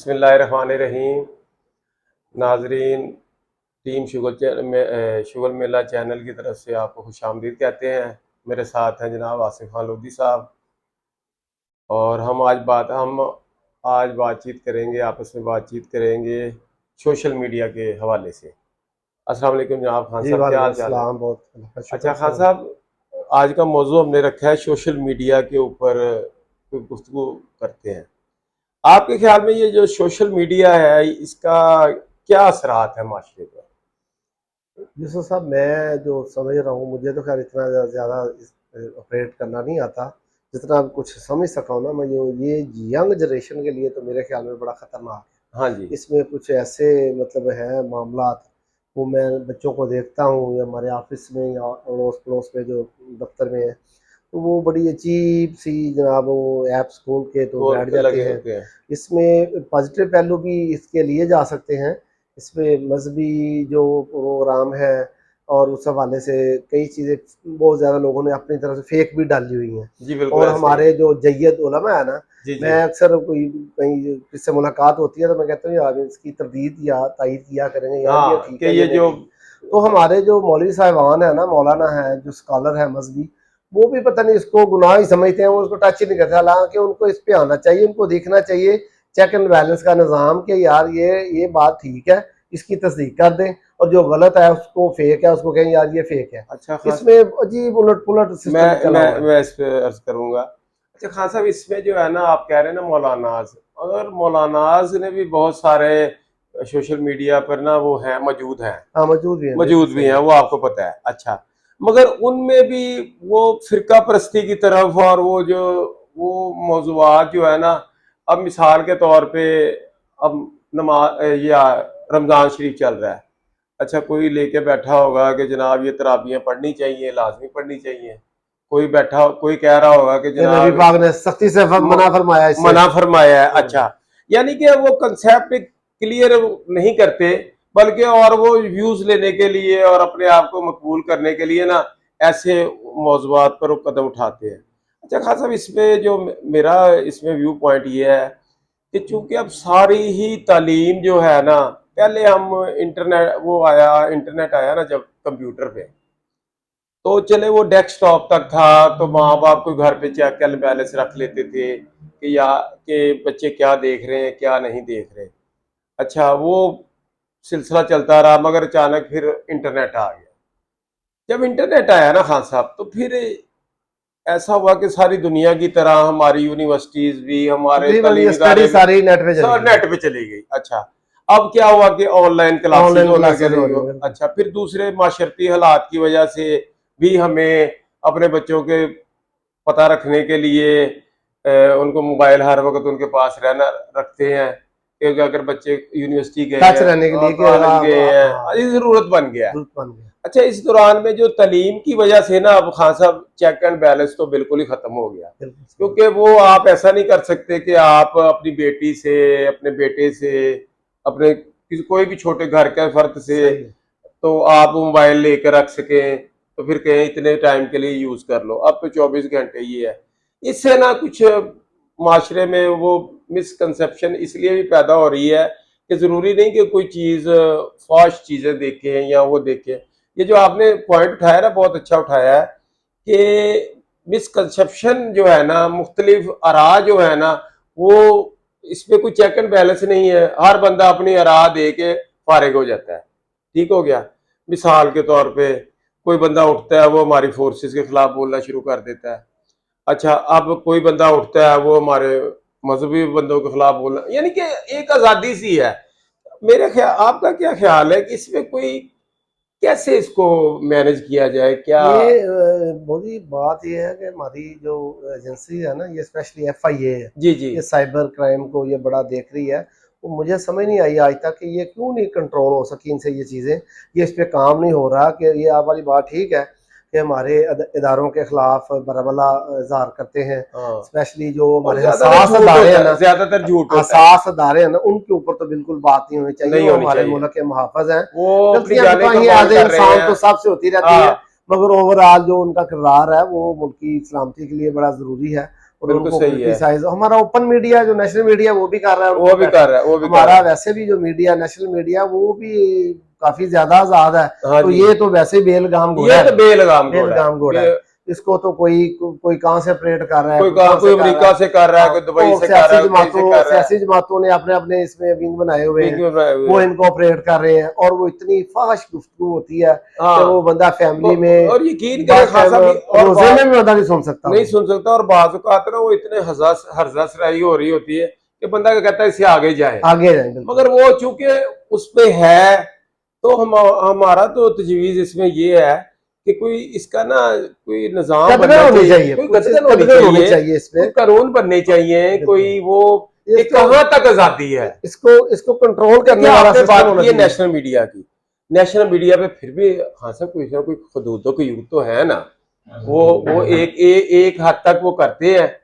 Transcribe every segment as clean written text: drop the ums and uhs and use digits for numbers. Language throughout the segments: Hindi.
बिस्मिल्लाहिर्रहमानिर्रहीम। नाजरीन, टीम शुगर मेला चैनल की तरफ से आपको खुशामदीद कहते हैं। मेरे साथ हैं जनाब आसिफ खान लोधी साहब, और हम आज बातचीत करेंगे, आपस में बातचीत करेंगे सोशल मीडिया के हवाले से। अस्सलाम वालेकुम जनाब खान जी साहब, क्या वालेकुम हाल चाल है? अस्सलाम। बहुत अल्लाह का शुक्र अच्छा खान सर। साहब, आज का मौजू हमने रखा है सोशल मीडिया के ऊपर, कोई गुफ्तगू करते हैं। आपके ख्याल में ये जो सोशल मीडिया है, इसका क्या असरात है माशरे पर? यूसुफ साहब, मैं जो समझ रहा हूँ, मुझे तो खैर इतना ज़्यादा ऑपरेट करना नहीं आता। जितना कुछ समझ सका हूँ ना मैं, ये यंग जनरेशन के लिए तो मेरे ख्याल में बड़ा ख़तरनाक हाँ है। जी। इसमें कुछ ऐसे मतलब है मामलात, वो मैं बच्चों को देखता हूँ या हमारे ऑफिस में या अड़ोस पड़ोस में जो दफ्तर में है, तो वो बड़ी अजीब सी जनाब वो ऐप्स खोल के तो गोल बैठ पे जाते लगे हैं। होते हैं। इसमें पॉजिटिव पहलू भी इसके लिए जा सकते हैं। इसमें मजहबी जो प्रोग्राम है और उस हवाले से कई चीज़ें बहुत ज़्यादा लोगों ने अपनी तरफ से फेक भी डाली हुई हैं। जी बिल्कुल और ऐसे ही है। हमारे जो जय्यद उलमा है ना, जी जी। मैं अक्सर कोई कहीं किससे मुलाकात होती है तो मैं कहता हूँ यार इसकी तरदीद या तायीद किया करेंगे, यार ये हाँ ठीक कि है ये ये जो नहीं। तो हमारे जो मौलवी साहिबान है ना, मौलाना है, जो स्कॉलर है मजहबी, वो भी पता नहीं इसको गुनाह ही समझते हैं, वो उसको टच ही नहीं करते। हालांकि उनको इस पे आना चाहिए, उनको देखना चाहिए चेक एंड बैलेंस का निज़ाम कि यार ये बात ठीक है, इसकी तस्दीक कर दें, और जो गलत है उसको फेक है उसको कहें यार ये फेक है। अच्छा खास, इसमें अजीब उलट पुलट सिस्टम मैं चला मैं हुआ है। मैं इस पे अर्ज करूंगा। अच्छा खान साहब, इसमें जो है ना, आप कह रहे हैं ना मौलानाज, अगर मौलानाज ने भी बहुत सारे सोशल मीडिया पर ना वो हैं, हाँ, मौजूद भी है, बिल्कुल मौजूद भी सही हैं, है। वो आपको पता है। अच्छा, मगर उनमें भी वो फिरका परस्ती की तरफ, और वो मौजूआत जो है ना, अब मिसाल के तौर पे, अब नमाज या रमजान शरीफ चल रहा है। अच्छा, कोई लेके बैठा होगा कि जनाब ये तराबियां पढ़नी चाहिए, लाजमी पढ़नी चाहिए। कोई कह रहा होगा कि ये नबी जनाब पाक ने सख्ती से मना फरमाया इससे। मना फरमाया है। अच्छा, यानी कि वो कंसेप्ट क्लियर नहीं करते, बल्कि और वो व्यूज लेने के लिए और अपने आप को मकबूल करने के लिए ना, ऐसे मौजूआत पर वो कदम उठाते हैं। अच्छा खान साहब, इसमें जो मेरा इसमें व्यू पॉइंट ये है कि चूंकि अब सारी ही तालीम जो है ना, पहले हम इंटरनेट आया ना जब कंप्यूटर पे, तो चले वो डेस्कटॉप तक था, तो माँ बाप को घर पे चेक एंड बैलेंस रख लेते थे कि या कि बच्चे क्या देख रहे हैं क्या नहीं देख रहे। अच्छा, वो सिलसिला चलता रहा, मगर अचानक फिर इंटरनेट आ गया। जब इंटरनेट आया ना खान साहब, तो फिर ऐसा हुआ कि सारी दुनिया की तरह हमारी यूनिवर्सिटीज भी, हमारे तकरीबन ये तालीमी स्टडी इदारे भी सारी नेट पे चली सब गई है। नेट पे चली गई। अच्छा, अब क्या हुआ कि ऑनलाइन क्लासेस ऑनलाइन होने के क्लासेस हो लिए। रही है, बिल्कुल। अच्छा, फिर दूसरे माशरती हालात की वजह से भी हमें अपने बच्चों के पता रखने के लिए उनको मोबाइल हर वक्त उनके पास रहना रखते हैं, क्योंकि अगर बच्चे यूनिवर्सिटी गए टच हैं रहने के और लिए कि कॉलेज गए हाँ, हैं, ये जरूरत बन गया है। जरूरत बन गया। अच्छा, इस दौरान में जो तालीम की वजह से ना, अब खान साहब चेक एंड बैलेंस तो बिल्कुल ही खत्म हो गया। बिल्कुल सही। क्योंकि वो आप ऐसा नहीं कर सकते कि आप अपनी बेटी से, अपने बेटे से, अपने कोई भी छोटे घर के फर्द से सही है। तो आप मोबाइल लेकर रख सकें, तो फिर कहें इतने टाइम के लिए यूज कर लो। अब तो 24 घंटे ये है। इससे ना कुछ माशरे में वो मिसकंसेप्शन इसलिए भी पैदा हो रही है कि जरूरी नहीं कि कोई चीज फॉश चीजें देखें या वो देखें। ये जो आपने पॉइंट उठाया ना, बहुत अच्छा उठाया है कि मिसकंसेप्शन जो है ना, मुख्तलिफ आरा जो है ना, वो इसमें कोई चेक एंड बैलेंस नहीं है। हर बंदा अपनी आरा दे के फारिग हो जाता है। ठीक हो गया। मिसाल के तौर पे कोई बंदा उठता है, वो हमारी फोर्सेस के खिलाफ बोलना शुरू कर देता है। अच्छा, अब कोई बंदा उठता है, वो हमारे मजहबी बंदों के खिलाफ बोलना, यानी कि एक आजादी सी है। मेरे ख्याल, आपका क्या ख्याल है कि इसमें कोई कैसे इसको मैनेज किया जाए क्या? ये मोदी बात ये है कि हमारी जो एजेंसी है ना, ये स्पेशली FIA है, जी जी। ये साइबर क्राइम को ये बड़ा देख रही है। वो मुझे समझ नहीं आई आज तक कि ये क्यों नहीं कंट्रोल हो सकी इनसे ये चीज़ें, ये इस पे काम नहीं हो रहा। कि ये आप वाली बात ठीक है कि हमारे इदारों के खिलाफ बरबला इजहार करते हैं, हाँ, स्पेशली जो और हमारे ज्यादातर हसास झूठ अदारे होता हैं है, ना, ज्यादातर झूठ होता है। हसास अदारे हैं ना, उनके ऊपर तो बिल्कुल बात नहीं होनी चाहिए। नहीं वो होनी हमारे चाहिए। मुल्क के मुहाफ़िज़ हैं। वो अपनी गलतियां जानें कोताही कुर्बान एज ए कर रहे इंसान हैं। तो सबसे होती रहती है, हाँ। मगर ओवरऑल जो उनका किरदार है वो मुल्क की सलामती के लिए बड़ा ज़रूरी है। और बिल्कुल उनको सही है। क्रिटिसाइज, हमारा ओपन मीडिया जो नेशनल मीडिया वो भी कर रहा है, वो भी कर रहा है, वो भी कर रहा हमारा है। वैसे भी जो मीडिया नेशनल मीडिया वो भी काफी ज्यादा आजाद है। हाँ तो जी, ये तो वैसे ही बेलगाम घोड़ा ये है, तो बेलगाम घोड़ा है। बेलगाम घोड़ा है। इसको तो कोई कहाँ से ऑपरेट कर रहा है, कोई कोई कहाँ, कहाँ कोई से कर रहा अमेरिका है। से कर रहा है, हाँ, कोई दुबई तो से कर रहा है, कहीं से कर रहा है, सियासी जमातों ने अपने अपने इसमें विंग बनाए हुए विंग हैं, में बनाए हुए वो हैं। इनको ऑपरेट कर रहे हैं, और वो इतनी फाहश गुफ्तगू होती है कि वो हाँ, बंदा फैमिली में और यकीन करें बात खासा भी, और रोजे में भी बंदा नहीं सुन सकता नहीं वो। सुन सकता। और बाज़ औक़ात ना वो इतने हर्जा-सराई हो रही होती है कि बंदा क्या कहता है इससे आगे जाए, आगे जाए बिल्कुल। मगर वो चूंकि उस पे है, तो हमारा तो तजवीज़ इसमें ये है कि कोई इसका ना कोई निज़ाम कदरें बनना होनी चाहिए, चाहिए, कोई कुछ कदरें होनी कदरें होनी चाहिए, चाहिए इस पे, कोई कानून बनने चाहिए, बिल्कुल। कोई वो कि इसको कहाँ तक आज़ादी है। इसको कंट्रोल करने देखिए, वाला आपने सिस्टम बात होना की है चाहिए। नेशनल मीडिया की, नेशनल मीडिया पे फिर भी हाँ सब कोई ना कोई हदूदों की यूं तो है ना, वो एक हद तक वो करते हैं।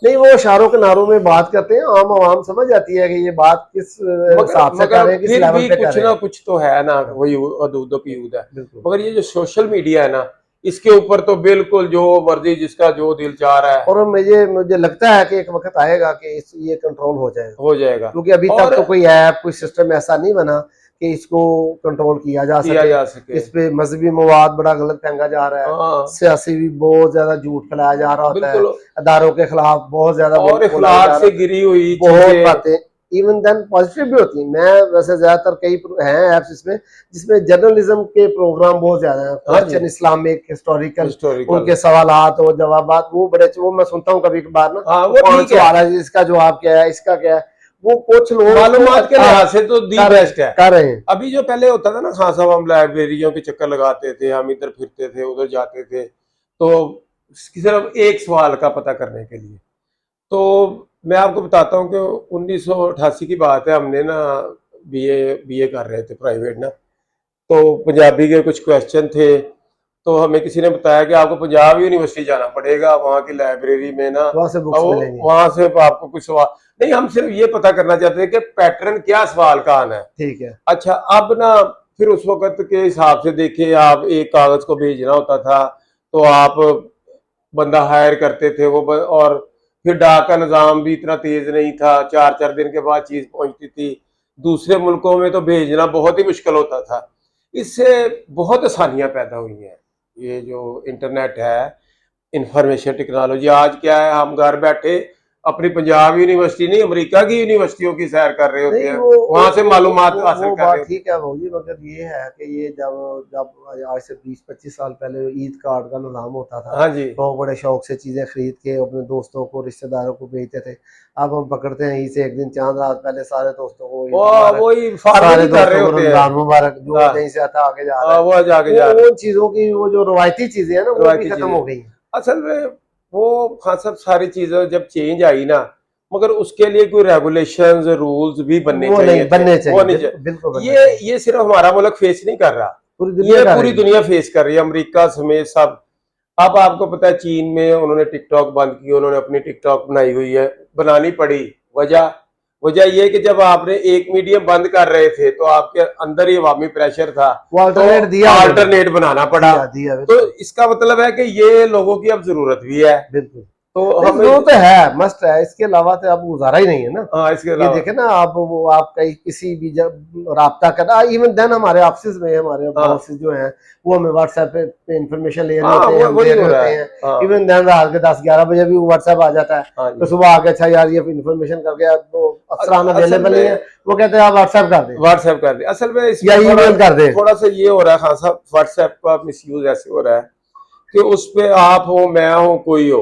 नहीं, वो इशारों के नारों में बात करते हैं, आम आवाम समझ जाती है कि ये बात किस मगर हिसाब से कर मगर रहे हैं, किस फिर लेवल भी पे कर कुछ रहे ना हैं। कुछ तो है ना, हाँ, वही हदूदों की यूद है। बिल्कुल। मगर ये जो सोशल मीडिया है ना, इसके ऊपर तो बिल्कुल जो मर्जी जिसका जो दिल चाह रहा है और मुझे लगता है कि एक वक्त आएगा कि ये कंट्रोल हो जाएगा, हो जाएगा, क्योंकि अभी तक और तो कोई ऐप कोई सिस्टम ऐसा नहीं बना कि इसको कंट्रोल किया जा किया सके। जा सके। इस पे मजहबी मवाद बड़ा गलत फेंका जा रहा है, हाँ सियासी भी बहुत ज्यादा झूठ फैलाया जा रहा होता है, बिल्कुल, अदारों के खिलाफ बहुत ज्यादा और बोला इखलाक जा रहा से है, गिरी हुई बहुत चीजें। बातें। इवन देन पॉजिटिव भी होती हैं। मैं वैसे ज्यादातर कई हैं ऐप्स इसमें जिसमें जर्नलिज्म के प्रोग्राम बहुत ज्यादा हैं, हाँ जी, क्वेश्चन इस्लामिक हिस्टोरिकल, हिस्टोरिकल, उनके सवालात और जवाबात वो बड़े वो मैं सुनता हूँ कभी कभार ना। हाँ वो तो कौन ठीक है, सवाल है, इसका जवाब क्या है, इसका क्या है, वो कुछ लोग मालूमात के लिहाज से तो दी बेस्ट है। कर रहे हैं। अभी जो पहले होता था ना, खान साहब हम लाइब्रेरियों के चक्कर लगाते थे, हम इधर फिरते थे उधर जाते थे, तो सिर्फ एक सवाल का पता करने के लिए। तो मैं आपको बताता हूँ कि 1988 की बात है, हमने ना बीए कर रहे थे प्राइवेट ना, तो पंजाबी के कुछ क्वेश्चन थे, तो हमें किसी ने बताया कि आपको पंजाब यूनिवर्सिटी जाना पड़ेगा, वहाँ की लाइब्रेरी में ना वहां से बुक्स मिलेंगी। वहां से आपको कुछ सवाल नहीं, हम सिर्फ ये पता करना चाहते थे कि पैटर्न क्या सवाल का आना है। ठीक है। अच्छा, अब ना फिर उस वक्त के हिसाब से देखिए, आप एक कागज को भेजना होता था तो आप बंदा हायर करते थे और फिर डाक का निज़ाम भी इतना तेज नहीं था, 4-4 दिन के बाद चीज पहुंचती थी। दूसरे मुल्कों में तो भेजना बहुत ही मुश्किल होता था। इससे बहुत आसानियां पैदा हुई हैं, ये जो इंटरनेट है, इंफॉर्मेशन टेक्नोलॉजी। आज क्या है, हम घर बैठे अपनी पंजाब यूनिवर्सिटी नहीं, अमेरिका की यूनिवर्सिटियों की सैर कर रहे होते नहीं, हैं, वो वहां से मालूमात हासिल वो कर रहे बात होते हैं। ठीक है भाजी, मगर ये है कि ये जब जब आज से 20-25 साल पहले ईद कार्ड का निज़ाम होता था, हाँ जी, तो बड़े शौक से चीज़ें खरीद के अपने दोस्तों को रिश्तेदारों को भेजते थे। अब हम पकड़ते हैं ईद से एक दिन चांद रात पहले सारे दोस्तों को ईद मुबारक, वही सारे फार्मिंग कर रहे दोस्तों को होते हैं। रमजान मुबारक, जो हाँ, नहीं से आता आगे जा रहा है। वो जाके जा रहे वो चीज़ों की वो जो रवायती चीज़ें हैं ना वो भी रवायती खत्म चीजें, हो गई हैं। असल में वो हाँ सब सारी चीजें जब चेंज आई ना, मगर उसके लिए कोई रेगुलेशंस रूल्स भी बनने वो चाहिए नहीं थे, बनने वो चाहिए, नहीं बिल्कुल बिल्कुल बनने ये चाहिए। ये सिर्फ हमारा मुल्क फेस नहीं कर रहा, पूरी दुनिया ये कर पूरी रही है। दुनिया फेस कर रही है, अमेरिका समेत सब। अब आपको पता है चीन में उन्होंने टिकटॉक बंद की, उन्होंने अपनी टिकटॉक बनाई हुई है, बनानी पड़ी। वजह वजह ये कि जब आपने एक मीडियम बंद कर रहे थे तो आपके अंदर ही अवामी प्रेशर था, वो तो अल्टरनेट दिया उन्होंने, अल्टरनेट बनाना पड़ा। दिया दिया तो बिल्कुल इसका मतलब है कि ये लोगों की अब जरूरत भी है, बिल्कुल। तो नहीं, हमें जरूरत है, मस्ट है, इसके अलावा तो अब गुजारा ही नहीं है ना। हाँ इसके ये अलावा देखे ना आप, वो आप कहीं किसी भी जब राब्ता करना, इवन देन हमारे ऑफिस में हमारे हाँ बॉसेस जो हैं वो हमें व्हाट्सएप पे इंफॉर्मेशन ले रहे हाँ होते हैं, हम वही दे रहे हो रहा होते है। हैं। हाँ इवन देन रात के 10-11 बजे भी व्हाट्सएप आ जाता है, हाँ तो जी, सुबह आके अच्छा यार ये इंफॉर्मेशन करके आप तो अफसरान असल अवेलेबल नहीं है, में वो कहते हैं आप व्हाट्सएप कर दें व्हाट्सएप कर दे। असल में या इसमें ईमेल कर दें। थोड़ा सा ये हो रहा है, हाँ साहब, व्हाट्सएप का मिसयूज ऐसे हो रहा है कि उस पे आप हो, मैं हो, कोई हो,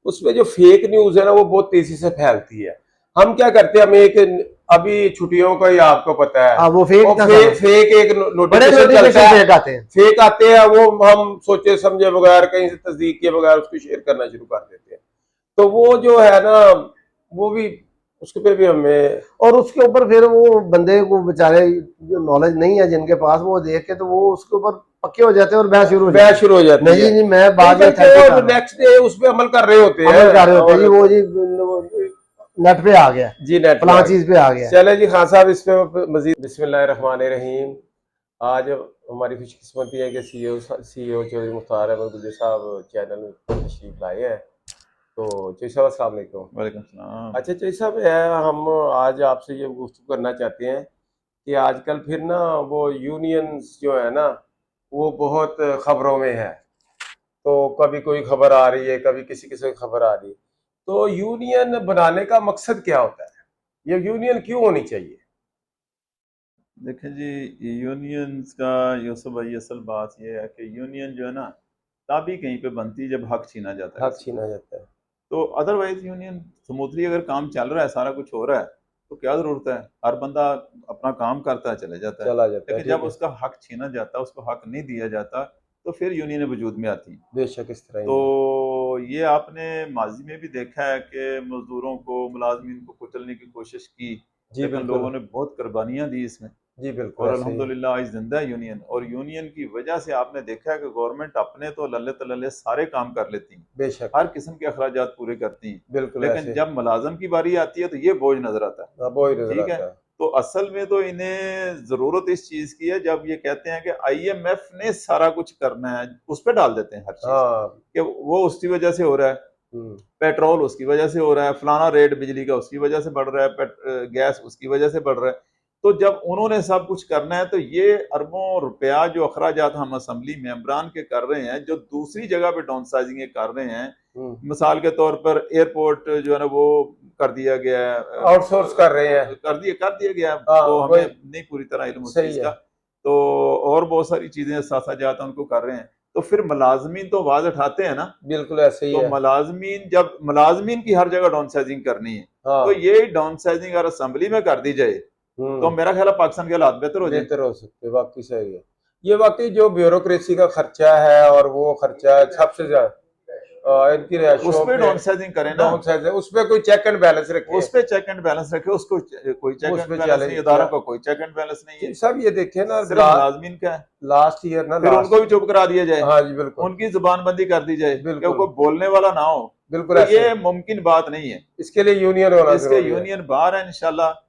उसमें जो फेक न्यूज है ना वो बहुत तेजी से फैलती है। हम क्या करते हैं, हम एक अभी छुट्टियों का ही आपको पता है, हाँ, वो फेक वो था सारा, फेक एक बड़े नोटिफिकेशन चलता नोटिफिकेशन है, फेक आते हैं। फेक आते हैं, वो हम सोचे समझे बगैर, कहीं से तस्दीक किए बगैर उसको शेयर करना शुरू कर देते हैं। तो वो जो है ना, वो भी उसके पे भी हमें और उसके ऊपर फिर वो बंदे को बेचारे जो नॉलेज नहीं है जिनके पास, वो देख के तो वो उसके ऊपर पक्के हो जाते हैं और बहस शुरू हो जाती बहस शुरू हो है। जाती नहीं है। जी, नहीं, मैं नहीं, बाद में बल्कि authentic वो कर रहा हूं। नेक्स्ट डे उस पे अमल कर रहे होते हैं, अमल कर रहे होते हैं जी, और वो जी नेट पे आ गया, जी नेट फलां पे। चीज पे आ गया। चले जी खान साहब, इस पे मजीद बिस्मिल्लाहिर्रहमानिर्रहीम। आज हमारी खुशकिस्मती है कि सीईओ चौधरी मुख्तार अहमद गुजर साहब चैनल में तशरीफ लाए हैं। तो चौधरी साहब अस्सलाम वालेकुम। वालेकुम सलाम। अच्छा चौधरी साहब, हम आज आपसे ये गुफ्तगू करना चाहते हैं कि आजकल फिर ना वो यूनियंस जो है ना वो बहुत खबरों में है। तो कभी कोई खबर आ रही है, कभी किसी किसी की खबर आ रही है। तो यूनियन बनाने का मकसद क्या होता है? ये यूनियन क्यों होनी चाहिए? देखें जी, यूनियंस का यूसुफ भाई असल बात यह है कि यूनियन जो है ना तभी कहीं पे बनती है जब हक छीना जाता है हक किसी छीना जाता है। तो अदरवाइज यूनियन स्मूथली अगर काम चल रहा है, सारा कुछ हो रहा है, तो क्या जरूरत है? हर बंदा अपना काम करता है, चले जाता है। चला जाता है, लेकिन ठीक जब है। उसका हक छीना जाता है, उसको हक नहीं दिया जाता, तो फिर यूनियन वजूद में आती हैं। बेशक इस तरह ही तो है। ये आपने माजी में भी देखा है कि मजदूरों को, मुलाजमीन को कुचलने की कोशिश की, जी लेकिन बिल्कुल। लोगों ने बहुत कुर्बानियां दी इसमें। जी बिल्कुल और ऐसे ही है। अल्हम्दुलिल्लाह आज जिंदा है यूनियन, और यूनियन की वजह से आपने देखा है कि गवर्नमेंट अपने तो लल्ले तलल्ले सारे काम कर लेती हैं, बेशक। हर किस्म के अखराजात पूरे करती हैं, बिल्कुल लेकिन ऐसे। जब मुलाजम की बारी आती है तो ये बोझ नजर आता है। हाँ, वो ही नजर ठीक है, आता है। तो असल में तो इन्हें जरूरत इस चीज की है, जब ये कहते हैं कि आईएमएफ ने सारा कुछ करना है, उस पर डाल देते हैं हर चीज हाँ। कि वो उसकी वजह से हो रहा है, हम्म। पेट्रोल उसकी वजह से हो रहा है, फलाना रेट बिजली का उसकी वजह से बढ़ रहा है, गैस उसकी वजह से बढ़ रहा है। तो जब उन्होंने सब कुछ करना है, तो ये अरबों रुपया जो अखराजात हम असम्बली मेंबरान के कर रहे हैं, जो दूसरी जगह पे डाउन साइजिंग कर रहे हैं, हम्म। मिसाल के तौर पर एयरपोर्ट जो है ना वो कर दिया गया है, आउटसोर्स कर रहे हैं। कर दिया गया है, हाँ वो वही। हमें नहीं पूरी तरह इल्म उस सही चीज है। का। तो और बहुत सारी चीजें सासाजात उनको कर रहे हैं, तो फिर मुलाजमीन तो आवाज उठाते हैं ना। बिल्कुल ऐसे ही तो है। मुलाजमीन, जब मुलाजमीन की हर जगह डाउन साइजिंग करनी है, तो हाँ। ये डाउन साइजिंग अगर असेंबली में कर दी जाए, तो हम्म। मेरा ख्याल है पाकिस्तान के हालात बेहतर हो जाए। बेहतर हो सकते, वाकई सही है। ये वाकई जो ब्यूरोक्रेसी का खर्चा है और वो खर्चा सबसे ज्यादा इनकी उस रिहायशों पर पे डाउन साइजिंग करें ना, डाउन साइज है, उस पे कोई चेक एंड बैलेंस रखे। उस पर चेक एंड बैलेंस रखे, उसको कोई चेक उस एंड पे बैलेंस नहीं, चैलेंज इदारों का कोई चेक एंड बैलेंस नहीं है, सब ये देखे ना सिर्फ मुलाजमीन का है। लास्ट ईयर ना फिर उनको भी लास्ट। चुप करा दिया जाए, हाँ जी बिल्कुल। उनकी जुबानबंदी कर दी जाए कि बिल्कुल। कोई बोलने वाला ना हो। बिल्कुल तो ऐसे। ये मुमकिन बात नहीं है, इसके लिए यूनियन होना इसके जरूरी है। यूनियन बाहर है इंशाल्लाह।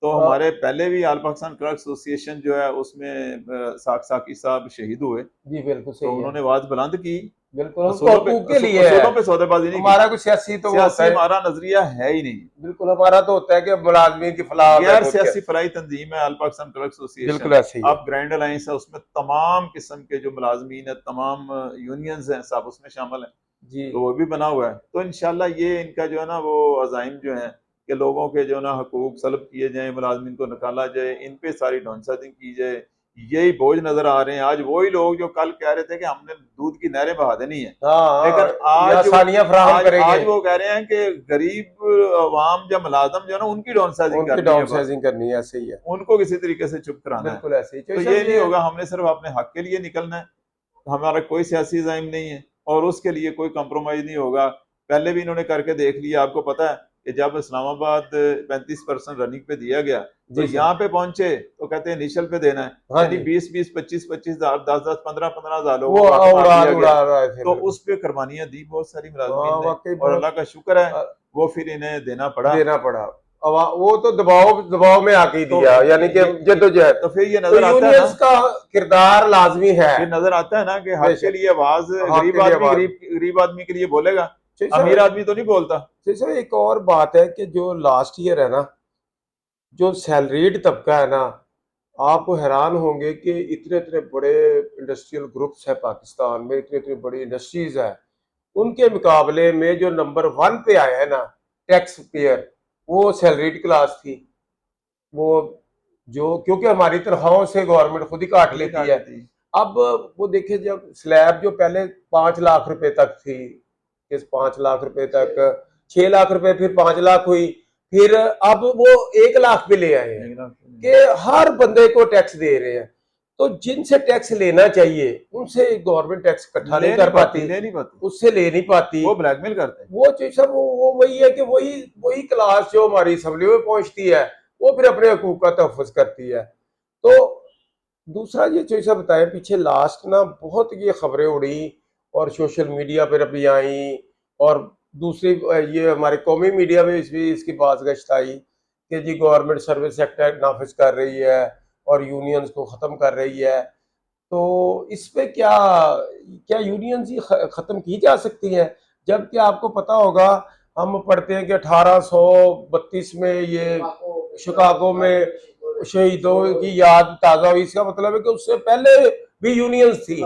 तो हाँ, हमारे पहले भी आल पाकिस्तान क्लर्क एसोसिएशन जो है उसमें साकी साहब शहीद हुए, जी बिल्कुल तो सही है। उन्होंने आवाज बुलंद की, बिल्कुल हमको असूलों पे हकूक के लिए है। असूलों पे सौदेबाजी नहीं की। हमारा कुछ सियासी तो वो होता सियासी है। हमारा नजरिया है ही नहीं, बिल्कुल हमारा तो होता है कि मुलाजमीन की फलाह गैर बहबूद के। सियासी फलाई तंजीम है आल पाकिस्तान क्लर्क बिल्कुल एसोसिएशन। ऐसे ही है। अब ग्रैंड अलायंस है, उसमें तमाम किस्म के जो मुलाजमीन है, तमाम यूनियंस हैं, सब उसमें शामिल हैं, जी। तो वो भी बना हुआ है। तो इंशाल्लाह ये इनका जो है ना वो अज़ाइम जो है कि लोगों के जो है ना हकूक सल्ब किए जाए, मुलाजमीन को निकाला जाए, इन पे सारी डाउनसाइजिंग की जाए, यही बोझ नजर आ रहे हैं। आज वही लोग जो कल कह रहे थे कि हमने दूध की नहरें बहा देनी है, हाँ लेकिन हाँ, या आज आसानियां फराहम आज करेंगे। आज वो कह रहे हैं कि गरीब अवाम या मुलाजम जो है ना उनकी डाउनसाइजिंग उनकी करनी है, डाउन बस साइजिंग करनी है, ऐसे ही है। उनको किसी तरीके से चुप कराना है। बिल्कुल ऐसे ही तो चौधरी ये साहब नहीं ये। होगा, हमने सिर्फ अपने हक के लिए निकलना है, हमारा कोई सियासी ज़ाइम नहीं है और उसके लिए कोई कंप्रोमाइज नहीं होगा। पहले भी इन्होंने करके देख लिया, आपको पता है कि जब इस्लामाबाद 35% रनिंग पे दिया गया, तो जी सर। यहाँ पे पहुंचे तो कहते हैं इनिशियल पे देना है, हाँ यानी जी। 20-20, 25-25 हजार, 10-10, 15-15 हजार वो लोगों को हक मार उड़ा दिया गया। उड़ा रहा है तो फिर। उस पे कुर्बानियां दी बहुत सारी हाँ मुलाजमीन ने, वाकई और बहुत। अल्लाह का शुक्र है अ, वो फिर इन्हें देना पड़ा। देना पड़ा। अब वो तो दबाव दबाव में आके ही तो दिया, यानी कि जद्दोजहद। तो फिर ये तो नजर आता है ना, यूनियंस का किरदार लाजमी है। फिर नजर आता है ना कि हक के बेशक। लिए आवाज, हक गरीब के लिए आदमी आवाज। गरीब आदमी के लिए बोलेगा, जैसा अमीर आदमी तो नहीं बोलता। जैसा एक और बात है कि जो लास्ट ईयर है ना, जो सैलरीड तबका है ना, आप हैरान होंगे कि इतने इतने बड़े इंडस्ट्रियल ग्रुप्स हैं पाकिस्तान में, इतने इतने बड़ी इंडस्ट्रीज हैं, उनके मुकाबले में जो नंबर वन पे आया है ना टैक्स पेयर, वो सैलरीड क्लास थी। वो जो क्योंकि हमारी तनख्वाहों से गवर्नमेंट खुद ही काट खुद ही लेती काट है। लेती है। अब वो देखिए, जब स्लैब जो पहले 5 लाख रुपए तक थी, इस 5 लाख रुपए तक 6 लाख रुपए, फिर 5 लाख हुई, फिर अब वो 1 लाख पे ले आए हैं कि हर बंदे को टैक्स दे रहे हैं। तो जिनसे टैक्स लेना चाहिए उनसे गवर्नमेंट टैक्स इकट्ठा नहीं कर पाती, ले नहीं पाती, उससे ले नहीं पाती। वो ब्लैकमेल करते हैं। वो चीज सब वो वही है कि वही वही क्लास जो हमारी असेंबली में पहुंचती है, वो फिर अपने हकूक का तहफ़्फ़ुज़ करती है। तो दूसरा ये चीज़ बताएं, पीछे लास्ट ना बहुत ये खबरें उड़ी और सोशल मीडिया पर अभी आई, और दूसरी ये हमारे कौमी मीडिया में इसकी बाज़गश्त आई कि जी गवर्नमेंट सर्विस एक्ट नाफिज कर रही है और यूनियंस को ख़त्म कर रही है। तो इस पे क्या क्या यूनियंस ही ख़त्म की जा सकती हैं? जबकि आपको पता होगा, हम पढ़ते हैं कि 1832 में ये शिकागो में शहीदों की याद ताज़ा हुई। इसका मतलब है कि उससे पहले भी यूनियंस थी,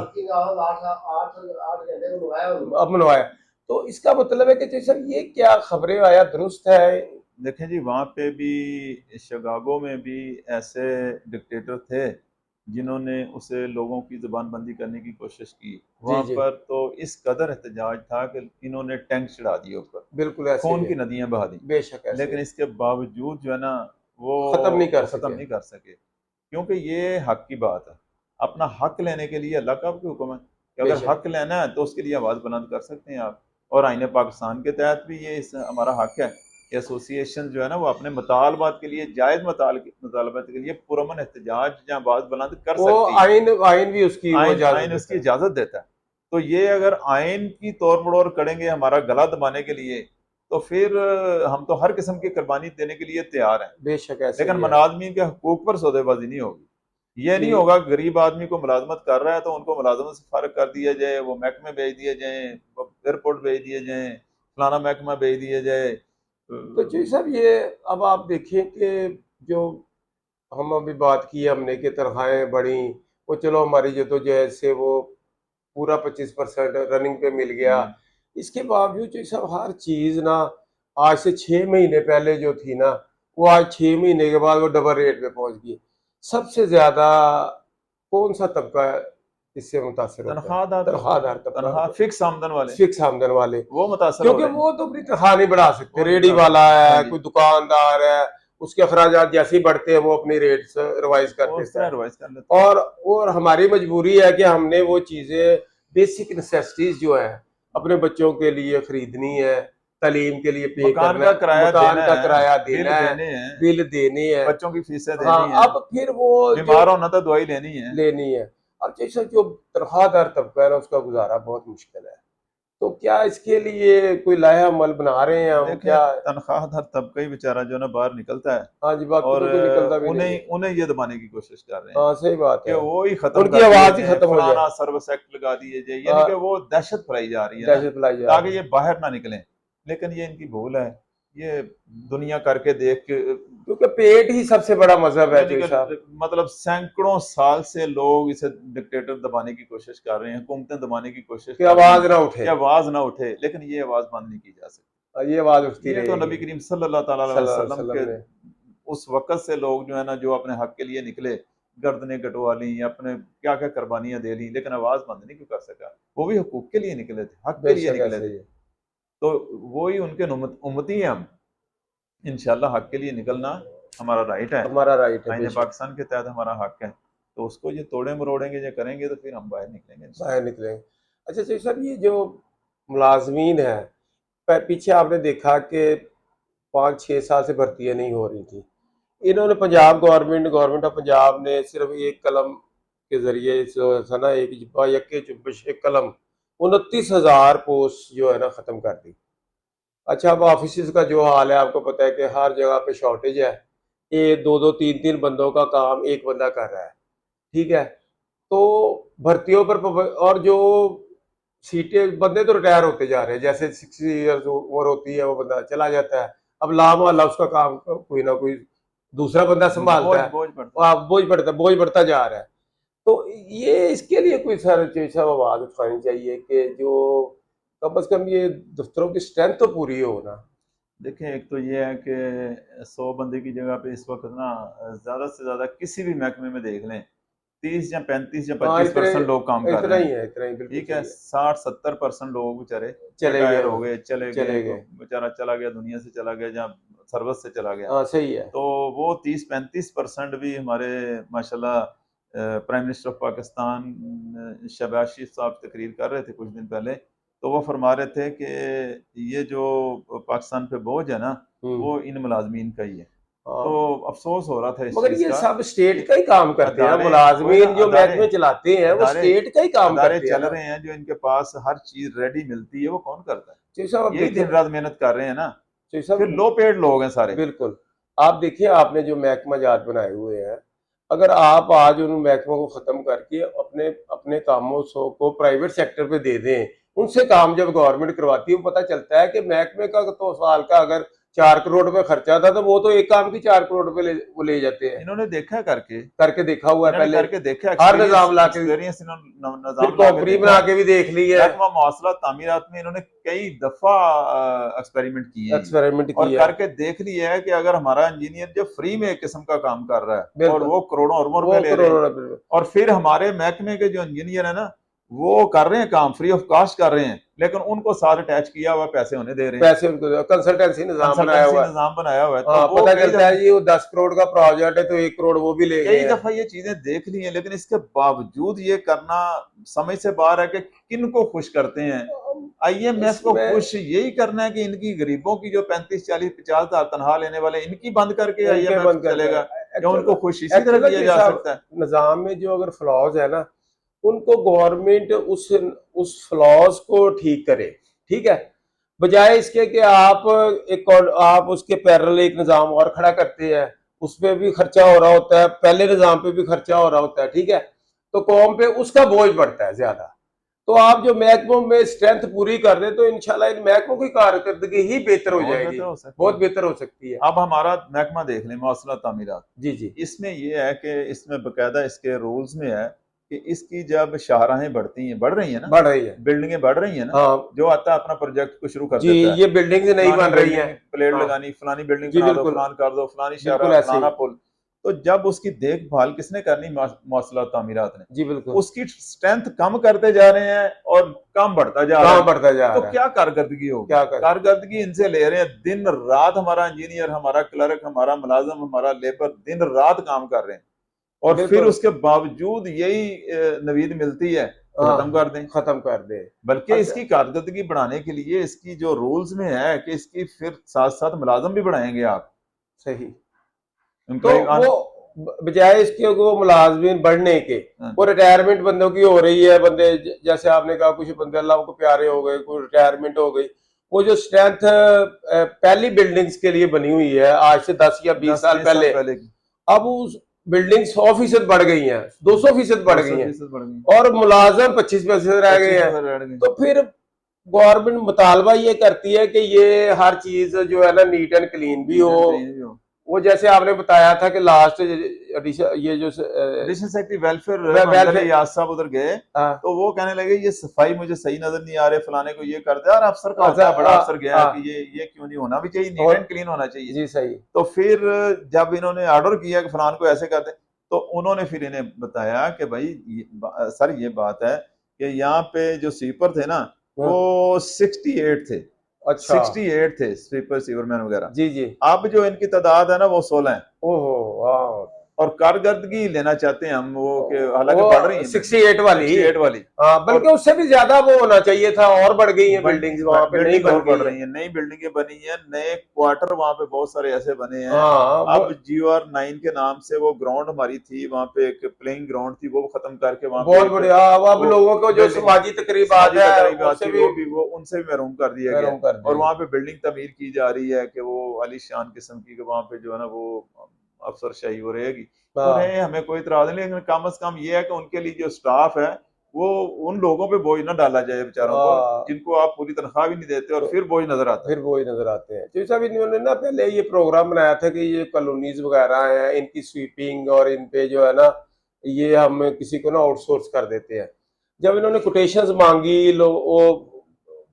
अब मनवाया। तो इसका मतलब है कि जैसे ये क्या खबरें आया दुरुस्त है? देखें जी, वहाँ पे भी शिकागो में भी ऐसे डिक्टेटर थे जिन्होंने उसे लोगों की जुबान बंदी करने की कोशिश की। जी वहाँ जी, पर तो इस कदर एहतजाज था कि इन्होंने टैंक चढ़ा दिए ऊपर, बिल्कुल ऐसे ही खून है, की नदियां बहा दी। बेशक ऐसे ही लेकिन है। इसके बावजूद जो है ना, खत्म नहीं कर वो ख़त्म सके। नहीं कर सके, क्योंकि ये हक की बात है। अपना हक लेने के लिए अल्लाह का भी हुक्म है कि अगर बेशक, हक लेना है तो उसके लिए आवाज़ बुलंद कर सकते हैं आप। और आईने पाकिस्तान के तहत भी ये हमारा हक है कि एसोसिएशन जो है ना, वो अपने मुतालबात के लिए, जायज़ मुतालबात के लिए पुरअमन एहतजाज या आवाज़ बुलंद कर वो सकती है। आइन आइन भी उसकी वो आइन इजाजत आइन देता उसकी है। इजाजत देता है। तो ये अगर आइन की तोड़ मड़ोड़ करेंगे हमारा गला दबाने के लिए, तो फिर हम तो हर किस्म की कुर्बानी देने के लिए तैयार हैं। बेशक ऐसे लेकिन ही है। मुलाजमीन के हकूक पर सौदेबाजी नहीं होगी। ये जी नहीं होगा गरीब आदमी को मुलाजमत कर रहा है तो उनको मुलाजमत से फारग कर दिया जाए, वो महकमे भेज दिए जाए, एयरपोर्ट भेज दिए जाए, फलाना महकमा भेज दिया जाए। तो जी साहब, ये अब आप देखिए कि जो हम अभी बात की हमने कि तनख्वाहें बढ़ी, वो चलो हमारी जद्दोजहद से वो पूरा 25% रनिंग पे मिल गया। जी इसके बावजूद जो सब हर चीज़ ना, आज से 6 महीने पहले जो थी ना, वो आज 6 महीने के बाद वो डबल रेट पे पहुंच गई। सबसे ज्यादा कौन सा तबका इससे मुतासर होता है? तनख्वाहदार तबका, तनख्वाहदार तबका, तनख्वाह फिक्स आमदन वाले, फिक्स आमदन वाले, वो मुतासर हो क्योंकि रहे हैं। वो तो अपनी तनख्वाह नहीं बढ़ा सकते। वो नहीं रेडी बढ़ा वाला सकते। हाँ है, जी, कोई दुकानदार है, उसके अखराजात जैसे ही बढ़ते हैं वो अपनी रेट्स रिवाइज कर वो उस देता तरह है। रिवाइज कर लेते हैं। और हमारी मजबूरी है कि हमने वो चीज़ें, बेसिक नेसेसिटीज जो है, अपने बच्चों के लिए खरीदनी है, तालीम के लिए पे मकान करना का है, किराया मकान देना का है, किराया बिल देना है, देने हैं, बिल देने हैं। बच्चों की फीसें देनी हाँ, है, अब फिर वो जो बीमार होना तो दवाई लेनी है। लेनी है। अब जैसे जो तनख्वाहदार तबका है ना, उसका गुजारा बहुत मुश्किल है। तो क्या इसके लिए कोई लाया अमल बना रहे हैं हम देखें, क्या? तनख्वाहदार तबका ही बेचारा जो है ना बाहर निकलता है, हाँ जी, बाकी और तो कोई निकलता भी नहीं है। उन्हें उन्हें ये दबाने की कोशिश कर रहे हैं हाँ, सही बात कि है। वो ही खत्म उनकी कर दिए आवाज ही जाए, खत्म हो जाए। फलाना सर्विस एक्ट लगा दिए जाए, यानी हाँ, कि वो दहशत फैलाई जा रही है ना, दहशत फैलाई जा ताकि रही ये है। बाहर ना निकलें। लेकिन ये इनकी भूल है। ये दुनिया करके देख के, क्योंकि पेट ही सबसे बड़ा मजहब है यानी जो साहब। कि मतलब सैकड़ों साल से लोग इसे डिक्टेटर दबाने की कोशिश कर रहे हैं, हुकूमतें दबाने की कोशिश कि कर रही आवाज हैं ना कि उठे। आवाज ना उठे, लेकिन ये आवाज बंद नहीं की जा सकती। ये आवाज उठती ये तो रहेगी। नबी करीम सल्लल्लाहु ताला अलैहि सल्लल्लाहु अलैहि वसल्लम के वसल्लम ने। उस वक़्त से लोग जो है ना, जो अपने हक के लिए निकले, गर्दनें कटवा ली, अपने क्या-क्या कुर्बानियाँ दे ली, लेकिन आवाज़ बंद नहीं क्यों कर सका। वो भी हुकूक के लिए निकले थे, हक के लिए बेशक निकले ऐसे थे। ही है। तो वो ही उनके उम्मती हैं हम। इंशाल्लाह हक के लिए निकलना हमारा राइट है। हमारा राइट है, आईने बेशक। पाकिस्तान के तहत हमारा हक है। तो उसको ये तोड़े मरोड़ेंगे, ये करेंगे, तो फिर हम बाहर निकलेंगे बाहर इंशाल्लाह। निकलेंगे। अच्छा अच्छा सर, ये जो मुलाजमीन है, पीछे आपने देखा कि 5-6 साल से भर्तियां नहीं हो रही थी। इन्होंने पंजाब गवर्नमेंट ऑफ पंजाब ने सिर्फ एक कलम के जरिए जो ना, एक जिब्बा यक्के चुब्बिश एक कलम, 29,000 पोस्ट जो है ना खत्म कर दी। अच्छा, अब ऑफिस का जो हाल है आपको पता है कि हर जगह पे शॉर्टेज है। ये दो दो तीन तीन बंदों का काम एक बंदा कर रहा है। ठीक है। तो भर्तियों पर और जो सीटें, बंदे तो रिटायर होते जा रहे हैं, जैसे 60 ईयर्स उम्र होती है वो बंदा चला जाता है। अब लाम वाला उसका काम कोई ना कोई दूसरा बंदा संभालता बोझ है। बोझ पड़ता और है। आप बोझ बढ़ता जा रहा है। तो ये इसके लिए कोई सर जैसा आवाज उठानी चाहिए कि जो कम से कम ये दफ्तरों की स्ट्रेंथ तो पूरी हो ना। देखें, एक तो ये है कि 100 बंदे की जगह पे इस वक्त ना, ज़्यादा से ज़्यादा किसी भी महकमे में देख लें, 30 या 35 या हाँ, 25% लोग काम कर इतना रहे ही हैं। है, इतना ही बिल्कुल ठीक है, सही है। 60-70% लोग बेचारे चले गए रिटायर हो वो, गए, चले गए, चले कोई गए। बेचारा चला गया, दुनिया से चला गया, या सर्विस से चला गया। हाँ, सही है। तो वो 30-35% भी हमारे माशाल्लाह, prime minister of Pakistan Shehbaz Sharif साहब तकरीर कर रहे थे कुछ दिन पहले, तो वो फरमा रहे थे कि ये जो पाकिस्तान पे बोझ है ना, हम्म। वो इन मुलाजमीन का ही है। तो हाँ, अफसोस हो रहा था इस मगर चीज़ ये का सब कि स्टेट का ही काम करते हैं ना, अदारे, वही ना, मुलाजमीन जो अदारे महकमे चलाते हैं वो अदारे स्टेट का ही काम अदारे करते हैं चल ना। रहे हैं, जो इनके पास हर चीज़ रेडी मिलती है, वो कौन करता है? तो साहब आप यही देखिए, दिन रात मेहनत कर रहे हैं ना। तो फिर साहब लो पेड लोग हैं सारे। बिल्कुल, आप देखिए, आपने जो महकमा जात बनाए हुए हैं, अगर आप आज उन महकमों को खत्म करके अपने अपने कामों को प्राइवेट सेक्टर पे दे दें, उनसे काम जब गवर्नमेंट करवाती है, वो पता चलता है कि महकमे का तो साल का अगर 4 करोड़ रुपए खर्चा था, तो वो तो एक काम की 4 करोड़ रुपए वो ले जाते हैं। इन्होंने देखा है करके, करके देखा हुआ है इन्होंने पहले, करके देखा, हर निजाम ला के, एक्सपीरियंस फिर कंपनी बना के भी देख ली है, महकमा मवासलात तामीरात में इन्होंने कई दफा एक्सपेरिमेंट किए हैं एक्सपेरिमेंट और किया है। करके देख लिया है कि अगर हमारा इंजीनियर जो फ्री में एक किस्म का काम कर रहा है और बिल्कुल। वो करोड़ों अरबों वो रुपए ले रहे हैं, करोड़ों रुपए और फिर हमारे महकमे के जो इंजीनियर है ना वो कर रहे हैं काम फ्री ऑफ कॉस्ट कर रहे हैं, लेकिन उनको साथ अटैच किया हुआ पैसे उन्हें दे रहे हैं, पैसे उनको कंसल्टेंसी निजाम बनाया हुआ है। निजाम बनाया हुआ है। हाँ, तो वो पता कई चलता है जी वो 10 करोड़ का प्रोजेक्ट है तो 1 करोड़ वो भी ले गए कई हैं। दफा ये चीजें देख ली हैं, लेकिन इसके बावजूद ये करना समझ से बाहर है कि किन को खुश करते हैं। IMF को इसमें- खुश यही करना है कि इनकी गरीबों की जो 35, 40, 50 हजार तनख्वाह लेने वाले इनकी बंद करके इनके IMF बंद करके चलेगा, या Actually- उनको खुश इसी तरह actually किया कि जा साहब, सकता है। निजाम में जो अगर फ्लॉज है ना, उनको गवर्नमेंट उस फ्लॉज को ठीक करे, ठीक है, बजाय इसके कि आप उसके पैरेलल एक निजाम और खड़ा करते हैं, उस पे भी खर्चा हो रहा होता है, पहले निजाम पे भी खर्चा हो रहा होता है, ठीक है, तो कौम पे उसका बोझ बढ़ता है ज्यादा। तो आप जो महकमों में स्ट्रेंथ पूरी कर रहे, तो इंशाल्लाह इन महकमों की कारकर्दगी ही बेहतर हो जाएगी, बहुत बेहतर हो सकती है। अब हमारा महकमा देख लें, मवासलात तामीरात, जी जी, इसमें यह है कि इसमें बकायदा इसके रूल्स में है कि इसकी जब शाहराहें बढ़ती हैं, बढ़ रही है ना, बढ़ रही है, बिल्डिंगें बढ़ रही है ना, हाँ जो आता है अपना प्रोजेक्ट को शुरू कर जी, देता है, ये बिल्डिंग नहीं बन रही है, प्लेट हाँ, लगानी, फलानी बिल्डिंग जी बना दो, बिल्कुल, फलान कर दो, फलानी बिल्कुल शाहरा, ऐसे ही, फलाना पुल, तो जब उसकी देखभाल किसने करनी, मवासलात तामीरात ने, जी बिल्कुल, उसकी स्ट्रेंथ कम करते जा रहे हैं और काम बढ़ता जा रहा काम है, बढ़ता जा तो रहा है, क्या कारकर्दगी होगी? क्या कर, कारकर्दगी इनसे ले रहे हैं, दिन रात हमारा इंजीनियर, हमारा क्लर्क, हमारा मुलाजम, हमारा लेबर दिन रात काम कर रहे हैं, और फिर बिल्कुल, उसके बावजूद यही नवीद मिलती है, हाँ, खत्म कर दें। खत्म कर दे। बल्कि अच्छा, इसकी कारकर्दगी बढ़ाने के लिए इसकी जो रूल्स में है कि इसकी फिर साथ साथ मुलाजम भी बढ़ाएंगे आप, सही, तो एम्प्लॉय वो बजाय इसके वो मुलाजमीन बढ़ने के, हाँ। वो रिटायरमेंट बंदों की हो रही है, बंदे जैसे आपने कहा कुछ बंदे अल्लाह को प्यारे हो गए, कुछ रिटायरमेंट हो गई, वो जो स्ट्रेंथ पहली बिल्डिंग्स के लिए बनी हुई है आज से 10 या 20 साल पहले, की अब उस बिल्डिंग 100% बढ़ गई हैं, 200% बढ़ गई हैं, 200% बढ़ गई, और मुलाजम 25% रह गए हैं। 25% रह गए। तो फिर गवर्नमेंट मुतालबा ये करती है कि ये हर चीज जो है ना नीट एंड क्लीन भी हो। वो जैसे आपने बताया था कि लास्ट ये जो एडिशनल सेक्रेटरी वेलफेयर वेलफेयर याद साहब उधर गए, हाँ, तो वो कहने लगे ये सफाई मुझे सही नजर नहीं आ रहे, फलाने को ये कर दे, और अफसर का होता है, अच्छा, बड़ा अफसर गया हाँ, कि ये क्यों नहीं होना भी चाहिए, नीट एंड क्लीन होना चाहिए। जी सही, तो फिर जब इन्होंने ऑर्डर किया कि फलान को ऐसे कर दे, तो उन्होंने फिर इन्हें बताया कि भाई सर ये बात है कि यहाँ पे जो स्वीपर थे ना वो 68 थे, अच्छा 68 थे स्वीपर सीवरमैन वगैरह, जी जी, अब जो इनकी तादाद है ना वो 16 है, ओहो वाह, और कारकर्दगी लेना चाहते हैं हम वो कि हालांकि वो बढ़ रही है 68 वाली, 68 वाली, हाँ, बल्कि उससे भी ज्यादा वो होना चाहिए था, और बढ़ गई है बिल्डिंग्स वहां पे, नहीं बिल्डिंग और बन बढ़ गई रही है, नई बिल्डिंगें बनी हैं, नए क्वार्टर वहां पे बहुत सारे ऐसे बने हैं। हाँ, अब GR9 के नाम से वो ग्राउंड हमारी थी, वहां पे एक प्लेइंग ग्राउंड थी, वो खत्म करके वहां बहुत बढ़िया, अब लोगों को जो समाजी तकरीबात है उससे वो उनसे भी महरूम कर दिया गया, कर और वहां पे बिल्डिंग तमीर की जा रही है कि वो आलीशान किस्म की, वहां पे जो है ना वो अफसरशाही हो रहेगी, उन्हें हमें कोई इतराज नहीं, लेकिन कम से कम ये है कि उनके लिए जो स्टाफ है वो उन लोगों पे बोझ ना डाला जाए बेचारों को, जिनको आप पूरी तनख्वाह भी नहीं देते और फिर बोझ नजर आता है, फिर वो ही नजर आते हैं। जैसा अभी इन्होंने ना पहले ये प्रोग्राम बनाया था कि ये कॉलोनीज वगैरह हैं, इनकी स्वीपिंग और इन पे जो है ना ये हम किसी को ना आउटसोर्स कर देते हैं। जब इन्होंने कोटेशंस मांगी, वो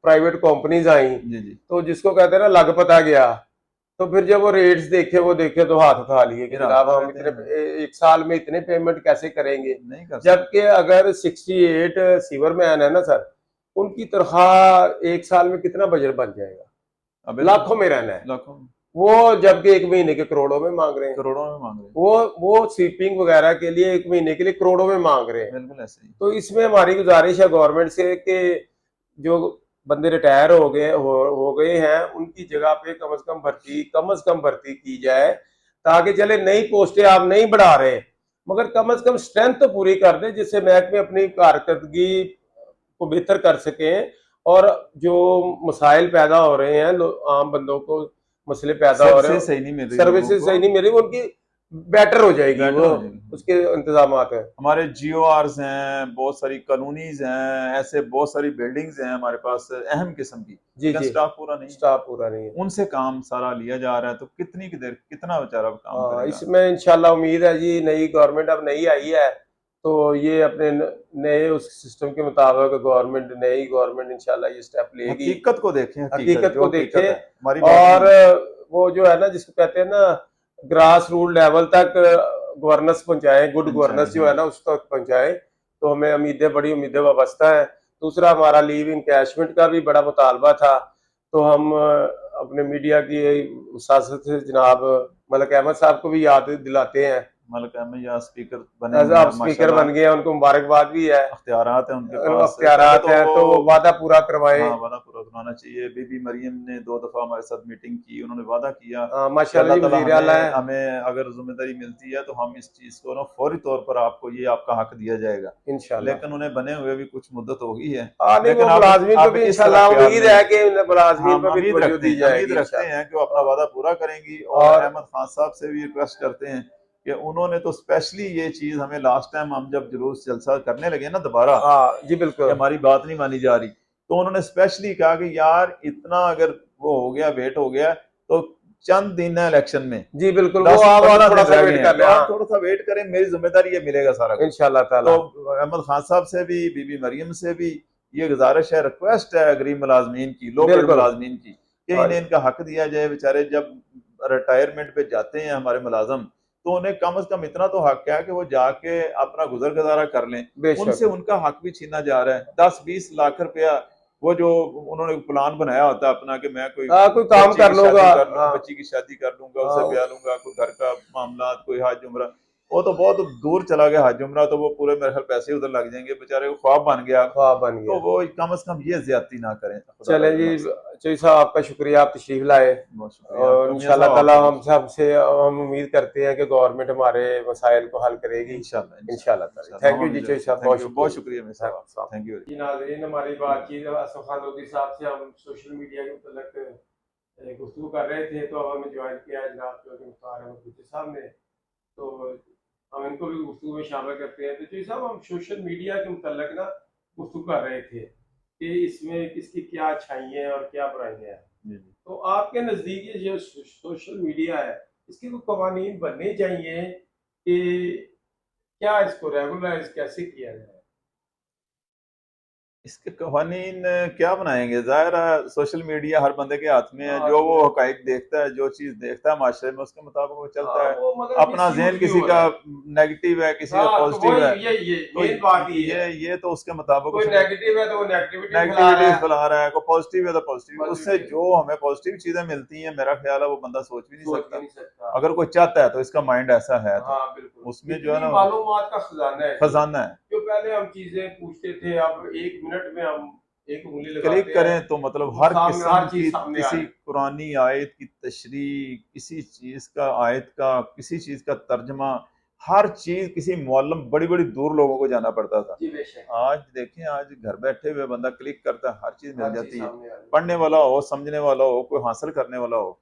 प्राइवेट कंपनीज आई, जी जी, तो जिसको कहते हैं ना लग पता गया, तो फिर जब वो रेट्स देखे तो हाथ उठा लिए कि जनाब हम इतने एक साल में इतने पेमेंट कैसे करेंगे, नहीं कर जबकि अगर 68 सीवरमैन है ना सर, उनकी तनख्वाह एक साल में कितना बजट बन जाएगा, लाखों में रहना है, लाखों, वो जबकि एक महीने के करोड़ों में मांग रहे हैं, करोड़ों में मांग रहे हैं, वो स्वीपिंग वगैरह के लिए एक महीने के लिए करोड़ों में मांग रहे हैं। बिल्कुल ऐसे ही। तो इसमें हमारी गुजारिश है गवर्नमेंट से कि जो बंदे रिटायर हो गए हैं उनकी जगह पे कम से कम भर्ती की जाए, ताकि चले नई पोस्टें आप नहीं बढ़ा रहे, मगर कम से कम स्ट्रेंथ तो पूरी कर दे, जिससे महकमे अपनी कारकर्दगी को बेहतर कर सकें, और जो मसाइल पैदा हो रहे हैं आम बंदों को मसले पैदा हो रहे हैं, सही नहीं मिल रही, सर्विसेज सही नहीं मिल रही, उनकी बेटर हो जाएगी, बेटर वो हो जाएगी। उसके इंतजामात हैं। हमारे GORs हैं, बहुत सारी कॉलोनीज हैं, ऐसे बहुत सारी बिल्डिंग्स हैं हमारे पास अहम किस्म की, जी लेकिन जी, स्टाफ पूरा नहीं है। स्टाफ पूरा नहीं है। उनसे काम सारा लिया जा रहा है, तो कितनी की देर कितना बेचारा काम हाँ, करेगा। इसमें इंशाल्लाह उम्मीद है जी, नई गवर्नमेंट अब नई आई है, तो ये अपने नए उस सिस्टम के मुताबिक गवर्नमेंट, नई गवर्नमेंट इंशाल्लाह ये स्टेप लेगी। हकीकत को देखें, हकीकत जो को हकीकत देखे, है, हमारी बात और नहीं। वो जो है ना, जिसको कहते हैं ना, ग्रास रूट लेवल तक गवर्नेंस पहुंचाएं, गुड गवर्नेंस जो है ना उस तक पहुंचाएं, तो हमें उम्मीदें, बड़ी उम्मीदें वाबस्ता है। दूसरा, हमारा लीव इनकैशमेंट का भी बड़ा मुतालबा था, तो हम अपने मीडिया की उस्ताद से जनाब मलिक अहमद साहब को भी याद दिलाते हैं, मलिक अहमद या स्पीकर बने एज हुए आप हैं स्पीकर माशाल्लाह, बन गए हैं, उनको मुबारकबाद भी है। अख्तियारात हैं उनके पास, अख्तियारात हैं, तो वो वादा पूरा करवाएं। हाँ, वादा पूरा करवाना चाहिए। बीबी मरियम ने 2 दफा हमारे साथ मीटिंग की, उन्होंने वादा किया कि माशाल्लाह अल्लाह जी, ताला वजीर आला हमें है। हमें अगर जिम्मेदारी मिलती है तो हम इस चीज को ना फौरी तौर पर आपको ये आपका हक दिया जाएगा। इंशाल्लाह। लेकिन उन्हें बने हुए भी कुछ मुद्दत हो गई है, नहीं, वो लेकिन मुलाजमीन को अब भी इस तरह इंशाल्लाह ख्याल उम्मीद नहीं। है कि मुलाजमीन हम पर भी तवज्जो दी उम्मीद जाएगी रखते हैं इंशाल्लाह। कि वो अपना वादा पूरा करेंगी, और और अहमद खान साहब से भी रिक्वेस्ट करते हैं कि उन्होंने तो स्पेशली ये चीज हमें लास्ट टाइम हम जब जुलूस जलसा करने लगे ना दोबारा, हाँ जी, कि बिल्कुल हमारी बात नहीं मानी जा रही, तो उन्होंने स्पेशली कहा कि यार इतना अगर वो हो गया, वेट हो गया, तो चंद दिन है इलेक्शन में, जी, बिल्कुल, वो 10 आप 15 थोड़ा दिन सा रह वेट गए हैं, कर तो लें। आप हाँ, थोड़ा सा वेट करें, मेरी जिम्मेदारी ये मिलेगा सारा कुछ। इंशाल्लाह तो ताला। अहमद खान साहब से भी, बीबी मरियम से भी ये गुजारिश है, रिक्वेस्ट है गरीब मुलाजमीन की, लो पेड बिल्कुल। मुलाजमीन की, कि हाँ इन्हें इनका हक दिया जाए। बेचारे जब रिटायरमेंट पे जाते हैं हमारे मुलाजम, तो उन्हें कम से कम इतना तो हक है कि वो जाके अपना गुजर गुजारा कर लें। उनसे बेशक। उनका हक भी छीना जा रहा है। 10-20 लाख रुपया वो जो उन्होंने प्लान बनाया होता है अपना, कि मैं कोई हाँ, कोई काम बच्ची कर की लूंगा। शादी कर लूँ, हाँ बच्ची की शादी कर लूंगा, उसे हाँ, ब्याह लूंगा, कोई घर का मामला, कोई हज उम्रा, वो तो बहुत दूर चला गया हज उम्रा, तो वो पूरे मेरे ख्याल पैसे उधर लग जाएंगे, बेचारे को ख्वाब बन गया। ख्वाब बन तो गया। वो कम से कम ये ज्यादती ना करें, खुदा चलें जी, हमारे साथ। चौधरी साहब, आपका शुक्रिया, आप तशरीफ लाए। बहुत शुक्रिया और आपका मियां इंशाल्लाह साहब, ताला आपका हम बहुत शुक्रिया। सबसे हम उम्मीद करते हैं कि गवर्नमेंट हमारे मसाइल को हल करेगी इंशाल्लाह इंशाल्लाह ताला। इंशाल्लाह थैंक हम यू जी उम्मीद चौधरी रखते हैं। साहब, थैंक बहुत यू, शुक्रिया बहुत जी। शुक्रिया मेरे साहब, थैंक यू। जी नाज़रीन, हमारी बातचीत असफ खान लोधी साहब से हम सोशल मीडिया के मतलब गुफ्तगू कर रहे थे, तो अब हमें ज्वाइन किया है जनाब चौधरी मुख्तार अहमद भुट्टो साहब ने, तो हम इनको भी गुफ्तगू में शामिल करते हैं। तो चौधरी साहब, हम सोशल मीडिया के मुतल्लिक ना गुफ्तगू कर रहे थे कि इसमें किसकी क्या अच्छाइयाँ हैं और क्या बुराइयाँ हैं। जी जी। तो आपके नज़दीक ये जो सोशल मीडिया है, इसके कोई कवानीन बनने चाहिए कि क्या इसको रेगुलराइज कैसे किया जाए? इसके कवानीन क्या बनाएंगे? ज़ाहिर है सोशल मीडिया हर बंदे के हाथ में है, हाँ, जो वो हकाइक देखता है, जो चीज़ देखता है माशरे में, उसके मुताबिक वो चलता है। वो मतलब अपना मिस जहन यूज भी किसी हो का रहा है। नेगेटिव है, किसी का हाँ, तो पॉजिटिव वही है, ये तो मेन बात ये है। ये तो उसके मुताबिक कोई उसने नेगेटिव है तो वो नेगेटिविटी फैला रहा नेगेटिविटी है, फैला रहा है, कोई पॉजिटिव है तो पॉजिटिव। उससे पॉजिटिविटी जो हमें पॉजिटिव चीज़ें मिलती हैं, मेरा ख्याल है वो बंदा सोच भी नहीं सोच भी सकता। नहीं सकता। अगर कोई चाहता है तो इसका माइंड ऐसा है, तो हाँ, बिल्कुल। उसमें जो है इतनी ना मालूमात का खजाना है जी। खजाना है। जो पहले हम चीजें पूछते थे, अब 1 मिनट में हम एक उंगली क्लिक लगाते हैं, करें तो मतलब वो हर सामने किस्म हर चीज की, सामने आ किसी रही है। कुरानी आयत की तशरीह, किसी चीज का आयत का, किसी चीज का तर्जमा, हर चीज किसी मुअल्लिम, बड़ी बड़ी दूर लोगों को जाना पड़ता था। जी बेशक, आज देखें, आज घर बैठे हुए बंदा क्लिक करता है, हर चीज मिल हर चीज जाती है। सामने आ रही है। पढ़ने वाला हो, समझने वाला हो, कोई हासिल करने वाला हो,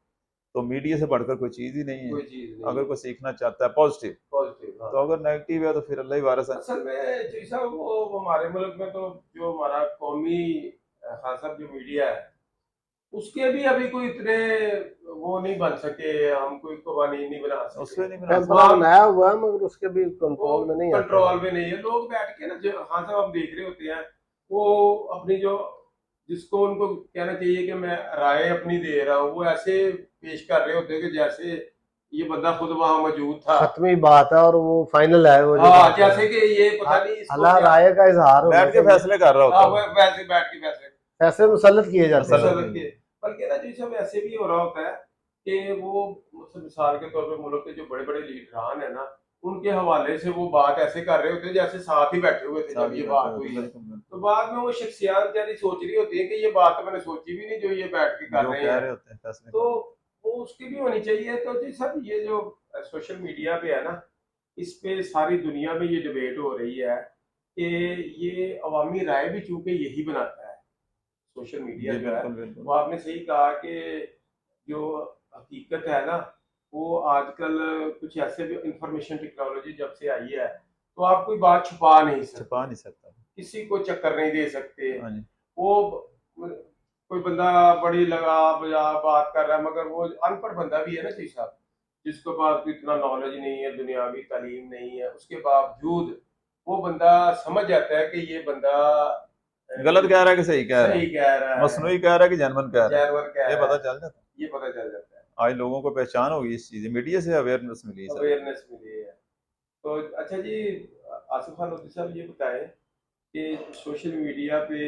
तो मीडिया से बढ़कर कोई चीज ही नहीं है। कोई चीज नहीं अगर है। कोई सीखना चाहता है पॉजिटिव, पॉजिटिव, हाँ। तो अगर नेगेटिव है तो फिर अल्लाह ही वारिस है। असल में जैसा वो हमारे मुल्क में तो जो हमारा कौमी खासा जो मीडिया है, उसके भी अभी कोई इतने वो नहीं बन सके, हम कोई कवानीन नहीं बना सके। उससे नहीं बना फैसला वहाँ बनाया हुआ है मगर उसके भी वो कंट्रोल में नहीं आता कंट्रोल है। में नहीं है। लोग बैठ के ना, जो हाँ साहब हम देख रहे होते हैं, वो अपनी जो, जिसको उनको कहना चाहिए कि मैं राय अपनी दे रहा हूँ, वो ऐसे पेश कर रहे होते हैं कि जैसे ये बंदा खुद वहां मौजूद था। खत्मी बात है और वो फाइनल है, वो जो हाँ, बात है। जैसे कि ये पता नहीं इसको अल्लाह क्या, राय का इजहार होना बैठ के चाहिए, फैसले कर रहा हाँ, होता वो वैसे बैठ के वैसे फैसले मुसल्लत किए जाते मसला हैं। मुसलत के, बल्कि ना जी सब ऐसे भी हो रहा होता है कि वो मतलब मिसाल के तौर पे मुल्क के जो बड़े बड़े लीडरान है ना, उनके हवाले से वो बात ऐसे कर रहे होते हैं जैसे साथ ही बैठे हुए थे जब ये बात हुई है। तो बाद में वो शख्सियात बेचारी सोच रही होती है कि ये बात तो मैंने सोची भी नहीं जो ये बैठ के कर जो रहे कह हैं। रहे होते हैं फैसले तो कर। वो उसकी भी होनी चाहिए। तो जी सब ये जो सोशल मीडिया पे है ना, इस पे सारी दुनिया में ये डिबेट हो रही है कि ये अवामी राय भी चूंकि यही बनाता है सोशल मीडिया जी जो है। बिल्कुल बिल्कुल। वो आपने सही कहा कि जो हकीकत है ना, वो आजकल कुछ ऐसे भी इंफॉर्मेशन टेक्नोलॉजी जब से आई है तो आप कोई बात छुपा नहीं सकते, छुपा नहीं सकता। किसी को चक्कर नहीं दे सकते। हाँ जी। वो कोई बंदा बड़ी लगा बजा बात कर रहा है मगर वो अनपढ़ बंदा भी है ना जी साहब, जिसके पास भी इतना नॉलेज नहीं है, दुनियावी तालीम नहीं है, उसके बावजूद वो बंदा समझ जाता है कि ये बंदा गलत कह रहा है कि सही कह रहा सही है, कह रहा है, मसनूई कह रहा है कि जानवर कह रहा जानवर कह है, ये रहा पता है, चल जाता है। ये पता चल जाता है, आज लोगों को पहचान होगी इस चीज, मीडिया से अवेयरनेस मिली सर। अवेयरनेस मिली है। तो अच्छा जी, आसिफ खान लोधी साहब ये बताएं कि सोशल मीडिया पे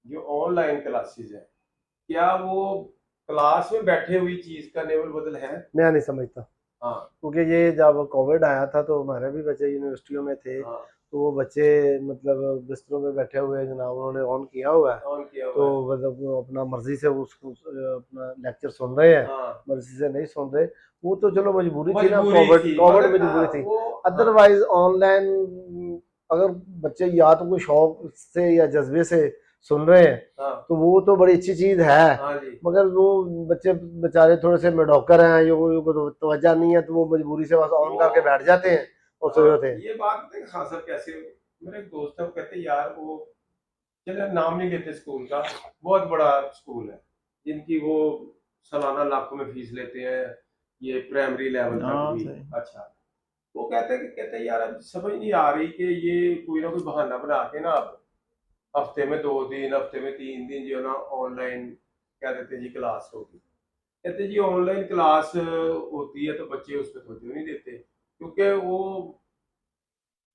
जो ऑनलाइन क्लासेस है, क्या वो क्लास में बैठे हुई चीज का लेवल बदल है? मैं नहीं समझता, हाँ क्योंकि ये जब कोविड आया था तो हमारे भी बच्चे यूनिवर्सिटियों में थे, हाँ, तो वो बच्चे मतलब बिस्तरों में बैठे हुए जनाब उन्होंने ऑन किया हुआ है, ऑन किया तो हुआ है। मतलब वो अपना मर्जी से उसको अपना लेक्चर सुन रहे हैं, हाँ, मर्जी से नहीं सुन रहे। वो तो चलो मजबूरी थी ना, मजबूरी कोविड थी कोविड मगर मजबूरी थी। वो, हाँ अदरवाइज ऑनलाइन अगर बच्चे या तो कोई शौक से या जज्बे से सुन रहे हैं हाँ तो वो तो बड़ी अच्छी चीज है, हाँ जी, मगर वो बच्चे बेचारे थोड़े से मेडोकर हैं, यो को तो तवज्जो नहीं है, तो वो मजबूरी से बस ऑन करके बैठ जाते हैं और सोए हाँ होते हैं। ये बात है खान साहब कैसे, मेरे एक दोस्त है वो कहते हैं, यार वो चलो नाम नहीं लेते स्कूल का, बहुत बड़ा स्कूल है जिनकी वो सालाना लाखों में फीस लेते हैं, ये प्राइमरी लेवल तक हाँ भी। सही। अच्छा, वो कहते हैं यार अब समझ नहीं आ रही कि ये कोई ना कोई बहाना बना के ना अब हफ्ते में 2 दिन, हफ्ते में 3 दिन जो है ना ऑनलाइन क्या देते हैं जी क्लास होगी। कहते जी ऑनलाइन क्लास होती है तो बच्चे उस पर तवज्जो नहीं देते, क्योंकि वो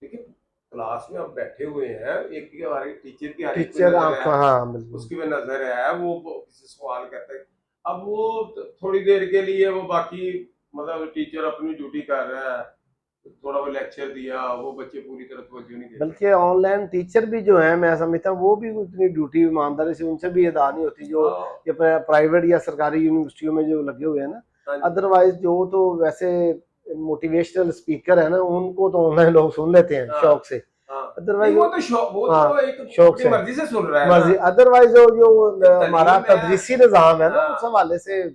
देखिए क्लास में आप बैठे हुए हैं, एक की हमारे टीचर की हर एक पे टीचर नजर आप, है, हाँ बिल्कुल। उसकी पे नजर है, वो किसी सवाल करता है, अब वो थोड़ी देर के लिए वो बाकी मतलब टीचर अपनी ड्यूटी कर रहा है, थोड़ा वो लेक्चर दिया, वो बच्चे पूरी तरह तवज्जो नहीं देते। बल्कि ऑनलाइन टीचर भी जो है मैं समझता हूँ वो भी उतनी ड्यूटी ईमानदारी से उनसे भी अदा नहीं होती, जो हाँ ये प्राइवेट या सरकारी यूनिवर्सिटियों में जो लगे हुए हैं ना। हाँ जी, अदरवाइज जो तो वैसे मोटिवेशनल स्पीकर है ना, उनको तो ऑनलाइन लोग सुन लेते हैं हाँ शौक से। हाँ, नहीं अदरवाइज वो तो शौक, वो हाँ तो एक शौक अपनी से मर्जी से सुन रहा है ना, मर्जी, अदरवाइज जो जो जो हमारा तालीम है। तदरीसी निज़ाम है ना हाँ, उस हवाले से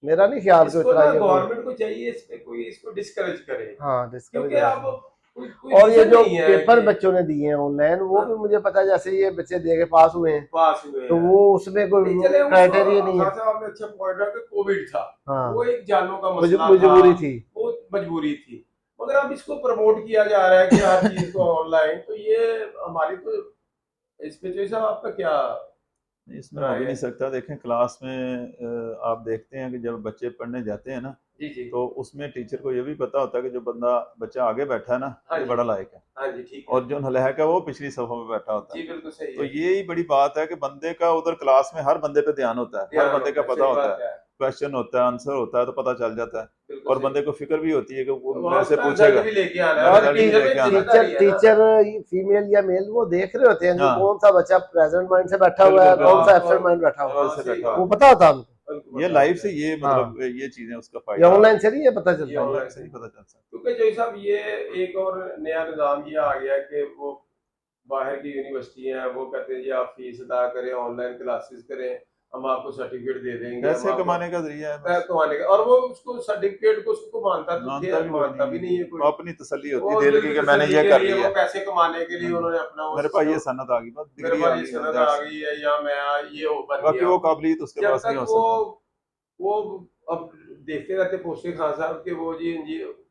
मेरा नहीं ख्याल कि इसको उतना ना ये कोई, गवर्नमेंट को चाहिए इस पे कोई इसको डिस्करेज करे, हाँ डिस्करेज क्योंकि होना अब चाहिए। कोई कोई और ये रीजन जो नहीं है पेपर कि बच्चों ने दिए हैं ऑनलाइन वो हाँ, भी मुझे पता है, जैसे ये बच्चे दे के पास हुए हैं पास हुए तो हैं। वो उसमें कोई नहीं चले उसको, क्राइटेरिया नहीं है। खान साहब आपने अच्छा पॉइंट रखा कि कोविड था, वो हाँ एक जानों का मसला था, मजबूरी थी। वो मजबूरी थी, मगर अब इसको प्रमोट किया जा रहा है कि हर चीज को ऑनलाइन, तो ये हमारी तो इस पे जो साहब आपका क्या इसमें हो राय भी है? नहीं सकता। देखें क्लास में आप देखते हैं कि जब बच्चे पढ़ने जाते हैं ना, जी जी, तो उसमें टीचर को ये भी पता होता है कि जो बच्चा आगे बैठा है ना हाँ ये जी, बड़ा लायक है, हाँ जी, ठीक है, और जो नलायक है वो पिछली सफों में बैठा होता है। जी बिल्कुल सही तो है, यही बड़ी बात है कि बंदे का उधर क्लास में हर बंदे पे ध्यान होता है, हर ध्यान बंदे का होता है, पता सही होता है, बात है, क्वेश्चन होता है, आंसर होता है, तो पता चल जाता है। बिल्कुल और सही, बंदे को फिक्र भी होती है कि वो वहाँ मेरे से उसका पूछेगा, रिजल्ट भी लेके आना है, मेरा और मतलब रिजल्ट भी टीचर लेके की आना है। जिम्मेदारी है ना। टीचर फीमेल या मेल वो देख रहे होते हैं जो हाँ कौन सा बच्चा प्रेजेंट माइंड से बैठा हुआ है, बिल्कुल कौन सा बिल्कुल, एब्सेंट माइंड बैठा हुआ लेवल हाँ से सही बैठा है, वो हुआ बात पता होता है उनको। है। है, ये पता लाइफ होता से है, ये हाँ मतलब ये चीजें उसका ये फायदा ऑनलाइन से नहीं ये पता ये चलता है। ऑनलाइन ऑनलाइन से से, ही पता चल सकता क्योंकि जो साहब ये एक और नया निज़ाम ये आ गया है कि वो बाहर की यूनिवर्सिटी है, वो कहते हैं जी आप फीस अदा करें, ऑनलाइन क्लासेस करें, हम आपको सर्टिफिकेट दे है। देंगे, हम पैसे आपको कमाने का जरिया है पैसा बस, कमाने का, और वो उसको सर्टिफिकेट को उसको मानता तो थे, मानता भी कोई मानता भी नहीं नहीं है है, कोई, अपनी तसल्ली होती है वो दिल दिल की की कि मैंने तसल्ली ये के कर लिए लिया वो है। पैसे कमाने के लिए हाँ जी, उन्होंने अपना वो मेरे पास ये सिस्टम, सनद आ गई, बस मेरे डिग्री आ पास ये गई, सनद दैट्स आ इट। गई है या मैं ये हो बन बाकी गया वो हूँ। काबिलियत उसके जब पास नहीं तक हो सकती। वो अब देखते रहते पोस्टर खान साहब के, वो जी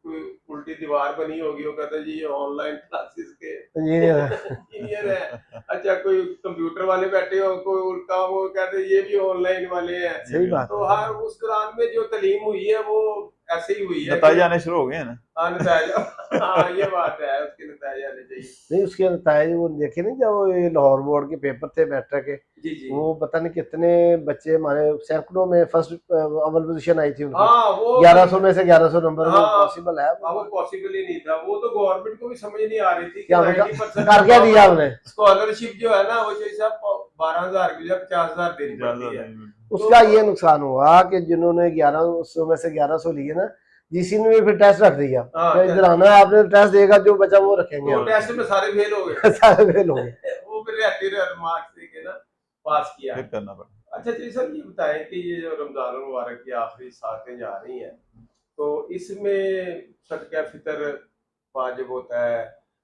कोई उल्टी दीवार बनी होगी, वो कहता है जी ये ऑनलाइन क्लासेस के इंजीनियर इंजीनियर है। अच्छा कोई कंप्यूटर वाले बैठे हो, कोई उल्टा वो कहते हैं ये भी ऑनलाइन वाले हैं। ये सही भी बात तो है। हर उस दौरान में जो तालीम हुई है वो ऐसे ही हुई है नताइज कि आने शुरू हो गए हैं ना। हाँ नताज, हाँ ये बात है, उसके नताज आने चाहिए। नहीं उसके नतायज वो देखे नहीं, जब वो ये लाहौर बोर्ड के पेपर थे मैट्रिक के, जी जी, वो पता नहीं कितने बच्चे हमारे सैकड़ों में फर्स्ट अव्वल पोजीशन आई थी उनकी, हाँ वो 1100 में से 1100 नंबर, वो हाँ पॉसिबल है हाँ, वो पॉसिबल ही नहीं था, वो तो गवर्नमेंट को भी समझ नहीं आ रही थी कि क्या 90% कर क्या दिया हमने। स्कॉलरशिप जो है ना वो जो साहब 12,000 की या 50,000 देनी ज्यादा पड़ती है। नहीं। उसका ये नुकसान हुआ कि जिन्होंने 1100 में से 1100 लिए ना, जीसी ने भी फिर टेस्ट रख दिया हाँ, कि इधर आना है आपने, टेस्ट देगा जो बचा वो रखेंगे तो हम। टेस्ट में सारे फेल हो गए। सारे फेल हो गए। वो फिर रेटिव मार्क्स दे के ना पास किया। फिर करना पड़ा। अच्छा जी सर ये बताएं कि ये जो रमजान मुबारक की आखिरी सातें जा रही हैं, तो इसमें सदका फितर वाजिब होता है।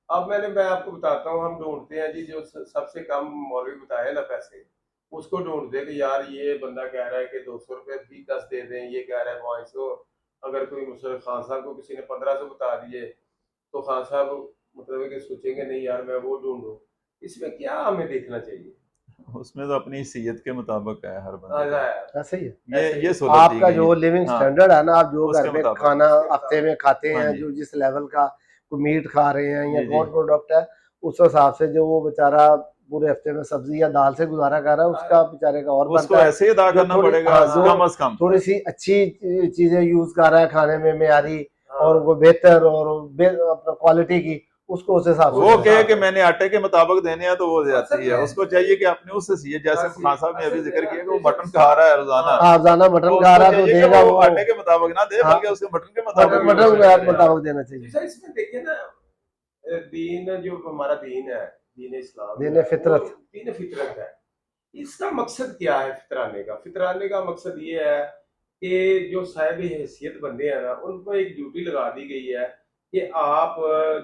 अब मैं आपको बताता हूँ, हम ढूंढते हैं जी जो सबसे कम मौलवी बताए ना पैसे, उसको ढूंढते हैं कि यार ये बंदा कह रहा है कि 200 रुपये फी 10 दे दें, ये कह रहा है 500। अगर कोई मुझसे खान साहब को किसी ने 1500 बता दिए तो खान साहब मतलब है कि सोचेंगे नहीं यार मैं वो ढूंढूं। इसमें क्या हमें देखना चाहिए? उसमें तो अपनी हैसियत के मुताबिक है हर बंदे हाँ का। ऐसे ही है। ये सहूलत दी आपका गई जो है। लिविंग हाँ, स्टैंडर्ड है ना, आप जो उसके घर में मुताबिक। खाना हफ्ते में खाते हाँ हैं, जी जो जिस लेवल का मीट खा रहे हैं या जी जी। कौन प्रोडक्ट है, उस हिसाब से जो वो बेचारा पूरे हफ्ते में सब्जी या दाल से गुजारा कर रहा है, उसका बेचारे का और उसको बनता है। ऐसे ही अदा जो करना थोड़ी पड़ेगा हाँ, जो कम अज कम। थोड़ी सी अच्छी चीजें यूज कर रहा है खाने में, मेयारी हाँ। और वो बेहतर और अपना क्वालिटी की, उसको उस हिसाब वो से कहे कि मैंने आटे के मुताबिक देने हैं तो वो जाती है। असल में उसको चाहिए कि अपने उससे सीए, जैसे खान साहब ने अभी असल में जिक्र किया कि वो जैसे मटन खा रहा है रोजाना, हाँ, रोजाना तो मटन खा उसको रहा है तो चाहिए कि देगा वो वो आटे के मुताबिक ना दे हाँ, बल्कि उसके मटन के मुताबिक मटन भी के देना। मुताबिक देना चाहिए। जैसा इसमें देखिए ना, दीन जो हमारा दीन है, दीन इस्लाम दीन जो है, फितरत। वो दीन फितरत है। इसका मकसद क्या है फितराने का? फितराने का मकसद ये है कि जो साहिब हैसियत बंदे हैं ना, उनको एक ड्यूटी लगा दी गई है कि आप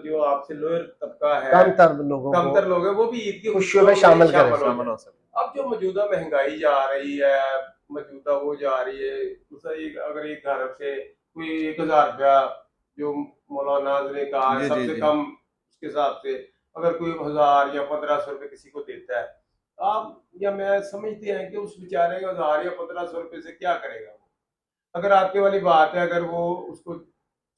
जो आपसे लोअर तबका है, कमतर लोग हैं, वो भी ईद की खुशियों में शामिल करें। हो शामिल जाए। हो सकते। अब जो मौजूदा महंगाई जा रही है, मौजूदा वो जा रही है, दूसरा अगर एक घर से कोई 1000 रुपया जो मौलाना ने कहा है जी जी सबसे जी। कम, उसके हिसाब से अगर कोई 1000 या 1500 रुपये किसी को देता है, आप या मैं समझते हैं कि उस बेचारे का 1000 या 1500 रुपये से क्या करेगा वो? अगर आपके वाली बात है, अगर वो उसको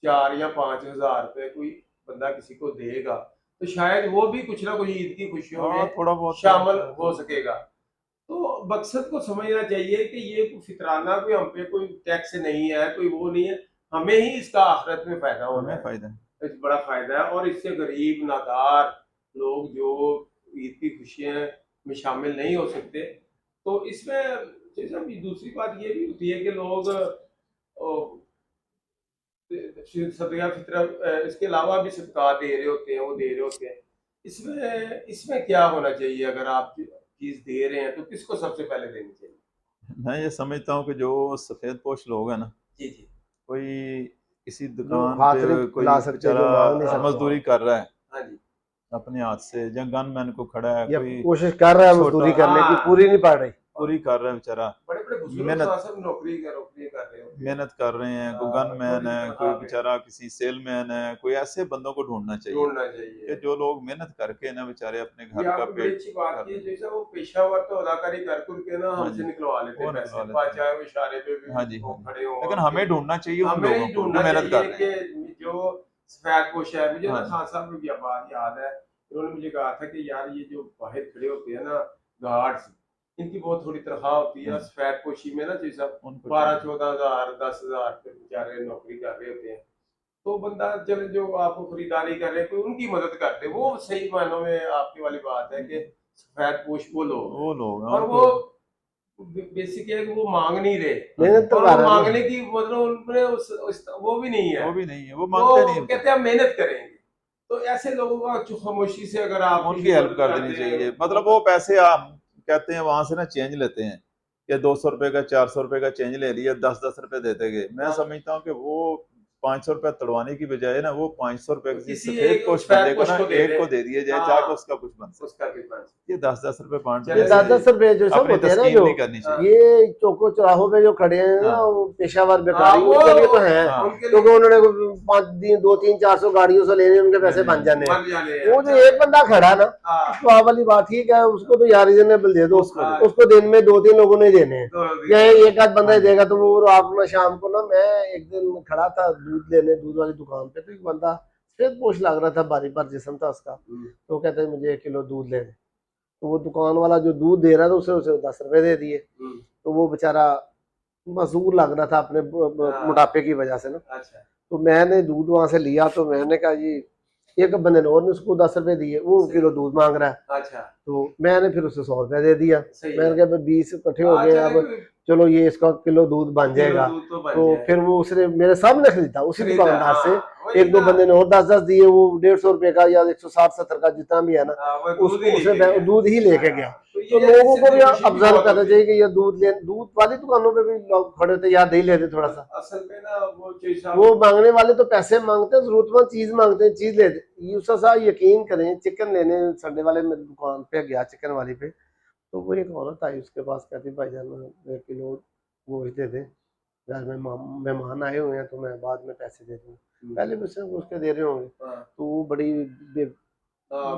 4 या 5 हजार रुपये कोई बंदा किसी को देगा तो शायद वो भी कुछ ना कुछ ईद की खुशियों हाँ, में थोड़ा बहुत शामिल हो सकेगा। तो मकसद को समझना चाहिए कि ये कोई फितराना, कोई हम पे कोई टैक्स नहीं है, कोई वो नहीं है, हमें ही इसका आखिरत में फायदा होना हमें है। फायदा है। इस बड़ा फायदा है और इससे गरीब नादार लोग जो ईद की खुशियां में शामिल नहीं हो सकते। तो इसमें जैसे अभी दूसरी बात ये भी होती है कि लोग सदका फितरा इसके अलावा भी सदका दे रहे होते हैं, वो दे रहे होते हैं। इसमें इसमें क्या होना चाहिए? अगर आप चीज दे रहे हैं तो किसको सबसे पहले देनी चाहिए? मैं ये समझता हूँ कि जो सफेद पोश लोग हैं ना, जी जी। कोई किसी जो दुकान हाथ पे नहीं कोई ला सकते, जो मांग नहीं बेचारा सकते, मजदूरी कर रहा है हाँ जी। अपने हाथ से, या गनमैन को खड़ा है या कोई कोशिश कर रहा है छोटा मजदूरी करने की, हाँ, पूरी नहीं पड़ रही। पूरी कर रहा है बेचारा, बड़े बड़े बुजुर्ग मेहनत सब नौकरी कर रहे होते हैं। मेहनत कर रहे हैं, कोई हाँ, गनमैन थोड़ी है, कोई तनख्वाह पे बेचारा किसी सेलमैन है, कोई ऐसे बंदों को ढूंढना चाहिए ढूंढना कि चाहिए। जो लोग मेहनत करके ना बेचारे अपने ये घर का आपने बड़ी पेट अच्छी बात कर की है, रहे हैं। जैसे वो पेशावर तो अदाकारी कर के ना हाँ हमसे जी, निकलवा लेते वो हैं निकलवा पैसे, लेते हैं। चाहे वो इशारे पे भी हाँ जी वो हाँ जी। खड़े हो। लेकिन हमें ढूंढना चाहिए उन हमें लोगों ही को जो ढूंढना मेहनत कर चाहिए रहे हैं। कि जो सफेद पोश है, मुझे हाँ ना जी खान साहब की बात याद है, उन्होंने मुझे कहा था कि यार ये जो बाहर खड़े होते हैं ना गार्ड्स, इनकी बहुत थोड़ी तनख्वाह होती है सफेद पोशी में ना, जैसा उनको 12-14 हजार 10 हजार पे बेचारे नौकरी कर रहे होते हैं। तो बंदा चले जो आपको खरीदारी कर रहे हैं, कोई उनकी मदद कर दे, वो सही मायनों में आपकी वाली बात है कि सफेद पोश वो लोग हैं। वो लोग हैं और उनको वो बेसिक है कि वो मांग नहीं रहे, मेहनत तो और कर वो रहा है मांगने ना। की मतलब उनमें वो भी नहीं है। वो भी नहीं है, वो वो मांगते नहीं कहते हैं हम मेहनत करेंगे। तो ऐसे लोगों का खामोशी से अगर आप उनकी किसी हेल्प मदद कर देनी करते हैं, चाहिए। मतलब वो पैसे आप कहते हैं वहां से ना चेंज लेते हैं कि 200 रुपए का 400 रुपए का चेंज ले लिया, 10-10 रुपए देते गए। मैं हाँ। समझता हूँ कि वो 500 रुपए तड़वाने की बजाय ना वो 500 रुपए किसी किसी सफेद एक पोश सफेद बंदे को पोश ना को दे एक दे। को दे दिया जाए हाँ, ताकि उसका कुछ बन सके। उसका भी बन ये 10-10 रुपए बांट चले ये देने सही। 10-10 रुपए जो सब अपनी होते हैं ना, तस्कीन जो नहीं करनी चाहिए। ये चौको चौराहों पे जो खड़े हैं ना, हाँ। वो पेशावर हाँ, बेकारी वो उनके लिए तो है, हाँ। उनके क्योंकि लिए उन्होंने 5-3-400 गाड़ियों से लेने, उनके पैसे बन जाने हैं। मर जाने हैं। वो जो एक बंदा खड़ा ना, हाँ, तो आप वाली बात ठीक है, उसको तो यार रीजनेबल दे दो, उसको हाँ, उसको दिन में 2-3 लोगों ने देने हैं, तो या एक आध बंदा ही हाँ। देगा। तो वो आप ना शाम को ना, मैं एक दिन खड़ा था दूध लेने, दूध वाली दुकान पे, तो एक बंदा सफेद पोश लग रहा था, भारी पर जिस्म था उसका, तो कहते हैं मुझे 1 किलो दूध ले दे। तो वो दुकान वाला जो दूध दे रहा था उसे उसे 10 रुपए दे दिए। तो वो बेचारा मजबूर लग रहा था अपने मोटापे की वजह से ना। अच्छा, तो मैंने दूध वहां से लिया, तो मैंने कहा जी, एक बंदे ने और ने उसको 10 रुपए दिए, वो सही। किलो दूध मांग रहा है, अच्छा, तो मैंने फिर उसे 100 रुपए दे दिया। सही मैंने है। कहा भाई 20 इकट्ठे हो गए, अच्छा, अब चलो ये इसका किलो दूध बन जाएगा। दूध तो बन तो जाए। फिर वो उसने मेरे सामने खरीदा उसी खरीदा, दुकानदार से। हाँ, वही एक दो ना। बंदे ने और 10-10 दिए, वो 150 रुपए का या 160-70 का जितना भी है ना, हाँ, वो दूध ही उसको लेके उसने गया। दूध ही लेके गया। तो तो लोगों को भी ऑब्जर्व करना चाहिए कि ये दूध वाली दुकानों पे भी लोग खड़े थे, यार दही लेते थोड़ा सा। असल में ना वो जैसा वो मांगने वाले तो पैसे मांगते हैं, जरूरतमंद चीज मांगते हैं, चीज लेते। यूसुफ साहब यकीन करें, चिकन लेने संडे वाले में दुकान पे गया, चिकन वाली पे, तो वो एक औरत आई उसके पास, कहती भाईजान 1 किलो गोश्त दे दे, घर में मेहमान आए हुए हैं तो मैं बाद में पैसे दे दूँ। पहले भी उसने उसके दे रहे होंगे, तो वो बड़ी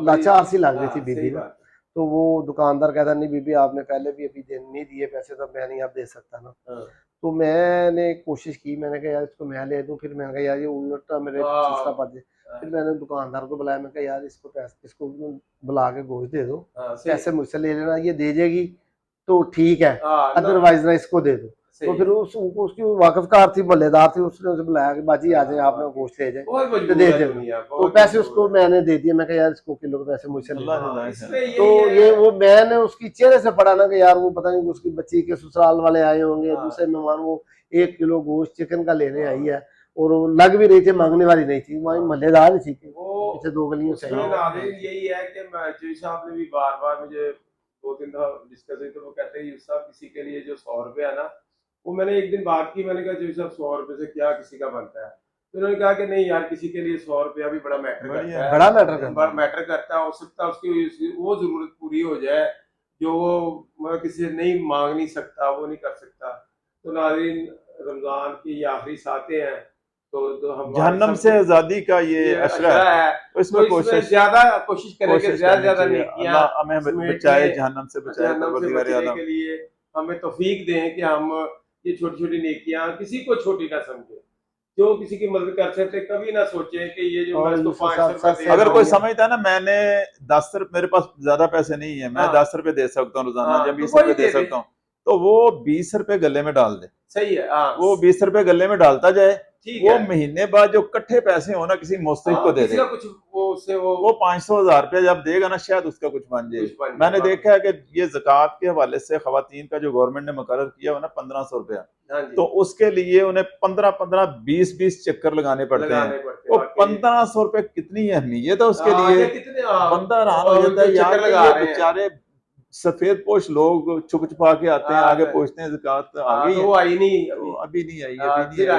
लाचार सी लग रही थी बीबी ना। तो वो दुकानदार कहता नहीं बीबी आपने पहले भी अभी नहीं दिए पैसे, तो मैं नहीं आप दे सकता ना। तो मैंने कोशिश की, मैंने कहा यार इसको मैं ले दूं, फिर मैंने कहा यार ये उल्टा मेरे सिलसिला पड़ जाए। फिर मैंने दुकानदार को बुलाया, मैं कहा यार इसको पैसे, इसको बुला के गोश्त दे दो, पैसे मुझसे ले लेना, ये दे देगी तो ठीक है, अदरवाइज ना इसको दे दो। तो फिर उसकी वाकफकार थी, मल्लेदार थी, उसने उसे बुलाया कि बाजी आ जाए, आपने गोश्त ले जाए तो दे दे। तो पैसे उसको मैंने दे दिए, मैं कहा यार इसको किलो के पैसे मुझसे ले। तो ये वो मैंने उसकी चेहरे से पढ़ा ना कि यार वो पता नहीं उसकी बच्ची के ससुराल वाले आए होंगे, दूसरे मेहमान, वो 1 किलो गोश्त चिकन का लेने आई है, और वो लग भी रही थी, मांगने वाली नहीं थी, वही मल्लेदार ही थी, पीछे 2 गलियों से। यही है कि जी साहब ने भी बार बार मुझे 2-3 दफा डिस्कस हुई, तो वो कहते हैं यूसुफ साहब किसी के लिए जो 100 रुपये है ना, वो मैंने एक दिन बात की, मैंने कहा जी साहब 100 रुपये से क्या किसी का बनता है। तो उन्होंने कहा कि नहीं यार, किसी के लिए 100 रुपया भी बड़ा मैटर करता है, बड़ा मैटर करता है। हो सकता है उसकी वो जरूरत पूरी हो जाए जो वो किसी से नहीं मांग नहीं सकता, वो नहीं कर सकता। तो नाज़रीन, रमजान की ये आखिरी सातें हैं, तो हम जहन्नम से आजादी का ये अशरा है, तो इसमें कोशिश ज्यादा कोशिश करें कि ज्यादा नेकियां हमें बचाए, जहन्नम से बचाए, बचने के लिए हमें तौफीक दें कि हम ये छोटी छोटी नेकियां किसी को छोटी ना समझे, जो किसी की मदद कर सकते, कभी ना सोचे कि ये जो मैं इसको 500 रुपए, अगर कोई समझता है ना मैंने 10 रुपए, मेरे पास ज्यादा पैसे नहीं है, मैं 10 रुपए दे सकता हूँ रोजाना, या 20 रुपए दे सकता हूँ, तो वो 20 रुपए गले में डाल दे। सही है, वो 20 रुपए गले में डालता जाए, वो महीने बाद जो इकट्ठे पैसे हो ना किसी मुस्तहिक को दे दे, कुछ वो 500,000 रुपया जब देगा ना, शायद उसका कुछ बन जाए। मैंने देखा है कि ये ज़कात के हवाले से खवातीन का जो गवर्नमेंट ने मुकर्रर किया हो ना 1500 रुपया, तो उसके लिए उन्हें 15-15, 20-20 चक्कर लगाने पड़ते हैं। वो 1500 रुपए कितनी अहमियत है उसके लिए, बंदा हैरान हो जाता है यार, बेचारे सफेद पोश लोग छुप छुपा के आते हैं, आगे पूछते हैं ज़कात आ गई है, आई नहीं, अभी नहीं आई,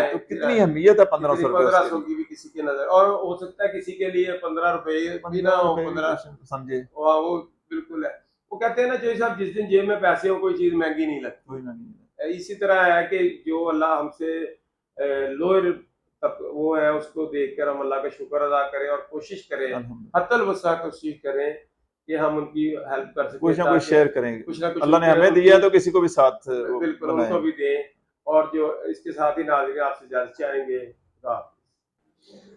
तो कितनी अहमियत है 1500 रुपए की भी किसी के नजर। और हो सकता है किसी के लिए 15 रुपए भी ना हो, 15 समझे, वो बिल्कुल है। वो कहते हैं ना जो साहब, जिस दिन जेब में पैसे हो कोई चीज महंगी नहीं लगती। इसी तरह है कि जो अल्लाह हमसे लोअर तक वो है, उसको देखकर हम अल्लाह का शुक्र अदा करें और कोशिश करें, हत्तल वसा कोशिश करें कि हम उनकी हेल्प कर सकें, कुछ ना कुछ शेयर करेंगे, कुछ ना कुछ अल्लाह ने हमें दिया तो किसी को भी साथ बिल्कुल उनको भी दें। और जो इसके साथ ही नाज़रीन आपसे इजाज़त चाहेंगे।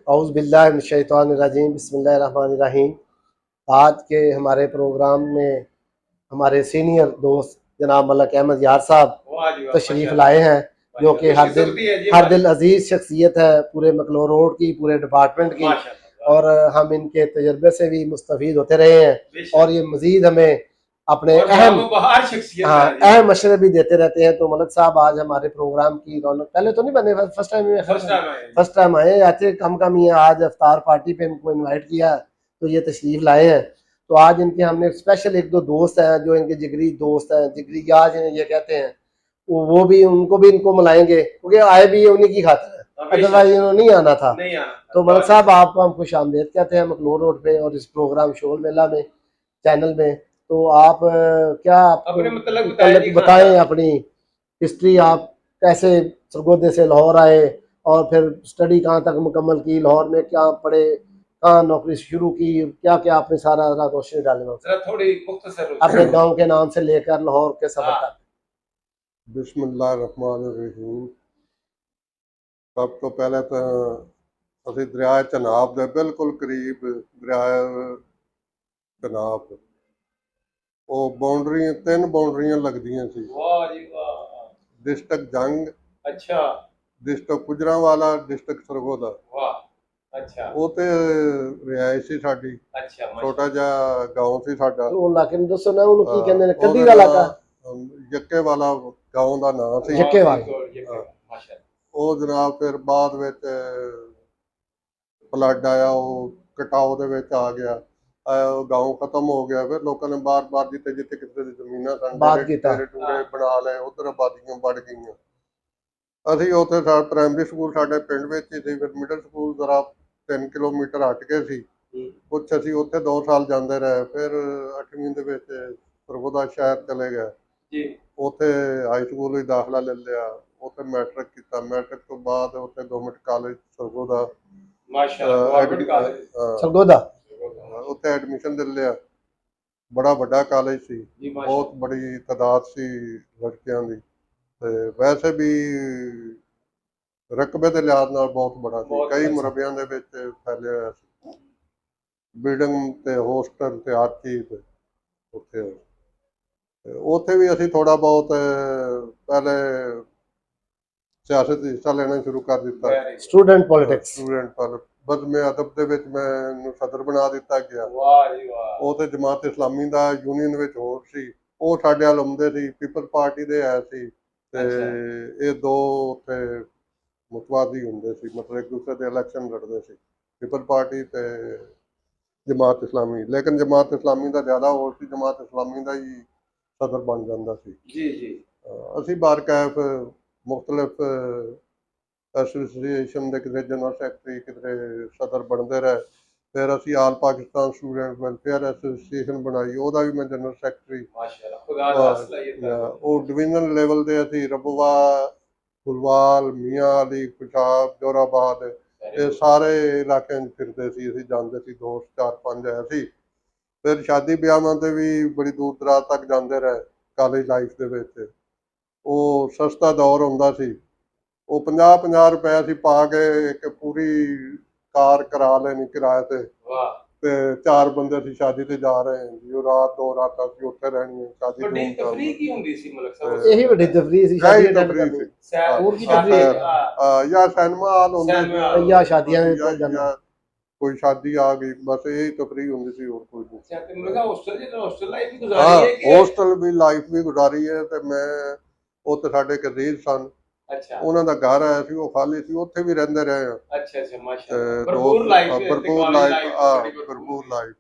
औज़ु बिल्लाहि मिनश शैतानिर रजीम, बिस्मिल्लाहिर रहमानिर रहीम। आज के हमारे प्रोग्राम में हमारे सीनियर दोस्त जनाब मलक अहमद यार साहब तशरीफ लाए हैं, जो कि हर दिल अजीज शख्सियत है पूरे मकलोर रोड की, पूरे डिपार्टमेंट की, और हम इनके तजर्बे से भी मुस्तफीद होते रहे हैं, और ये मजीद हमें अपने अहम मशवरे भी देते रहते हैं। तो मलक साहब आज हमारे प्रोग्राम की रौनक, पहले तो नहीं बने, फर्स्ट टाइम आए, आते कम ही है। आज इफ्तार पार्टी पे इनको इनवाइट किया तो ये तशरीफ लाए हैं। तो आज इनके हमने स्पेशल 1-2 दोस्त हैं जो इनके जिगरी दोस्त हैं, जिगरी यार ये कहते हैं, वो भी उनको भी इनको मिलाएंगे, क्योंकि आए भी उन्हीं की खातिर है, अदरवाइज इन्होंने नहीं आना था। तो मलक साहब आपको हम खुश आमदेद कहते हैं मकलोर रोड पे और इस प्रोग्राम शोल मेला में, चैनल में। तो आप क्या अपने मतलब बताएं अपनी हिस्ट्री, आप कैसे सरगोदे से लाहौर आए और फिर स्टडी कहाँ तक मुकम्मल की, लाहौर में क्या पढ़े, कहाँ नौकरी शुरू की, क्या क्या आपने सारा रोशनी डाले थोड़ी मुख्तसर अपने गांव के नाम से लेकर लाहौर के सफर तक। बिस्मिल्लाहिर्रहमानिर्रहीम। सब तो पहले तो ਅਸੀਂ ਦਰਿਆ ਚਨਾਬ ਦੇ ਬਿਲਕੁਲ ਕਰੀਬ ਦਰਿਆ ਚਨਾਬ, ਉਹ ਬਾਉਂਡਰੀਆਂ 3 ਬਾਉਂਡਰੀਆਂ ਲੱਗਦੀਆਂ ਸੀ। ਵਾਹ ਜੀ ਵਾਹ। ਡਿਸਟ੍ਰਿਕਟ ਜੰਗ, ਅੱਛਾ, ਡਿਸਟ੍ਰਿਕਟ ਗੁਜਰਾਂਵਾਲਾ, ਡਿਸਟ੍ਰਿਕਟ ਸਰਗੋਦਾ। ਵਾਹ ਅੱਛਾ। ਉਹ ਤੇ ਰਿਹਾਇਸ਼ ਸੀ ਸਾਡੀ। ਅੱਛਾ, ਛੋਟਾ ਜਿਹਾ ਗਾਉਂ ਸੀ ਸਾਡਾ। ਉਹ ਇਲਾਕੇ ਨੂੰ ਦੱਸੋ ਨਾ, ਉਹਨੂੰ ਕੀ ਕਹਿੰਦੇ ਨੇ, ਕੱਦੀ ਦਾ ਇਲਾਕਾ, ਜੱਕੇ ਵਾਲਾ ਗਾਉਂ ਦਾ ਨਾਮ ਸੀ, ਜੱਕੇ ਵਾਲਾ। ਮਾਸ਼ਾਅੱਲਾ। ਉਹ ਜਨਾਬ ਫਿਰ ਬਾਅਦ ਵਿੱਚ ਫਲੱਡ ਆਇਆ, ਉਹ ਕਟਾਓ ਦੇ ਵਿੱਚ ਆ ਗਿਆ। ਗਾਉਂ ਖਤਮ ਹੋ ਗਿਆ, ਫਿਰ ਲੋਕਾਂ ਨੇ ਬਾਰ-ਬਾਰ ਜਿੱਥੇ ਜਿੱਥੇ ਕਿਸੇ ਦੀ ਜ਼ਮੀਨਾਂ ਸਨ ਬਾਤ ਕੀਤਾ। ਡੇਰੇ ਟੂਰੇ ਬਣਾ ਲਏ, ਉਧਰ ਆਬਾਦੀਆਂ ਵੱਧ ਗਈਆਂ। ਅਸੀਂ ਉੱਥੇ ਪ੍ਰਾਇਮਰੀ ਸਕੂਲ ਸਾਡੇ ਪਿੰਡ ਵਿੱਚ ਹੀ ਸੀ, ਫਿਰ ਮਿਡਲ ਸਕੂਲ ਜ਼ਰਾ 3 ਕਿਲੋਮੀਟਰ ਹਟ ਕੇ ਸੀ। ਕੁਛ ਅਸੀਂ ਉੱਥੇ 2 ਸਾਲ ਜਾਂਦੇ ਰਹੇ, ਫਿਰ 8ਵੀਂ ਦੇ ਵਿੱਚ ਸਰਗੋਦਾ ਸ਼ਹਿਰ ਚਲੇ ਗਏ ਜੀ। ਉੱਥੇ ਹਾਈ ਸਕੂਲ ਵਿੱਚ ਦਾਖਲਾ ਲੈ ਲਿਆ, ਉੱਥੇ ਮੈਟ੍ਰਿਕ ਕੀਤਾ। ਮੈਟ੍ਰਿਕ ਤੋਂ ਬਾਅਦ ਉੱਥੇ ਗਵਰਨਮੈਂਟ ਕਾਲਜ ਸਰਗੋਦਾ ਮਾਸ਼ਾਅੱਲਾ, ਗਵਰਨਮੈਂਟ ਕਾਲਜ ਸਰਗੋਦਾ ਉੱਥੇ ਐਡਮਿਸ਼ਨ ਲੈ ਲਿਆ। ਬੜਾ ਵੱਡਾ ਕਾਲਜ ਸੀ, ਜੀ, ਬਹੁਤ ਬੜੀ ਤਾਦਾਦ ਸੀ ਲੜਕਿਆਂ ਦੀ, ਤੇ ਵੈਸੇ ਵੀ ਰਕਬੇ ਦੇ ਲਿਹਾਜ਼ ਨਾਲ ਬਹੁਤ ਬੜਾ ਸੀ, ਬਹੁਤ ਕਈ ਅੱਛਾ। ਮੁਰੱਬਿਆਂ ਦੇ ਵਿੱਚ ਫੈਲਿਆ ਹੋਇਆ ਸੀ। ਬਿਲਡਿੰਗ ਤੇ ਹੋਸਟਲ ਤੇ ਹਰ ਚੀਜ਼ ਉੱਥੇ ਹੋਈ। ਤੇ ਉੱਥੇ ਵੀ ਅਸੀਂ ਥੋੜਾ ਬਹੁਤ ਪਹਿਲੇ ਸਿਆਸਤ 'ਚ ਹਿੱਸਾ ਲੈਣਾ ਸ਼ੁਰੂ ਕਰ ਦਿੱਤਾ। Student politics. ਸਟੂਡੈਂਟ ਪਰ ਬਸ ਮੈਂ ਅਦਬ ਦੇ ਵਿੱਚ ਮੈਨੂੰ ਸਦਰ ਬਣਾ ਦਿੱਤਾ ਗਿਆ। ਵਾਹ ਜੀ ਵਾਹ। ਉਹ ਤੇ ਜਮਾਤ ਇਸਲਾਮੀ ਦਾ ਯੂਨੀਅਨ ਵਿੱਚ ਹੋਰ ਸੀ, ਉਹ ਸਾਡੇ ਵੱਲ ਆਉਂਦੇ ਸੀ। ਪੀਪਲ ਪਾਰਟੀ ਦੇ ਆਏ ਸੀ, ਤੇ ਇਹ ਦੋ ਉੱਥੇ ਮੁਤਵਾਦੀ ਹੁੰਦੇ ਸੀ, ਮਤਲਬ ਇੱਕ ਦੂਸਰੇ ਦੇ ਇਲੈਕਸ਼ਨ ਲੜਦੇ ਸੀ, ਪੀਪਲ ਪਾਰਟੀ ਤੇ ਜਮਾਤ ਇਸਲਾਮੀ। ਲੇਕਿਨ ਜਮਾਤ ਇਸਲਾਮੀ ਦਾ ਜ਼ਿਆਦਾ ਹੋਰ ਸੀ, ਜਮਾਤ ਇਸਲਾਮੀ ਦਾ ਹੀ ਸਦਰ ਬਣ ਜਾਂਦਾ ਸੀ। ਜੀ ਜੀ। ਅਸੀਂ ਬਾਰਕੈਫ ਮੁਖਤਲਿਫ ਐਸੋਸੀਏਸ਼ਨ ਦੇ ਕਿਤੇ ਜਨਰਲ ਸੈਕਟਰੀ, ਕਿਤੇ ਸਦਰ ਬਣਦੇ ਰਹੇ। ਫਿਰ ਅਸੀਂ ਆਲ ਪਾਕਿਸਤਾਨ ਸਟੂਡੈਂਟ ਵੈਲਫੇਅਰ ਐਸੋਸੀਏਸ਼ਨ ਬਣਾਈ, ਉਹਦਾ ਵੀ ਮੈਂ ਜਨਰਲ ਸੈਕਟਰੀ। ਮਾਸ਼ਾਅੱਲਾ, ਖੁਦਾ ਦਾ ਵਾਸਤਾ ਇਹ ਤਾਂ ਉਹ ਡਿਵੀਜ਼ਨਲ ਲੈਵਲ ਤੇ ਅਸੀਂ ਰਬਵਾ, ਫੁਲਵਾਲ, ਮੀਆਂ ਅਲੀ, ਖੁਸ਼ਾਬ, ਜੋਰਾਬਾਦ, ਇਹ ਸਾਰੇ ਇਲਾਕਿਆਂ 'ਚ ਫਿਰਦੇ ਸੀ। ਅਸੀਂ ਜਾਂਦੇ ਸੀ, ਦੋਸਤ 4-5 ਆਏ ਸੀ। ਫਿਰ ਸ਼ਾਦੀ ਵਿਆਹਾਂ ਤੇ ਵੀ ਬੜੀ ਦੂਰ ਦਰਾਜ ਤੱਕ ਜਾਂਦੇ ਰਹੇ ਕਾਲਜ ਲਾਈਫ ਦੇ ਵਿੱਚ। ਉਹ ਸਸਤਾ ਦੌਰ ਹੁੰਦਾ ਸੀ, ਉਹ 50-50 ਰੁਪਏ ਅਸੀਂ ਪਾ ਕੇ ਇੱਕ ਪੂਰੀ ਕਾਰ ਕਰਾ ਲੈਣੀ ਕਿਰਾਏ ਤੇ। ਵਾਹ। ਤੇ 4 ਬੰਦੇ ਅਸੀਂ ਸ਼ਾਦੀ ਤੇ ਜਾ ਰਹੇ ਹਾਂ ਜੀ, ਉਹ ਰਾਤ 2 ਰਾਤਾਂ ਅਸੀਂ ਉੱਥੇ ਰਹਿਣੀ ਹੈ। ਸ਼ਾਦੀ ਵੱਡੀ ਤਫਰੀਹ ਕੀ ਹੁੰਦੀ ਸੀ ਮਲਕ ਸਾਹਿਬ? ਇਹੀ ਵੱਡੀ ਤਫਰੀਹ ਸੀ, ਸ਼ਾਦੀ ਅਟੈਂਡ ਕਰਨੀ। ਹੋਰ ਕੀ ਤਫਰੀਹ ਜਾਂ ਸਿਨੇਮਾ ਹਾਲ ਹੁੰਦੇ ਸੀ, ਜਾਂ ਸ਼ਾਦੀਆਂ ਦੇ ਕੋਲ ਜਾਣਾ, ਜਾਂ ਕੋਈ ਸ਼ਾਦੀ ਆ ਗਈ, ਬਸ ਇਹ ਤਫਰੀਹ ਹੁੰਦੀ ਸੀ, ਹੋਰ ਕੋਈ ਨਹੀਂ। ਅੱਛਾ, ਤੇ ਮਲਕ ਹੋਸਟਲ ਲਾਈਫ ਵੀ ਗੁਜ਼ਾਰੀ ਹੈ ਕਿ? ਹੋਸਟਲ ਵੀ ਲਾਈਫ ਵੀ ਗੁਜ਼ਾਰੀ ਹੈ। ਤੇ ਮੈਂ ਉੱਥੇ ਸਾਡੇ ਇੱਕ ਅਜ਼ੀਜ਼ ਸਨ, ਅੱਛਾ, ਉਹਨਾਂ ਦਾ ਘਰ ਆਇਆ ਸੀ, ਉਹ ਖਾਲੀ ਸੀ, ਉੱਥੇ ਵੀ ਰਹਿੰਦੇ ਰਹੇ ਆ। ਅੱਛਾ ਅੱਛਾ, ਮਾਸ਼ਾਅੱਲਾ, ਭਰਪੂਰ ਲਾਈਫ ਹੈ, ਭਰਪੂਰ ਲਾਈਫ।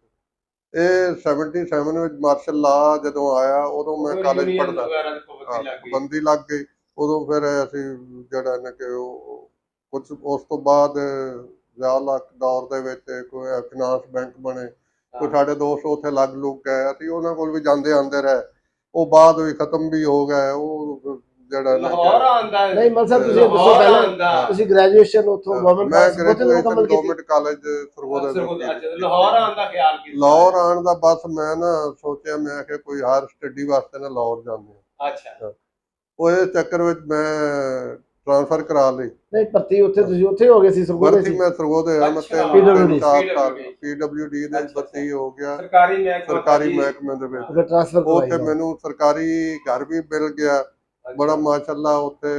ਇਹ 77 ਵਿੱਚ ਮਾਰਸ਼ਲ ਲਾ ਜਦੋਂ ਆਇਆ, ਉਦੋਂ ਮੈਂ ਕਾਲਜ ਪੜ੍ਹਦਾ, ਪਾਬੰਦੀ ਲੱਗ ਗਈ। ਉਦੋਂ ਫਿਰ ਅਸੀਂ ਜਿਹੜਾ ਨਾ ਕਿ ਉਹ ਕੁਛ ਉਸ ਤੋਂ ਬਾਅਦ ਜ਼ਿਆਦਾਤਰ ਦੌਰ ਦੇ ਵਿੱਚ ਕੋਈ ਫਿਨਾਂਸ ਬੈਂਕ ਬਣੇ, ਕੋਈ ਸਾਡੇ ਦੋਸਤ ਉੱਥੇ ਲੱਗ ਲੁੱਗ ਗਏ, ਅਸੀਂ ਉਹਨਾਂ ਕੋਲ ਵੀ ਜਾਂਦੇ ਆਉਂਦੇ ਰਹੇ। ਉਹ ਬਾਅਦ ਵਿੱਚ ਖਤਮ ਵੀ ਹੋ ਗਏ। ਉਹ ਜਿਹੜਾ ਲਾਹੌਰ ਆਂਦਾ ਨਹੀਂ ਮਤਲਬ ਤੁਸੀਂ ਦੱਸੋ ਪਹਿਲਾਂ ਤੁਸੀਂ ਗ੍ਰੈਜੂਏਸ਼ਨ ਉੱਥੋਂ ਗਵਰਨਮੈਂਟ ਕਾਲਜ ਸਰਗੋਦਾ। ਲਾਹੌਰ ਆਉਣ ਦਾ ਖਿਆਲ ਕੀਤਾ? ਲਾਹੌਰ ਆਉਣ ਦਾ ਬਸ ਮੈਂ ਨਾ ਸੋਚਿਆ, ਮੈਂ ਕਿ ਕੋਈ ਹਾਇਰ ਸਟੱਡੀ ਵਾਸਤੇ ਨਾ ਲਾਹੌਰ ਜਾਂਦੇ ਆ। ਅੱਛਾ। ਉਹ ਇਸ ਚੱਕਰ ਵਿੱਚ ਮੈਂ ਟ੍ਰਾਂਸਫਰ ਕਰਾ ਲਈ। ਨਹੀਂ ਭਰਤੀ ਉੱਥੇ ਤੁਸੀਂ ਉੱਥੇ ਹੋ ਗਏ ਸੀ ਸਰਗੋਦੇ ਸੀ? ਭਰਤੀ ਮੈਂ ਸਰਗੋਦੇ ਆ, ਮੈਂ 3 ਸਾਲ PWD ਦੇ ਭਰਤੀ ਹੋ ਗਿਆ, ਸਰਕਾਰੀ ਮਹਿਕਮੇ ਦੇ ਵਿੱਚ। ਉੱਥੇ ਮੈਨੂੰ ਸਰਕਾਰੀ ਘਰ ਵੀ ਮਿਲ ਗਿਆ, ਬੜਾ ਮਾਸ਼ਾਅੱਲਾ। ਉੱਥੇ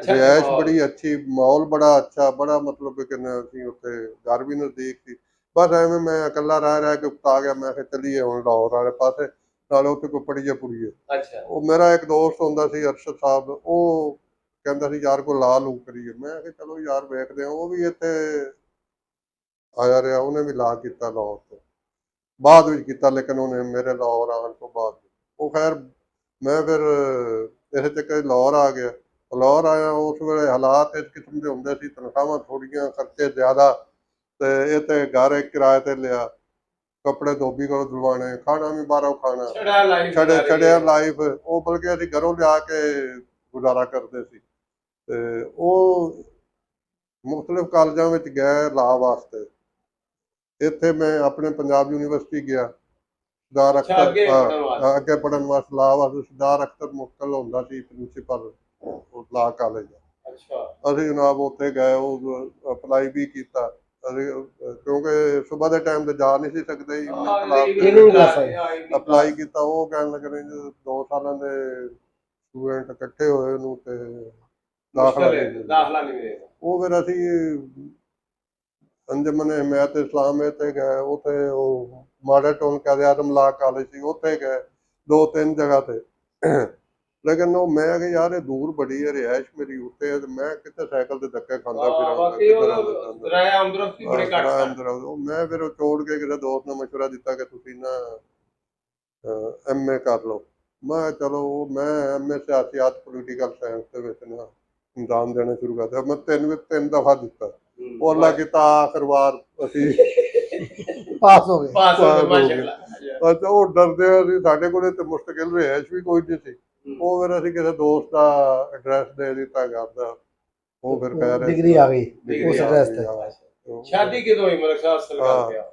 ਰਿਹਾਇਸ਼ ਬੜੀ ਅੱਛੀ, ਮਾਹੌਲ ਬੜਾ ਅੱਛਾ, ਬੜਾ ਮਤਲਬ ਕਿ ਅਸੀਂ ਉੱਥੇ ਘਰ ਵੀ ਨਜ਼ਦੀਕ ਸੀ। ਬਸ ਐਵੇਂ ਮੈਂ ਇਕੱਲਾ ਰਹਿ ਕੇ ਉਕਤਾ ਗਿਆ, ਮੈਂ ਕਿਹਾ ਚੱਲੀਏ ਹੁਣ ਲਾਹੌਰ ਵਾਲੇ ਪਾਸੇ, ਨਾਲੇ ਉੱਥੇ ਕੋਈ ਪੜੀਏ ਪੁੜੀਏ। ਉਹ ਮੇਰਾ ਇੱਕ ਦੋਸਤ ਹੁੰਦਾ ਸੀ ਅਰਸ਼ਦ ਸਾਹਿਬ, ਉਹ ਕਹਿੰਦਾ ਸੀ ਯਾਰ ਕੋਈ ਲਾ ਲੂ ਕਰੀਏ। ਮੈਂ ਕਿਹਾ ਚਲੋ ਯਾਰ ਵੇਖਦੇ ਆ। ਉਹ ਵੀ ਇੱਥੇ ਆਇਆ ਰਿਹਾ, ਉਹਨੇ ਵੀ ਲਾ ਕੀਤਾ ਲਾਹੌਰ ਤੋਂ, ਬਾਅਦ ਵਿੱਚ ਕੀਤਾ, ਲੇਕਿਨ ਉਹਨੇ ਮੇਰੇ ਲਾਹੌਰ ਆਉਣ ਤੋਂ ਬਾਅਦ। ਉਹ ਖੈਰ ਮੈਂ ਫਿਰ ਇਸੇ ਚੱਕਰ ਲਾਹੌਰ ਆ ਗਿਆ। ਲਾਹੌਰ ਆਇਆ, ਉਸ ਵੇਲੇ ਹਾਲਾਤ ਇਸ ਕਿਸਮ ਦੇ ਹੁੰਦੇ ਸੀ, ਤਨਖਾਹਾਂ ਥੋੜੀਆਂ, ਖਰਚੇ ਜ਼ਿਆਦਾ, ਤੇ ਇੱਥੇ ਘਰ ਇੱਕ ਕਿਰਾਏ ਤੇ ਲਿਆ, ਕੱਪੜੇ ਧੋਬੀ ਕੋਲੋਂ ਧੁਲਵਾਣੇ, ਖਾਣਾ ਵੀ ਬਾਹਰੋਂ ਖਾਣਾ, ਛੜਿਆ ਲਾਈਫ। ਉਹ ਬਲਕਿ ਅਸੀਂ ਘਰੋਂ ਲਿਆ ਕੇ ਗੁਜ਼ਾਰਾ ਕਰਦੇ ਸੀ। ਤੇ ਉਹ ਮੁਖਤਲਿਫ ਕਾਲਜਾਂ ਵਿੱਚ ਗਏ ਲਾ ਵਾਸਤੇ। ਇੱਥੇ ਮੈਂ ਆਪਣੇ ਪੰਜਾਬ ਯੂਨੀਵਰਸਿਟੀ ਗਿਆ, ਸਰਦਾਰ ਅਖਤਰ ਅੱਗੇ ਪੜ੍ਹਨ ਵਾਸਤੇ, ਲਾ ਵਾਸਤੇ ਸਰਦਾਰ ਅਖਤਰ ਮੁਖਤਲ ਹੁੰਦਾ ਸੀ ਪ੍ਰਿੰਸੀਪਲ ਲਾ ਕਾਲਜ ਦਾ। ਅਸੀਂ ਜਨਾਬ ਉੱਥੇ ਗਏ, ਉਹ ਅਪਲਾਈ ਵੀ ਕੀਤਾ ਅਸੀਂ, ਕਿਉਂਕਿ ਸੁਬਾਹ ਦੇ ਟਾਈਮ ਤੇ ਜਾ ਨਹੀਂ ਸੀ ਸਕਦੇ। ਅਪਲਾਈ ਕੀਤਾ, ਉਹ ਕਹਿਣ ਲੱਗੇ 2 ਸਾਲਾਂ ਦੇ ਸਟੂਡੈਂਟ ਇਕੱਠੇ ਹੋਏ ਨੂੰ ਤੇ ਦਾਖਲਾ ਨਹੀਂ ਮਿਲਿਆ। ਉਹ ਫਿਰ ਅਸੀਂ ਅੰਜਮਨ ਹਮਾਇਤ ਇਸਲਾਮ ਤੇ ਗਏ, ਉੱਥੇ ਉਹ ਮਾਡਲ ਟਾਊਨ ਕਾਇਦ ਆਜ਼ਮ ਲਾ ਕਾਲਜ ਸੀ, ਉੱਥੇ ਗਏ 2-3 ਜਗ੍ਹਾ ਤੇ। लेकिन वो मैं कि यार ये दूर बड़ी है रिहाइश मेरी उत्ते है, मैं कितने साइकिल ते धक्के खांदा फिरांगा बाकी किधर ਉਹ आंदा जांदा। ਕਿਰਾਇਆ ਆਮਦਰਫਤ ਵੀ ਬੜੇ ਘੱਟ ਕਿਰਾਇਆ ਸਨ। ਅੰਦਰ ਆਉਂਦਾ। ਮੈਂ ਫਿਰ ਉਹ ਤੋੜ ਕੇ ਕਿਸੇ ਦੋਸਤ ਨੇ ਮਸ਼ਵਰਾ ਦਿੱਤਾ ਕਿ ਤੁਸੀਂ ਨਾ ਐਮਏ ਕਰ ਲਓ। ਮੈਂ ਕਿਹਾ ਚਲੋ ਮੈਂ ਐਮਏ ਸਿਆਸੀਆਤ ਪੋਲੀਟੀਕਲ ਸਾਇੰਸ ਦੇ ਵਿੱਚ ਨਾ ਇਮਤਿਹਾਨ ਦੇਣਾ ਸ਼ੁਰੂ ਕਰ ਦਿੱਤਾ। ਮੈਂ ਤਿੰਨ ਦਫਾ ਦਿੱਤਾ। ਉਹ ਅੱਲਾ ਕੀਤਾ ਆਖਰ ਵਾਰ ਅਸੀਂ पास हो गए। ਪਾਸ ਹੋ ਪਾਸ ਗਏ ਹੋ ਗਏ। ਮਾਸ਼ਾਅੱਲਾ। ਅੱਛਾ ਉਹ ਡਰਦੇ ਸੀ, ਸਾਡੇ ਕੋਲੇ ਤੇ ਮੁਸ਼ਤਕਿਲ ਰਿਹਾਇਸ਼ ਵੀ ਕੋਈ ਨਹੀਂ ਸੀ। ਉਹ ਫਿਰ ਅਸੀਂ ਕਿਸੇ ਦੋਸਤ ਦਾ ਐਡਰੈਸ ਦੇ ਦਿੱਤਾ ਘਰ ਦਾ, ਉਹ ਫਿਰ ਕਹਿ ਰਹੇ डिग्री आ गई डिग्री उस आ एड्रेस गई, पे। ਹਾਂ। ਸ਼ਾਦੀ ਕਿਦੋਂ ਹੋਈ ਮੇਰੇ ਖਿਆਲ ਅਸਲ ਗੱਲ ਪਿਆ।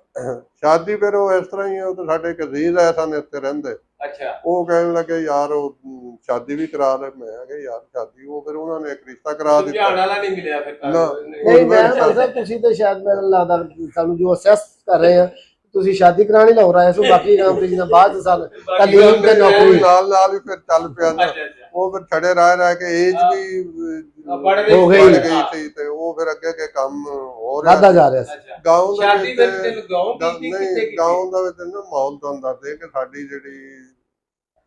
ਸ਼ਾਦੀ ਫਿਰ ਉਹ ਇਸ ਤਰ੍ਹਾਂ ਹੀ ਆ, ਉਹ ਤਾਂ ਸਾਡੇ ਇੱਕ ਅਜ਼ੀਜ਼ ਆਏ ਸਨ ਇੱਥੇ ਰਹਿੰਦੇ, ਅੱਛਾ ਉਹ ਕਹਿਣ ਲੱਗੇ ਯਾਰ ਉਹ ਸ਼ਾਦੀ ਵੀ ਕਰਾ ਲੈ। ਮੈਂ ਕਿਹਾ ਯਾਰ ਸ਼ਾਦੀ, ਉਹ ਫਿਰ ਉਹਨਾਂ ਨੇ ਇੱਕ ਰਿਸ਼ਤਾ ਕਰਾ ਦਿੱਤਾ। ਸਮਝਾਉਣ ਵਾਲਾ ਨਹੀਂ ਮਿਲਿਆ ਫਿਰ ਨਾ। नहीं मैं मतलब तुसी तो शायद मेरे लगदा सानू जो असेस कर रहे हैं तुसी शादी करानी लाओ रहा है सो बाकी काम ਤੇ ਜਿੱਦਾਂ ਬਾਅਦ सन तालीम ਤੇ ਉਹ नौकरी ਨਾਲ ਹੀ ਫਿਰ ਚੱਲ ਪਿਆ ਨਾ। ਅੱਛਾ ਅੱਛਾ ਉਹ ਫਿਰ ਛੜੇ ਰਹਿ ਕੇ ਏਜ ਵੀ ਬੜ ਹੋ ਗਈ। बढ़ गई थी, ਤੇ ਉਹ ਫਿਰ ਅੱਗੇ ਅੱਗੇ ਕੰਮ ਹੋ ਰਿਹਾ वादा जा रहा है। ਅੱਛਾ ਗਾਉਂ ਦੇ ਸ਼ਾਦੀ ਵਿੱਚ ਵਿੱਚ ਤੈਨੂੰ ਗਾਉਂ ਕੀਤੀ ਨਹੀਂ, ਕਿੱਥੇ ਕੀਤੀ? ਗਾਉਂ ਦਾ ਵਿੱਚ ਨਾ ਮਾਹੌਲ ਤਾਂ ਹੁੰਦਾ ਸੀ ਕਿ ਸਾਡੀ ਜਿਹੜੀ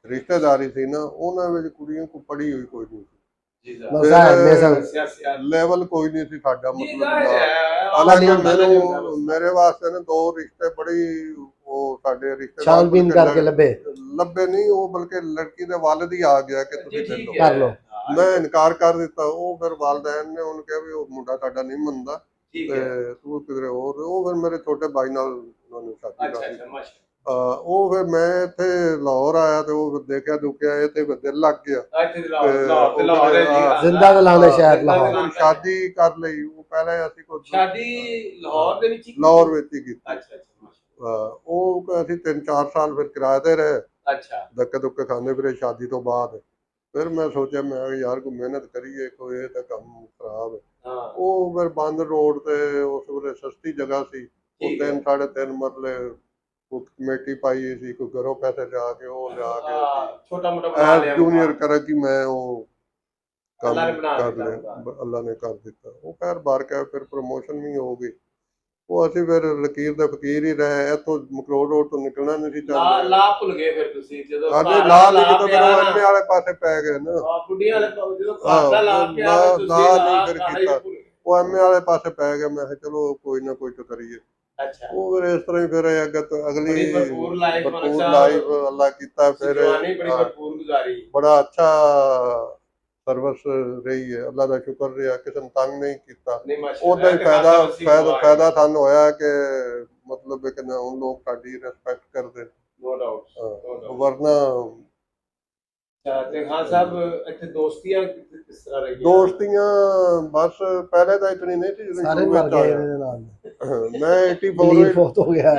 ਰਿਸ਼ਤੇਦਾਰੀ ਸੀ ਨਾ, ਉਹਨਾਂ ਵਿੱਚ ਕੁੜੀਆਂ ਕੋ ਪੜੀ ਹੋਈ ਕੋਈ ਨਹੀਂ ਸੀ। ਜੀ बस है मैं सब ਸਿਆਸੀ ਲੈਵਲ ਕੋਈ ਨਹੀਂ ਸੀ ਸਾਡਾ, ਜੀ ਮਤਲਬ ਜ਼ਾਹਿਰ ਨਾ। ਹੈ ਹਾਲਾਂਕਿ ਮੈਨੂੰ ਮੇਰੇ ਵਾਸਤੇ ਨਾ ਦੋ ਰਿਸ਼ਤੇ ਬੜੀ, ਉਹ ਸਾਡੇ ਰਿਸ਼ਤੇਦਾਰ छानबीन करके लबे ਲੱਭੇ ਨਹੀਂ, ਉਹ ਬਲਕਿ ਲੜਕੀ ਦੇ ਵਾਲਿਦ ਹੀ ਆ ਗਿਆ ਕਿ ਤੁਸੀਂ ਲੈ ਲਓ। कर लो। ਮੈਂ ਇਨਕਾਰ ਕਰ ਦਿੱਤਾ। ਉਹ ਫਿਰ ਵਾਲਿदैन ਨੇ ਉਹਨੂੰ ਕਿਹਾ ਵੀ ਉਹ ਮੁੰਡਾ ਸਾਡਾ ਨਹੀਂ ਮੰਨਦਾ ਠੀਕ ਤੇ ਹੈ। ਤੂੰ ਕਿਧਰੇ ਹੋਰ। ਉਹ ਫਿਰ ਮੇਰੇ ਛੋਟੇ ਭਾਈ ਨਾਲ ਉਹਨਾਂ ਨੇ ਸ਼ਾਦੀ ਅੱਛਾ ਕਰ ਅੱਛਾ ਲਈ। ਮਾਸ਼ਾ ਉਹ ਫਿਰ ਮੈਂ ਇੱਥੇ ਲਾਹੌਰ ਆਇਆ ਤੇ ਉਹ ਫਿਰ ਦੇਖਿਆ ਦੁਖਿਆ ਇਹ ਤੇ ਦਿਲ ਲੱਗ ਗਿਆ। ਇੱਥੇ ਲਾਹੌਰ ਹੈ ਜੀ। जिंदा दलाने शहर ਜ਼ਿੰਦਾ लाहौर। ਦਲਾਨ ਸ਼ਾਦੀ ਕਰ ਲਈ। ਉਹ ਪਹਿਲੇ ਅਸੀਂ ਕੋਈ ਸ਼ਾਦੀ ਲਾਹੌਰ ਦੇ ਵਿੱਚ ਹੀ ਕੀਤੀ? ਲਾਹੌਰ ਵਿੱਚ ਹੀ ਕੀਤੀ। ਅੱਛਾ ਅੱਛਾ ਮਾਸ਼ਾ ਉਹ ਅਸੀਂ 3-4 ਸਾਲ ਫਿਰ ਕਿਰਾਏ ਤੇ ਰਹੇ, ਅੱਛਾ ਧੱਕੇ ਧੁੱਕੇ ਖਾਂਦੇ ਫਿਰੇ ਸ਼ਾਦੀ ਤੋਂ ਬਾਅਦ। ਫਿਰ ਮੈਂ ਸੋਚਿਆ ਮੈਂ ਕਿਹਾ ਯਾਰ ਕੋਈ ਮਿਹਨਤ ਕਰੀਏ, ਕੋਈ ਇਹ ਤਾਂ ਕੰਮ ਖਰਾਬ ਹੈ। ਹਾਂ ਉਹ ਫਿਰ ਬੰਦ ਰੋਡ ਤੇ ਉਸ ਵੇਲੇ ਸਸਤੀ ਜਗ੍ਹਾ ਸੀ, ਉਹ ਠੀਕ ਹੈ। 3-3.5 ਮਰਲੇ ਉਹ ਕਮੇਟੀ ਪਾਈ ਸੀ, ਕੋਈ ਘਰੋਂ ਪੈਸੇ ਲਿਆ ਕੇ ਉਹ ਲਿਆ ਕੇ ਛੋਟਾ ਮੋਟਾ ਬਣਾ ਲਿਆ ਜੂਨੀਅਰ ਕਰਾ ਕਿ ਮੈਂ ਉਹ ਕੰਮ ਅੱਲਾ ਨੇ ਬਣਾ ਕਰ ਦਿੱਤਾ ਲਿਆ। ਅੱਲਾ ਨੇ ਕਰ ਦਿੱਤਾ। ਉਹ ਖੈਰ ਬਾਹਰ ਕੇ ਫਿਰ ਪ੍ਰਮੋਸ਼ਨ ਵੀ ਹੋ ਗਈ। ਉਹ ਅਸੀਂ ਫਿਰ ਲਕੀਰ ਦੇ ਫਕੀਰ ਹੀ ਰਹੇ। ਇੱਥੋਂ ਮਕਰੋੜ ਰੋਡ ਤੋਂ ਨਿਕਲਣਾ ਨਹੀਂ ਸੀ ਲਾ ਚਾਹੁੰਦੇ। ਲਾ ਭੁੱਲ ਗਏ ਫਿਰ ਤੁਸੀਂ ਜਦੋਂ ਸਾਡੇ ਘਰ ਲਾ ਦਾ ਨਹੀਂ ਕਿਤੇ ਫਿਰ ਪਿਆ ਉਹ ਨਾ, ਐਮਏ ਵਾਲੇ ਪਾਸੇ ਪੈ ਗਏ ਨਾ। ਬੁੱਢੀਆਂ ਵਾਲੇ ਜਦੋਂ ਘਰ ਦਾ ਲਾ ਪਿਆ ਨਾ- ਤੁਸੀਂ ਨਾ ਲਾ ਨਹੀਂ ਫਿਰ ਖਾਣਾ ਹੀ ਕੀਤਾ। ਭੁੱਲ ਗਏ। ਉਹ ਐਮਏ ਵਾਲੇ ਪਾਸੇ ਪੈ ਗਏ। ਮੈਂ ਕਿਹਾ ਚਲੋ ਕੋਈ ਨਾ ਕੋਈ ਤਾਂ ਕਰੀਏ। ਅੱਛਾ ਉਹ ਫਿਰ ਇਸ ਤਰ੍ਹਾਂ ਹੀ ਫਿਰ ਅਗਲੀ ਬੜੀ ਭਰਪੂਰ ਲਾਈਫ ਭਰਪੂਰ ਲਾਈਫ ਅੱਲਾ ਕੀਤਾ। ਫਿਰ ਜਵਾਨੀ ਬੜੀ ਹਾਂ, ਭਰਪੂਰ ਗੁਜ਼ਾਰੀ। ਬੜਾ ਅੱਛਾ ਸਰਵਿਸ ਰਹੀ ਹੈ। ਅੱਲਾ ਦਾ ਸ਼ੁਕਰ ਰਿਹਾ, ਕਿਸੇ ਨੂੰ ਤੰਗ ਨਹੀਂ ਕੀਤਾ। ਨਹੀਂ ਮਾਸ਼ਾਅੱਲਾ ਉਹਦਾ ਹੀ ਫਾਇਦਾ ਸਾਨੂੰ ਹੋਇਆ ਕਿ ਮਤਲਬ ਕਿ ਨਾ ਉਹ ਲੋਕ ਸਾਡੀ ਰਿਸਪੈਕਟ ਕਰਦੇ। ਨੋ ਡਾਊਟ ਵਰਨਾ ਤੇ ਹਾਂ ਸਾਹਿਬ ਇੱਥੇ ਦੋਸਤੀਆਂ ਕਿਸ ਤਰ੍ਹਾਂ ਰਹੀਆਂ? ਦੋਸਤੀਆਂ ਬਸ ਪਹਿਲੇ ਤਾਂ ਇਤਨੀ ਨਹੀਂ ਸੀ ਜਦੋਂ सारे ਸ਼ੁਰੂ मर ਵਿੱਚ गए ਆਇਆ। मेरे नाल। ਮੈਂ 84 दिलीप फौत हो गया।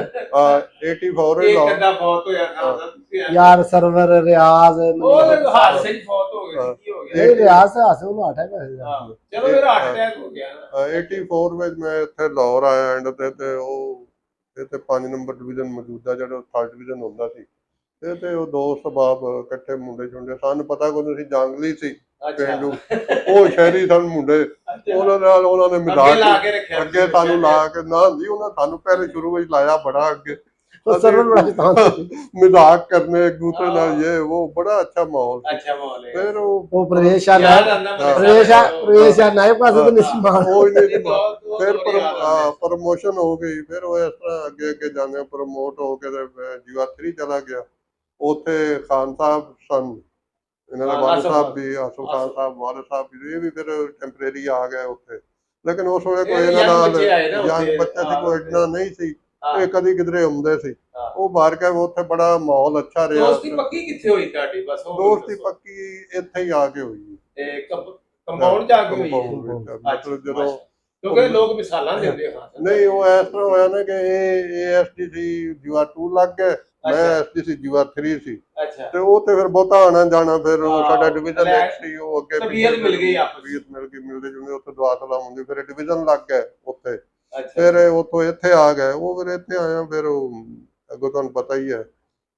84 ਇੱਕ ਲਾਹੌਰ ਅੱਧਾ ਫੌਤ ਹੋਇਆ ਖਾਨ ਸਾਹਿਬ ਤੁਸੀਂ यार सरवर रियाज ਉਹ ਹਾਦਸੇ 'ਚ ਫੌਤ ਹੋ ਗਏ ਕੀ ਹੋ ਗਿਆ? नहीं रियाज से हासिल हुआ है वैसे। ਹਾਂ ਚਲੋ ਮੇਰਾ ਹਾਰਟ ਅਟੈਕ ਹੋ ਗਿਆ ਨਾ। 84 ਵਿੱਚ ਮੈਂ ਇੱਥੇ ਲਾਹੌਰ ਆਇਆ ਐਂਡ ਤੇ ਉਹ ਇਹ ਤੇ 5 ਨੰਬਰ ਡਿਵੀਜ਼ਨ ਮੌਜੂਦਾ ਜਿਹੜਾ 3rd ਡਿਵੀਜ਼ਨ ਹੁੰਦਾ ਸੀ। ਤੇ ਉਹ ਦੋਸਤ ਬਾਬ ਇਕੱਠੇ ਮੁੰਡੇ ਛੁੰਡੇ, ਸਾਨੂੰ ਪਤਾ ਕੋਈ ਨਹੀਂ ਸੀ, ਜੰਗਲੀ ਸੀ ਪਿੰਡੂ। ਉਹ ਸ਼ਹਿਰੀ ਸਨ ਮੁੰਡੇ। ਉਹਨਾਂ ਨਾਲ ਉਹਨਾਂ ਨੇ ਅੱਗੇ ਲਾ ਮਜ਼ਾਕ ਕੇ ਰੱਖਿਆ ਅੱਗੇ ਸਾਨੂੰ ਲਾ ਕੇ ਨਾ ਜੀ, ਉਹਨਾਂ ਸਾਨੂੰ ਪਹਿਲੇ ਸ਼ੁਰੂ ਵਿੱਚ ਲਾਇਆ ਬੜਾ ਅੱਗੇ। तो सरवर बड़ा शैतान था। मजाक करने एक दूसरे ਨਾਲ ये वो बड़ा अच्छा माहौल था। ਅੱਛਾ ਮਾਹੌਲ ਹੈ। फिर वो प्रवेश आ ਯਾਦ नायब ਆਉਂਦਾ प्रवेश आ नायब का तो निस्मान। वो ही नहीं ਬਹੁਤ फिर ਯਾਦ ਆਉਂਦਾ। प्रमोशन हो गई। फिर वो इस तरह अगे अगे जाने प्रमोट हो के जीवा 3 चला गया। ਉੱਥੇ ਖਾਨ ਸਾਹਿਬ ਸਨ, ਇਹਨਾਂ ਦੇ ਵਾਲਿਦ ਸਾਹਿਬ ਵੀ, ਆਸਫ ਖਾਨ ਸਾਹਿਬ ਵਾਲਿਦ ਸਾਹਿਬ ਵੀ, ਇਹ ਵੀ ਫਿਰ ਟੈਂਪਰੇਰੀ ਆ ਗਏ ਉੱਥੇ। ਲੇਕਿਨ ਉਸ ਵੇਲੇ ਕੋਈ ਇਹਨਾਂ ਨਾਲ ਯੰਗ ਬੱਚੇ ਸੀ, ਕੋਈ ਇੰਨਾ ਨਹੀਂ ਸੀ। ਇਹ ਕਦੀ ਕਿਧਰੇ ਹੁੰਦੇ ਸੀ। ਉਹ ਬਾਹਰ ਕੇ ਉੱਥੇ ਬੜਾ ਮਾਹੌਲ ਅੱਛਾ ਰਿਹਾ। ਦੋਸਤੀ ਪੱਕੀ ਕਿੱਥੇ ਹੋਈ ਤੁਹਾਡੀ? ਬਸ ਉਹ ਦੋਸਤੀ ਪੱਕੀ ਇੱਥੇ ਹੀ ਆ ਕੇ ਹੋਈ। ਤੇ ਕੰਪਾਊਂਡ ਜਾ ਕੇ ਹੋਈ ਹੈ? ਮਤਲਬ ਜਦੋਂ ਕਿਉਂਕਿ ਲੋਕ ਮਿਸਾਲਾਂ ਦਿੰਦੇ ਹਾਂ ਨਹੀਂ, ਉਹ ਇਸ ਤਰ੍ਹਾਂ ਹੋਇਆ ਨਾ ਕਿ ਇਹ ਐਸਟੀਸੀ ਜੀਵਾ 2 ਲੱਗ ਗਏ, ਮੈਂ ਐਸਟੀਸੀ ਜੀਵਾ 3 ਸੀ। ਅੱਛਾ ਤੇ ਉਹ ਤੇ ਫਿਰ ਬਹੁਤਾ ਆਣਾ ਜਾਣਾ। ਫਿਰ ਉਹ ਸਾਡਾ ਡਿਵੀਜ਼ਨ 1 ਸੀ, ਉਹ ਅੱਗੇ ਤਬੀਅਤ ਮਿਲ ਗਈ ਆਪਸ ਤਬੀਅਤ ਮਿਲ ਗਈ, ਮਿਲਦੇ ਜੁਲਦੇ ਉੱਥੇ ਦੁਆ ਸਲਾਮ ਹੁੰਦੀ। ਫਿਰ ਡਿਵੀਜ਼ਨ ਲੱਗ ਗਏ ਉੱਥੇ। ਅੱਛਾ ਫਿਰ ਉੱਥੋਂ ਇੱਥੇ ਆ ਗਏ। ਉਹ ਫਿਰ ਇੱਥੇ ਆਇਆ। ਫਿਰ ਉਹ ਅੱਗੋਂ ਤੁਹਾਨੂੰ ਪਤਾ ਹੀ ਹੈ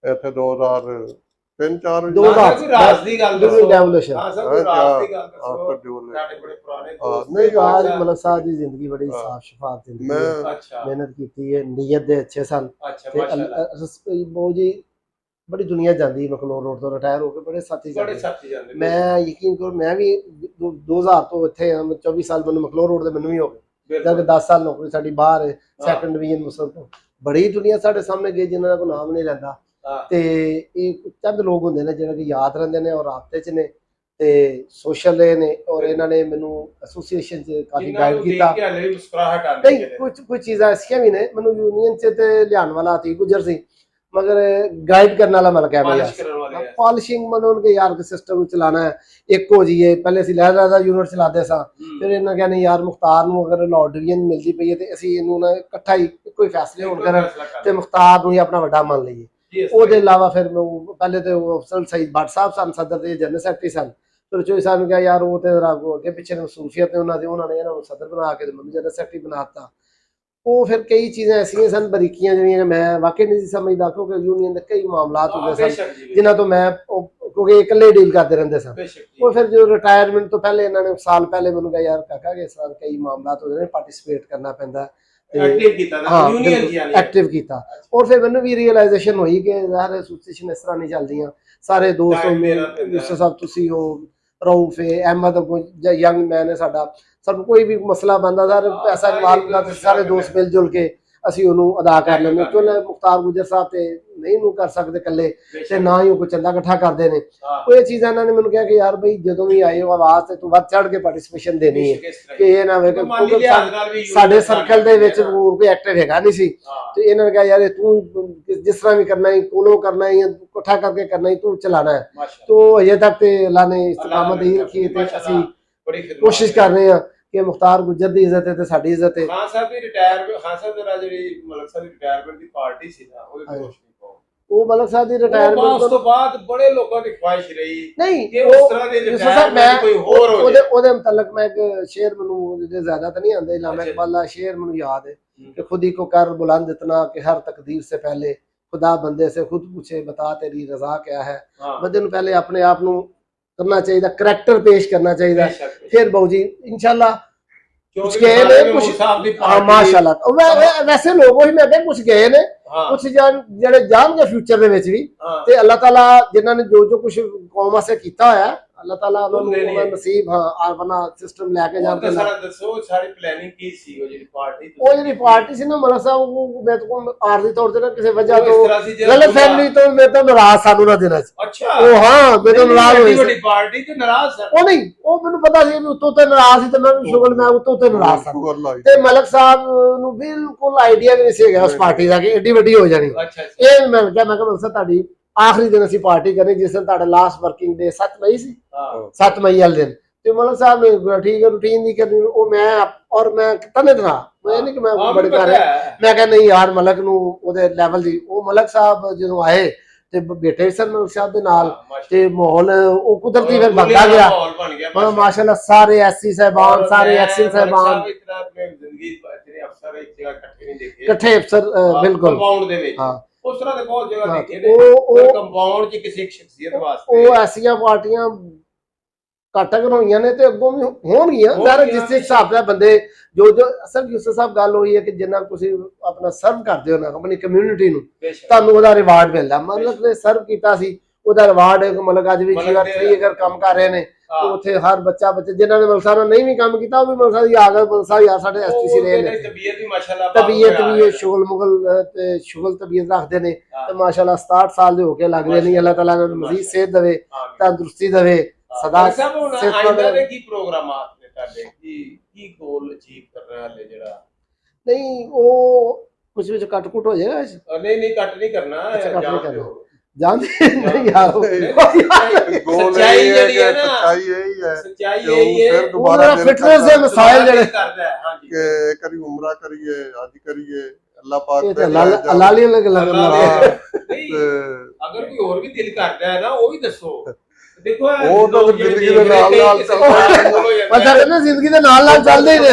ਇੱਥੇ 2003-4 ਕੋਈ ਰਾਜ ਦੀ ਗੱਲ ਦੱਸੋ। डेवोल्यूशन ਹਾਂ ਸਰ ਕੋਈ ਰਾਜ ਦੀ ਗੱਲ ਦੱਸੋ। ਆਫਟਰ ਡਿਵੋਲੂਸ਼ਨ ਸਾਡੇ ਬੜੇ ਪੁਰਾਣੇ ਦੋਸਤ ਨਹੀਂ, ਨੇ। आज मतलब साहब दी जिंदगी बड़ी साफ शफाफ जिंदगी है। मैं ਅੱਛਾ मेहनत की है, नीयत दे अच्छे सन ਅੱਛਾ ते ਮਾਸ਼ਾਅੱਲਾ। बहुत जी ਬੜੀ ਦੁਨੀਆ ਜਾਂਦੀ ਮਕਲੋਰ ਰੋਡ ਤੋਂ ਰਿਟਾਇਰ ਹੋ ਕੇ ਬੜੇ ਸਾਥੀ ਬੜੇ ਜਾਂਦੇ। ਸਾਥੀ ਜਾਂਦੇ ਨੇ। ਮੈਂ ਯਕੀਨ ਕਰੋ ਮੈਂ ਵੀ 2000 ਤੋਂ ਇੱਥੇ ਹਾਂ, 24 ਸਾਲ ਮੈਨੂੰ ਮਕਲੋਰ ਰੋਡ ਦੇ ਮੈਨੂੰ ਵੀ ਹੋ ਗਏ, ਜਦ 10 ਸਾਲ ਨੌਕਰੀ ਸਾਡੀ ਬਾਹਰ ਹੈ ਸੈਕੰਡ ਡਿਵੀਜ਼ਨ ਮੁਸਲ ਤੋਂ। ਬੜੀ ਦੁਨੀਆ ਸਾਡੇ ਸਾਹਮਣੇ ਗਈ ਜਿਨ੍ਹਾਂ ਦਾ ਕੋਈ ਨਾਮ ਨਹੀਂ ਲੈਂਦਾ, ਤੇ ਇਹ ਚੰਦ ਲੋਕ ਹੁੰਦੇ ਨੇ ਜਿਹੜੇ ਕਿ ਯਾਦ ਰਹਿੰਦੇ ਨੇ ਔਰ ਰਾਬਤੇ 'ਚ ਨੇ ਤੇ ਸੋਸ਼ਲ ਨੇ, ਔਰ ਇਹਨਾਂ ਨੇ ਮੈਨੂੰ ਐਸੋਸੀਏਸ਼ਨ 'ਚ ਕਾਫੀ ਗਾਈਡ ਕੀਤਾ। ਨਹੀਂ ਕੁਝ ਚੀਜ਼ਾਂ ਐਸੀਆਂ ਵੀ ਨੇ ਮੈਨੂੰ ਯੂਨੀਅਨ 'ਚ ਤੇ ਲਿਆਉਣ ਵਾਲਾ ਅਤੀਕ ਗੁਜਰ ਸੀ, ਮगर गाइड करने वाला मतलब क्या पॉलिशिंग मतलब उनके यार के सिस्टम चलाना है एक हो जाइए। पहले ਅਸੀਂ ਲਹਿਰਾ ਦਾ ਯੂਨਿਟ ਚਲਾਦੇ ਸਾਂ, ਫਿਰ ਇਹਨਾਂ ਕਹਿੰਦੇ ਯਾਰ ਮੁਖਤਾਰ ਨੂੰ ਅਗਰ ਲਾਹੌਰ ਡਿਵੀਜ਼ਨ ਮਿਲਦੀ ਪਈ ਹੈ ਤੇ ਅਸੀਂ ਇਹਨੂੰ ਨਾ ਇਕੱਠਾ ਹੀ ਕੋਈ ਫੈਸਲੇ ਹੋਣ ਕਰਨ ਤੇ ਮੁਖਤਾਰ ਨੂੰ ਹੀ ਆਪਣਾ ਵੱਡਾ ਮੰਨ ਲਈਏ। ਉਹਦੇ ਇਲਾਵਾ ਫਿਰ ਪਹਿਲੇ ਤੇ ਅਫਸਰ ਸਈਦ ਭੱਟ ਸਾਹਿਬ ਸਨ ਸਦਰ ਦੇ ਜਨਰਲ ਸੈਕਟਰੀ ਸਨ, ਫਿਰ ਚੋਈ ਸਾਹਿਬ ਨੇ ਕਿਹਾ ਯਾਰ ਉਹ ਤੇ ਅੱਗੇ ਪਿੱਛੇ ਮਸੂਫੀਅਤ ਨੇ ਉਹਨਾਂ ਨੇ ਇਹਨਾਂ ਨੂੰ ਸਦਰ ਬਣਾ ਕੇ ਮੈਨੂੰ ਜਨਰਲ ਸੈਕਟਰੀ ਬਣਾਤਾ। ਉਹ ਫਿਰ ਕਈ ਚੀਜ਼ਾਂ ਐਸੀਆਂ ਸਨ ਬਰੀਕੀਆਂ ਜਿਹੜੀਆਂ ਮੈਂ ਵਾਕਈ ਨਹੀਂ ਸੀ ਸਮਝਦਾ, ਕਿਉਂਕਿ ਯੂਨੀਅਨ ਦੇ ਕਈ ਮਾਮਲਾਤ ਹੁੰਦੇ ਸਨ ਜਿਨ੍ਹਾਂ ਤੋਂ ਮੈਂ ਕਿਉਂਕਿ ਇਕੱਲੇ ਡੀਲ ਕਰਦੇ ਰਹਿੰਦੇ ਸਨ। ਉਹ ਫਿਰ ਜੋ ਰਿਟਾਇਰਮੈਂਟ ਤੋਂ ਪਹਿਲੇ ਇਹਨਾਂ ਨੇ ਸਾਲ ਪਹਿਲੇ ਮੈਨੂੰ ਕਿਹਾ ਯਾਰ ਕਾਕਾ ਕਿ ਇਸ ਤਰ੍ਹਾਂ ਕਈ ਮਾਮਲਾਤ ਹੁੰਦੇ ਨੇ ਪਾਰਟਿਸਿਪੇਟ ਕਰਨਾ ਪੈਂਦਾ, ਐਕਟਿਵ ਕੀਤਾ। ਔਰ ਫਿਰ ਮੈਨੂੰ ਵੀ ਰੀਅਲਾਈਜੇਸ਼ਨ ਹੋਈ ਕਿ ਯਾਰ ਐਸੋਸੀਏਸ਼ਨ ਇਸ ਤਰ੍ਹਾਂ ਨਹੀਂ ਚੱਲਦੀਆਂ। ਸਾਰੇ ਦੋਸਤ ਯੂਸਫ ਸਾਹਿਬ ਤੁਸੀਂ ਹੋ, ਰਊਫ ਹੈ, ਅਹਿਮਦ ਯੰਗ ਮੈਨ ਹੈ ਸਾਡਾ, ਸਾਨੂੰ ਕੋਈ ਵੀ ਮਸਲਾ ਬਣਦਾ ਸਰ ਪੈਸਾ ਇਨਵਾਲਵ ਹੁੰਦਾ ਤੇ ਸਾਰੇ ਦੋਸਤ ਮਿਲ ਜੁਲ ਕੇ ਅਸੀਂ ਉਹਨੂੰ ਅਦਾ ਕਰ ਲੈਂਦੇ। ਕਿਉਂ ਮੁਖਤਾਰ ਗੁਜਰ ਸਾਹਿਬ ਤੇ ਨਹੀਂ ਨੂੰ ਕਰ ਸਕਦੇ ਇਕੱਲੇ ਤੇ ਨਾ ਹੀ ਉਹ ਕੋਈ ਚੰਦਾ ਇਕੱਠਾ ਕਰਦੇ ਨੇ। ਉਹ ਇਹ ਚੀਜ਼ਾਂ ਇਹਨਾਂ ਨੇ ਮੈਨੂੰ ਕਿਹਾ ਕਿ ਯਾਰ ਬਈ ਜਦੋਂ ਵੀ ਆਏ ਹੋ ਆਵਾਜ਼ ਤੇ ਤੂੰ ਵੱਧ ਚੜ ਕੇ ਪਾਰਟਿਸਿਪੇਸ਼ਨ ਦੇਣੀ ਹੈ, ਕਿ ਇਹ ਨਾ ਹੋਵੇ ਕਿ ਸਾਡੇ ਸਰਕਲ ਦੇ ਵਿੱਚ ਹੋਰ ਕੋਈ ਐਕਟਿਵ ਹੈਗਾ ਨਹੀਂ ਸੀ ਤੇ ਇਹਨਾਂ ਨੇ ਕਿਹਾ ਯਾਰ ਤੂੰ ਜਿਸ ਤਰ੍ਹਾਂ ਵੀ ਕਰਨਾ ਹੈ ਕੋਲੋਂ ਕਰਨਾ ਹੈ ਇਕੱਠਾ ਕਰਕੇ ਕਰਨਾ ਹੈ ਤੂੰ ਚਲਾਣਾ ਹੈ। तो अजय तक ते अल्लाह ने इस्तकामत ही रखी है, ਅਸੀਂ ਕੋਸ਼ਿਸ਼ ਕਰ ਰਹੇ ਹਾਂ ਕਿ ਮੁਖਤਾਰ ਗੁਜਰ ਦੀ ਇੱਜ਼ਤ ਹੈ ਤੇ ਸਾਡੀ ਇੱਜ਼ਤ ਹੈ। ਖਾਨ ਸਾਹਿਬ ਦੀ ਰਿਟਾਇਰਮੈਂਟ, ਖਾਨ ਸਾਹਿਬ ਦਾ ਜਿਹੜੀ ਮਲਕ ਸਾਹਿਬ ਦੀ ਰਿਟਾਇਰਮੈਂਟ ਦੀ ਪਾਰਟੀ ਸੀ ਨਾ ਉਹਦੇ ਕੋਲ ਉਹ ਮਲਕ ਸਾਹਿਬ ਦੀ ਰਿਟਾਇਰਮੈਂਟ ਉਸ ਤੋਂ ਬਾਅਦ ਬੜੇ ਲੋਕਾਂ ਦੀ ਖੁਆਇਸ਼ ਰਹੀ ਨਹੀਂ ਕਿ ਉਸ ਤਰ੍ਹਾਂ ਦੀ ਰਿਟਾਇਰਮੈਂਟ ਕੋਈ ਹੋਰ ਹੋ ਜਾਏ। ਉਹਦੇ ਮੁਤਲਕ ਮੈਂ ਇੱਕ ਸ਼ੇਰ ਮੈਨੂੰ ਜਿਹਦੇ ਜ਼ਿਆਦਾ ਤਾਂ ਨਹੀਂ ਆਉਂਦੇ, ਇਲਾਮਾ ਇਕਬਾਲ ਦਾ ਸ਼ੇਰ ਮੈਨੂੰ ਯਾਦ ਹੈ कि खुद ही को कर बुलंद इतना कि हर तकदीर से पहले खुदा बंदे से खुद पूछे बता तेरी रजा क्या है। बंदे ਨੂੰ ਪਹਿਲੇ ਆਪਣੇ ਆਪ ਨੂੰ करना चाहिए, करैक्टर पेश करना चाहिए, फिर बाबू जी इंशाल्लाह कुछ गए ने कुछ माशाल्लाह वैसे लोगों ही मैं कहता कुछ गए ने कुछ ਜਿਹੜੇ ਜਾਣਗੇ ਫਿਊਚਰ ਦੇ ਵਿੱਚ ਵੀ ਤੇ ਅੱਲਾਹ ਤਾਲਾ ਜਿਨ੍ਹਾਂ ਨੇ ਜੋ ਕੁਝ ਕੌਮ ਵਾਸਤੇ ਕੀਤਾ ਹੋਇਆ ਅੱਲਾਹ ਤਾਲਾ ਉਹਨਾਂ ਨੂੰ ਨਸੀਬ ਆਪਣਾ ਸਿਸਟਮ ਲੈ ਕੇ ਜਾਂਦੇ ਨੇ। ਸਾਰਾ ਦੱਸੋ ਸਾਰੀ ਪਲੈਨਿੰਗ ਕੀ ਸੀ ਉਹ ਜਿਹੜੀ ਪਾਰਟੀ ਸੀ ਨਾ ਮਲਕ ਸਾਹਿਬ ਉਹ ਮੈਂ ਤੋਂ ਆਰਜ਼ੀ ਤੌਰ ਤੇ ਨਾ ਕਿਸੇ ਵਜ੍ਹਾ ਤੋਂ ਗਲਤ ਫਹਿਮੀ ਤੋਂ ਮੈਂ ਤਾਂ ਨਾਰਾਜ਼ ਸਾਨੂੰ ਨਾ ਦੇਣਾ ਸੀ। ਅੱਛਾ ਉਹ ਹਾਂ ਮੈਨੂੰ ਨਾਰਾਜ਼ ਹੋਈ ਵੱਡੀ ਪਾਰਟੀ ਤੇ ਨਾਰਾਜ਼ ਸੀ ਉਹ ਨਹੀਂ, ਉਹ ਮੈਨੂੰ ਪਤਾ ਸੀ ਵੀ ਉੱਤੋਂ ਤੇ ਨਾਰਾਜ਼ ਸੀ ਤੇ ਮੈਂ ਵੀ ਸ਼ੁਗਰ ਮੈਂ ਉੱਤੋਂ ਤੇ ਨਾਰਾਜ਼ ਸੀ ਤੇ ਮਲਕ ਸਾਹਿਬ ਨੂੰ ਬਿਲਕੁਲ ਆਈਡੀਆ ਵੀ ਨਹੀਂ ਸੀ ਹੈਗਾ ਉਸ ਪਾਰਟੀ ਦਾ ਕਿ ਏਡੀ ਵੱਡੀ ਹੋ ਜਾਣੀ। ਇਹ ਮੈਂ ਕਿਹਾ ਮਲਕ ਸਾਹਿਬ ਤੁਹਾਡੀ ਆਖਰੀ ਦਿਨ ਅਸੀਂ ਪਾਰਟੀ ਕਰਨੀ ਜਿਸ ਦਿਨ ਤੁਹਾਡਾ ਲਾਸਟ ਵਰਕਿੰਗ ਡੇ 7 ਮਈ ਸੀ, 7 ਮਈ ਵਾਲੇ ਦਿਨ ਤੇ ਮਲਕ ਸਾਹਿਬ ਨੇ ਠੀਕ ਹੈ ਰੂਟੀਨ ਨਹੀਂ ਕਰਨੀ ਉਹ ਮੈਂ ਔਰ ਮੈਂ ਤਨੇ ਦਿਨਾ ਮੈਂ ਨਹੀਂ ਕਿ ਮੈਂ ਬੜੇ ਕਰ ਰਿਹਾ ਮੈਂ ਕਿਹਾ ਨਹੀਂ ਯਾਰ ਮਲਕ ਨੂੰ ਉਹਦੇ ਲੈਵਲ ਦੀ ਉਹ ਮਲਕ ਸਾਹਿਬ ਜਦੋਂ ਆਏ ਤੇ ਬੇਟੇ ਸਨ ਮਲਕ ਸਾਹਿਬ ਦੇ ਨਾਲ ਤੇ ਮਾਹੌਲ ਉਹ ਕੁਦਰਤੀ ਫਿਰ ਬਣਦਾ ਗਿਆ ਮਾਸ਼ਾਅੱਲਾ ਸਾਰੇ ਐਸਸੀ ਸਾਹਿਬਾਨ ਸਾਰੇ ਐਕਸਿਲ ਸਾਹਿਬਾਨ ਇਕੱਠੇ ਅਫਸਰ ਬਿਲਕੁਲ ਕੰਪਾਊਂਡ ਦੇ ਵਿੱਚ ਹਾਂ ਉਸ ਤਰ੍ਹਾਂ ਦੇ ਬਹੁਤ ਜਗ੍ਹਾ ਦੇਖੇ ਨੇ ਉਹ ਕੰਪਾਊਂਡ 'ਚ ਕਿਸੇ ਇੱਕ ਸ਼ਖਸੀਅਤ ਵਾਸਤੇ ਉਹ ਐਸੀਆਂ ਪਾਰਟੀਆਂ ਘੱਟ ਹੋਈਆਂ ਨੇ ਤੇ ਅੱਗੋਂ ਵੀ ਹੋਣਗੀਆਂ ਯਾਰ ਜਿਸ ਹਿਸਾਬ ਨਾਲ ਬੰਦੇ ਜੋ ਅਸਲ ਯੂਸਫ ਸਾਹਿਬ ਗੱਲ ਹੋਈ ਹੈ ਕਿ ਜਿੰਨਾ ਤੁਸੀਂ ਆਪਣਾ ਸਰਵ ਕਰਦੇ ਹੋ ਨਾ ਆਪਣੀ ਕਮਿਊਨਿਟੀ ਨੂੰ ਤੁਹਾਨੂੰ ਉਹਦਾ ਰਿਵਾਰਡ ਮਿਲਦਾ। ਮਤਲਬ ਨੇ ਸਰਵ ਕੀਤਾ ਸੀ ਉਹਦਾ ਰਿਵਾਰਡ ਹੈ ਮਤਲਬ ਅੱਜ ਵੀ ਜੀਵਨ ਅਗਰ ਕੰਮ ਕਰ ਰਹੇ ਨੇ ਉੱਥੇ ਹਰ ਬੱਚੇ ਜਿਨ੍ਹਾਂ ਨੇ ਮਲਸਾ ਨਾਲ ਨਹੀਂ ਵੀ ਕੰਮ ਕੀਤਾ ਉਹ ਵੀ ਮਲਸਾ ਦੀ ਆ ਗਏ ਮਲਸਾ ਯਾਰ ਸਾਡੇ ਐਸਟੀਸੀ ਰਹੇ ਨੇ ਤਬੀਅਤ ਵੀ ਮਾਸ਼ਾਅੱਲਾ ਤਬੀਅਤ ਵੀ ਸ਼ੁਗਲ ਮੁਗਲ ਤੇ ਸ਼ੁਗਲ ਤਬੀਅਤ ਰੱਖਦੇ ਨੇ ਤੇ ਮਾਸ਼ਾਅੱਲਾ 67 ਸਾਲ ਦੇ ਹੋ ਕੇ ਲੱਗਦੇ ਨੇ। ਅੱਲਾਹ ਤਾਲਾ ਨੂੰ ਮਜ਼ੀਦ ਸਿਹਤ ਦੇਵੇ ਤੰਦਰੁਸਤੀ ਦੇਵੇ ਸਦਾ ਆਇੰਦਾ ਦੇ ਕੀ ਪ੍ਰੋਗਰਾਮਾਤ ਨੇ ਤੁਹਾਡੇ ਕੀ ਗੋਲ ਅਚੀਵ ਕਰਨਾ ਹੈ ਜਿਹੜਾ ਨਹੀਂ ਉਹ ਕੁਝ ਵਿੱਚ ਕੱਟ ਕੁੱਟ ਹੋ ਜਾਏਗਾ ਨਹੀਂ ਕੱਟ ਨਹੀਂ ਕਰਨਾ जानते नहीं यार सच्चाई यही है ना सच्चाई यही है पूरा फिटनेस से मसाइल जड़े करता है हां जी कि करी उम्रा करिए आज करिए अल्लाह पाक अल्लाह ही लग अगर कोई और भी दिल करता है ना वो भी दसो देखो वो तो जिंदगी ਦੇ ਨਾਲ ਨਾਲ ਪਤਾ ਨਾ ਜ਼ਿੰਦਗੀ ਦੇ ਨਾਲ ਨਾਲ ਚੱਲਦੇ ਹੀ ਨੇ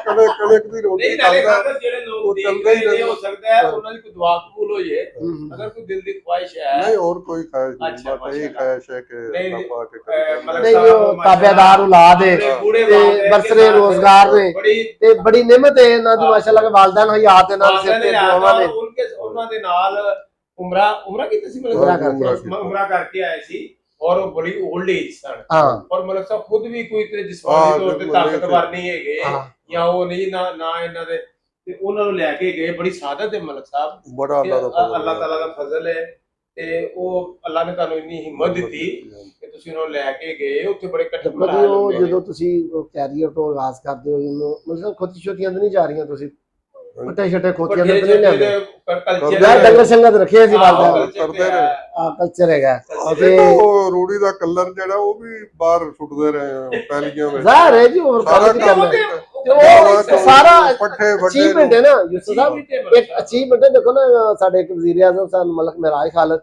ਕਣਕ ਦੀ ਰੋਟੀ ਖਾਂਦਾ ਜਿਹੜੇ ਲੋਕ ਦੇਖ ਰਹੇ ਨੇ ਹੋ ਸਕਦਾ ਹੈ ਉਹਨਾਂ ਦੀ ਕੋਈ ਦੁਆ ਕਬੂਲ ਹੋ ਜਾਏ ਅਗਰ ਕੋਈ ਦਿਲ ਦੀ ਖੁਆਇਸ਼ ਹੈ नहीं और कोई ख्वाहिश नहीं बस यही ख्वाहिश है कि अल्लाह पाक नहीं ਉਹ ਤਾਬੇਦਾਰ ਔਲਾਦ ਹੈ ਤੇ ਬਰਸਰੇ ਰੋਜ਼ਗਾਰ ਨੇ ਤੇ ਬੜੀ ਨਿਮਤ ਹੈ ਇਹਨਾਂ ਦੀ ਮਾਸ਼ਾਅੱਲਾ ਕੇ ਵਾਲਿਦਾਨ ਹਯਾਤ ਦੇ ਨਾਲ ਸਿਰ ਤੇ ਦੁਆਵਾਂ ਨੇ ਉਹਨਾਂ ਦੇ ਨਾਲ ਉਮਰਾ ਉਮਰਾ ਕੀਤੀ ਸੀ ਮਤਲਬ ਉਮਰਾ ਕਰਕੇ ਉਮਰਾ ਕਰਕੇ ਆਏ ਸੀ ਔਰ ਉਹ ਬੜੀ 올ਡ ਏਜ ਸਨ ਹਾਂ ਔਰ ਮਲਕ ਸਾਹਿਬ ਖੁਦ ਵੀ ਕੋਈ ਤੇ ਜਿਸਮਾਨੀ ਤੌਰ ਤੇ ਤਾਕਤਵਰ ਨਹੀਂ ਹੈਗੇ ਹਾਂ ਜਾਂ ਉਹ ਨਹੀਂ ਨਾ ਇਹਨਾਂ ਦੇ ਤੇ ਉਹਨਾਂ ਨੂੰ ਲੈ ਕੇ ਗਏ ਬੜੀ ਸਾਦਤ ਹੈ ਮਲਕ ਸਾਹਿਬ ਬੜਾ ਤੇ ਅੱਲਾ ਦਾ ਫਜ਼ਲ ਅੱਲਾਹ ਤਾਲਾ ਦਾ ਫਜ਼ਲ ਹੈ ਤੇ ਉਹ ਅੱਲਾ ਨੇ ਤੁਹਾਨੂੰ ਇੰਨੀ ਹਿੰਮਤ ਦਿੱਤੀ ਕਿ ਤੁਸੀਂ ਉਹਨਾਂ ਨੂੰ ਲੈ ਕੇ ਗਏ ਉੱਥੇ ਬੜੇ ਕਠਿਨ ਦੇਖੋ ਜੀ ਹਾਲਾਤ ਉਹ ਹੁੰਦੇ ਨੇ। ਜਦੋਂ ਤੁਸੀਂ ਕੈਰੀਅਰ ਤੋਂ ਆਗਾਜ਼ ਕਰਦੇ ਹੋ ਜਿਹਨੂੰ ਮਤਲਬ ਖੋਤੀ ਛੋਟੀਆਂ ਤਾਂ ਨਹੀਂ ਜਾ ਰਹੀਆਂ ਤੁਸੀਂ ਛੋਟੇ ਛੋਟੇ ਖੋਤੀਆਂ ਵੱਡੇ ਤਾਂ ਨਹੀਂ ਲਿਆਉਂਦੇ ਕਲਚਰ ਯਾਰ ਡੰਗਰ ਸੰਗਤ ਰੱਖਿਆ ਸੀ ਬਾਲਦਾ ਕਰਦੇ ਰਹੇ। ਕਲਚਰ ਹੈਗਾ ਅਸੀਂ ਤਾਂ ਉਹ ਰੂੜੀ ਦਾ ਕਲਰ ਜਿਹੜਾ ਉਹ ਵੀ ਬਾਹਰ ਸੁੱਟਦੇ ਰਹੇ ਆ ਪਹਿਲੀਆਂ ਵਿੱਚ ਜ਼ਾਹਰ ਹੈ ਜੀ ਹੋਰ ਸਾਰਾ ਕੰਮ ਕਰਨਾ ਕੰਮ ਉਹ ਸਾਰਾ ਪੱਠੇ ਵੱਡੇ ਅਚੀਵਮੈਂਟ ਹੈ ਨਾ ਯੂਸਫ ਸਾਹਿਬ ਇੱਕ ਅਚੀਵਮੈਂਟ ਹੈ ਦੇਖੋ ਨਾ ਸਾਡੇ ਇੱਕ ਵਜ਼ੀਰ ਆਜ਼ਮ ਸਨ ਮਲਕ ਮਹਿਰਾਜ ਖਾਲਦ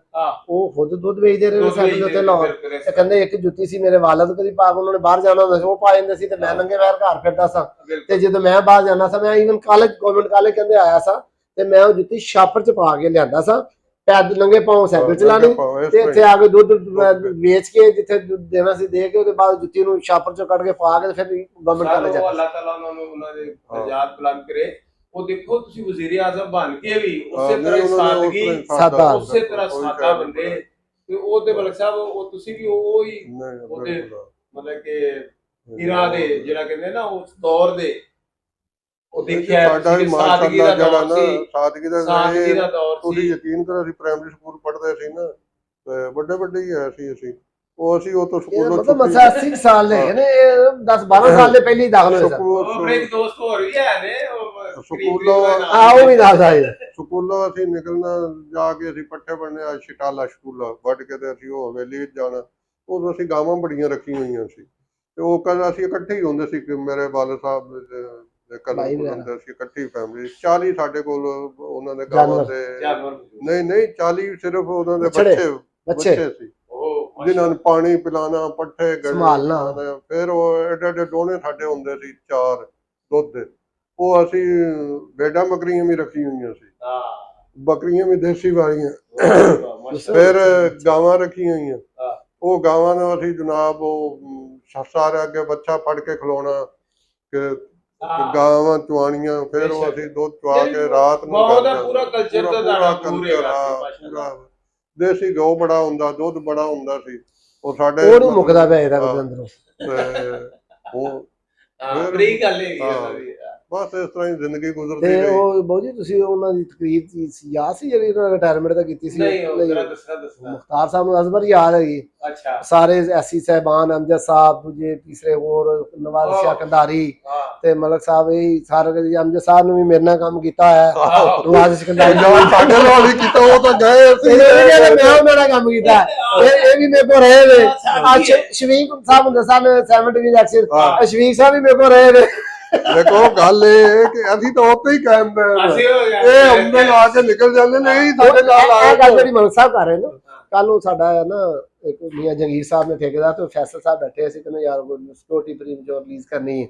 ਉਹ ਖੁਦ ਦੁੱਧ ਵੇਚਦੇ ਰਹੇ ਨੇ ਸਾਡੇ ਦੇ ਉੱਤੇ ਲਾਹੌਰ ਤੇ ਕਹਿੰਦੇ ਇੱਕ ਜੁੱਤੀ ਸੀ ਮੇਰੇ ਵਾਲਦ ਕਦੀ ਪਾ ਕੇ ਉਹਨਾਂ ਨੇ ਬਾਹਰ ਜਾਣਾ ਹੁੰਦਾ ਸੀ ਉਹ ਪਾ ਜਾਂਦੇ ਸੀ ਤੇ ਮੈਂ ਨੰਗੇ ਪੈਰ ਘਰ ਫਿਰਦਾ ਸਾਂ ਤੇ ਜਦੋਂ ਮੈਂ ਬਾਹਰ ਜਾਣਾ ਸਾਂ ਮੈਂ ਈਵਨ ਕਾਲਜ ਗਵਰਨਮੈਂਟ ਕਾਲਜ ਕਹਿੰਦੇ ਆਇਆ ਸਾਂ ਤੇ ਮੈਂ ਉਹ ਜੁੱਤੀ ਛਾਪਰ ਚ ਪਾ ਕੇ ਲਿਆਂਦਾ ਸਾਂ ਪੈਦ ਨੰਗੇ ਪਾਉਂ ਸਾਈਕਲ ਚਲਾਣੀ ਤੇ ਇੱਥੇ ਆ ਕੇ ਦੁੱਧ ਵੇਚ ਕੇ ਜਿੱਥੇ ਦੁੱਧ ਦੇਣਾ ਸੀ ਦੇ ਕੇ ਉਹਦੇ ਬਾਅਦ ਜੁੱਤੀ ਨੂੰ ਛਾਪਰ ਚੋਂ ਕੱਢ ਕੇ ਪਾ ਕੇ ਫਿਰ ਗਵਰਨਮੈਂਟ ਕਾਲਜ ਜਾ ਅੱਲਾਹ ਤਾਲਾ ਉਹਨਾਂ ਦੇ ਨਜਾਤ ਬੁਲੰਦ ਕਰੇ ਉਹ ਦੇਖੋ ਤੁਸੀਂ ਵਜ਼ੀਰ ਆਜ਼ਮ ਬਣ ਕੇ ਵੀ ਉਸੇ ਤਰ੍ਹਾਂ ਹੀ ਸਾਦਗੀ ਸਾਦਾ ਉਸੇ ਤਰ੍ਹਾਂ ਸਾਦਾ ਬੰਦੇ ਤੇ ਉਹ ਤੇ ਮਲਕ ਸਾਹਿਬ ਉਹ ਤੁਸੀਂ ਵੀ ਉਹ ਹੀ ਉਹਦੇ ਮਤਲਬ ਕਿ ਇਰਾਦੇ ਜਿਹੜਾ ਕਹਿੰਦੇ ਨਾ ਉਸ ਦੌਰ ਦੇ ਉਹ ਦੇਖਿਆ ਸਾਡਾ ਵੀ ਸਾਦਗੀ ਦਾ ਮਾਸ਼ਾਅੱਲਾ ਜਿਹੜਾ ਦੌਰ ਨਾ ਸੀ ਸਾਦਗੀ ਦਾ ਦੌਰ ਤੁਸੀਂ ਸੀ ਯਕੀਨ ਕਰੋ ਅਸੀਂ ਪ੍ਰਾਇਮਰੀ ਸਕੂਲ ਪੜ੍ਹਦੇ ਸੀ ਨਾ ਤੇ ਵੱਡੇ ਵੱਡੇ ਹੀ ਆਏ ਸੀ ਅਸੀਂ ਉਹ ਤੋਂ ਸਕੂਲੋਂ ਮਤਲਬ ਮਸਾ 80 ਸਾਲ ਦੇ ਨੇ 10 12 ਸਾਲ ਦੇ ਪਹਿਲੇ ਹੀ ਦਾਖਲ ਹੋਏ ਸਨ ਉਹ ਆਪਣੇ ਇੱਕ ਦੋਸਤ ਹੋਰ ਵੀ ਹੈ ਨੇ ਸਕੂਲੋਂ ਉਹ ਵੀ ਦੱਸ ਆਏ ਸਕੂਲੋਂ ਅਸੀਂ ਨਿਕਲਣਾ ਜਾ ਕੇ ਅਸੀਂ ਪੱਠੇ ਬਣਨੇ ਆ ਸ਼ਟਾਲਾ ਸਕੂਲ ਵੱਢ ਕੇ ਤੇ ਅਸੀਂ ਉਹ ਹਵੇਲੀ ਵਿੱਚ ਜਾਣਾ ਉਦੋਂ ਅਸੀਂ ਗਾਵਾਂ ਬੜੀਆਂ ਰੱਖੀਆਂ ਹੋਈਆਂ ਸੀ ਤੇ ਉਹ ਕਹਿੰਦਾ ਅਸੀਂ ਇਕੱਠੇ ਹੀ ਹੁੰਦੇ ਸੀ ਕਿ ਮੇਰੇ ਵਾਲਦ ਸਾਹਿਬ ਦੇ ਕਲਮ ਹੁੰਦੇ ਸੀ ਇਕੱਠੀ ਫੈਮਿਲੀ 40 ਸਾਡੇ ਕੋਲ ਉਹਨਾਂ ਦੇ ਗਾਵਾਂ ਦੇ ਨਹੀਂ 40 ਸਿਰਫ ਉਹਨਾਂ ਦੇ ਬੱਚੇ ਸੀ ਜਿਨ੍ਹਾਂ ਨੂੰ ਪਾਣੀ ਪਿਲਾਣਾ ਪੱਠੇ ਸੰਭਾਲਣਾ ਫਿਰ ਉਹ ਏਡੇ ਏਡੇ ਡੋਣੇ ਸਾਡੇ ਹੁੰਦੇ ਸੀ 4 ਦੁੱਧ ਦੇ ਉਹ ਅਸੀਂ ਬੇਡਾ ਬੱਕਰੀਆਂ ਵੀ ਰੱਖੀ ਹੋਈਆਂ ਸੀ ਬੱਕਰੀਆਂ ਵੀ ਦੇਸੀ ਵਾਲੀਆਂ ਫਿਰ ਗਾਵਾਂ ਰੱਖੀਆਂ ਹੋਈਆਂ ਉਹ ਗਾਵਾਂ ਨੂੰ ਅਸੀਂ ਜਨਾਬ ਉਹ ਸਾਰੇ ਅੱਗੇ ਬੱਚਾ ਫੜ ਕੇ ਖਿਲਾਉਣਾ ਕਿ ਗਾਵਾਂ ਚੁਆਣੀਆਂ ਫਿਰ ਉਹ ਅਸੀਂ ਦੁੱਧ ਚੁਆ ਕੇ ਰਾਤ ਨੂੰ ਪੂਰਾ ਕਲਚਰ ਦਾ ਪੂਰਾ ਦੇਸੀ ਗਊ ਬੜਾ ਹੁੰਦਾ ਦੁੱਧ ਬੜਾ ਹੁੰਦਾ ਸੀ ਉਹ ਸਾਡੇ ਉਹ ਨਹੀਂ ਮੁੱਕਦਾ ਪਿਆ ਇਹਦਾ ਕੋਈ ਅੰਦਰੋਂ ਉਹ ਬੜੀ ਗੱਲ ਹੈਗੀ ਬਸ ਇਸ ਤਰ੍ਹਾਂ ਹੀ ਜ਼ਿੰਦਗੀ ਗੁਜ਼ਰਦੀ ਤੇ ਰਹੀ ਉਹ ਬਹੁਤ ਜੀ ਤੁਸੀਂ ਉਹਨਾਂ ਦੀ ਤਕਰੀਰ ਯਾਦ ਸੀ ਜਿਹੜੀ ਉਹਨਾਂ ਰਿਟਾਇਰਮੈਂਟ ਦਾ ਕੀਤੀ ਸੀ ਦੱਸਣਾ ਮੁਖਤਾਰ ਸਾਹਿਬ ਨੂੰ ਅਜ਼ਬਰ ਯਾਦ ਹੈਗੀ ਅੱਛਾ ਸਾਰੇ ਐਸੀ ਸਾਹਿਬਾਨ ਅਮਜਦ ਸਾਹਿਬ ਦੂਜੇ ਤੀਸਰੇ ਹੋਰ ਨਵਾਜ਼ ਸ਼ਾਹ ਕੰਧਾਰੀ ਤੇ ਮਲਕ ਸਾਹਿਬ ਇਹ ਸਾਰੇ ਅਮਜਦ ਸਾਹਿਬ ਨੂੰ ਵੀ ਮੇਰੇ ਨਾਲ ਕੰਮ ਕੀਤਾ ਹੋਇਆ ਨਵਾਜ਼ ਸ਼ਾਹ ਕੰਧਾਰੀ ਸਾਡੇ ਨਾਲ ਹੀ ਕੀਤਾ ਉਹ ਤਾਂ ਗਏ ਸੀ ਮੈਂ ਉਹਨਾਂ ਨਾਲ ਕੰਮ ਕੀਤਾ ਇਹ ਵੀ ਮੇਰੇ ਕੋਲ ਰਹੇ ਨੇ ਸ਼ਵੀਕ ਸਾਹਿਬ ਹੁੰਦੇ ਸਨ 70 ਐਕਸ਼ਨ ਸ਼ਵੀਕ ਸਾਹਿਬ ਵੀ ਮੇਰੇ ਕੋਲ ਰਹੇ ਨੇ ਦੇਖੋ ਗੱਲ ਇਹ ਕਿ ਅਸੀਂ ਤਾਂ ਉੱਥੇ ਹੀ ਕਾਇਮ ਨੇ ਇਹ ਹੁੰਦੇ ਆ ਕੇ ਨਿਕਲ ਜਾਂਦੇ ਨਹੀਂ ਸਾਡੇ ਨਾਲ ਆਏ ਗੱਲ ਜਿਹੜੀ ਮਲਕ ਸਾਹਿਬ ਕਰ ਰਹੇ ਨੇ ਕੱਲ ਨੂੰ ਸਾਡਾ ਨਾ ਇੱਕ ਮੀਆਂ ਜੰਗੀਰ ਸਾਹਿਬ ਨੇ ਠੇਕੇਦਾਰ ਤੇ ਫੈਸਲ ਸਾਹਿਬ ਬੈਠੇ ਸੀ ਕਹਿੰਦੇ ਯਾਰ ਸਿਕਿਉਰਿਟੀ ਪ੍ਰੀਮ ਜੋ ਰਿਲੀਜ਼ ਕਰਨੀ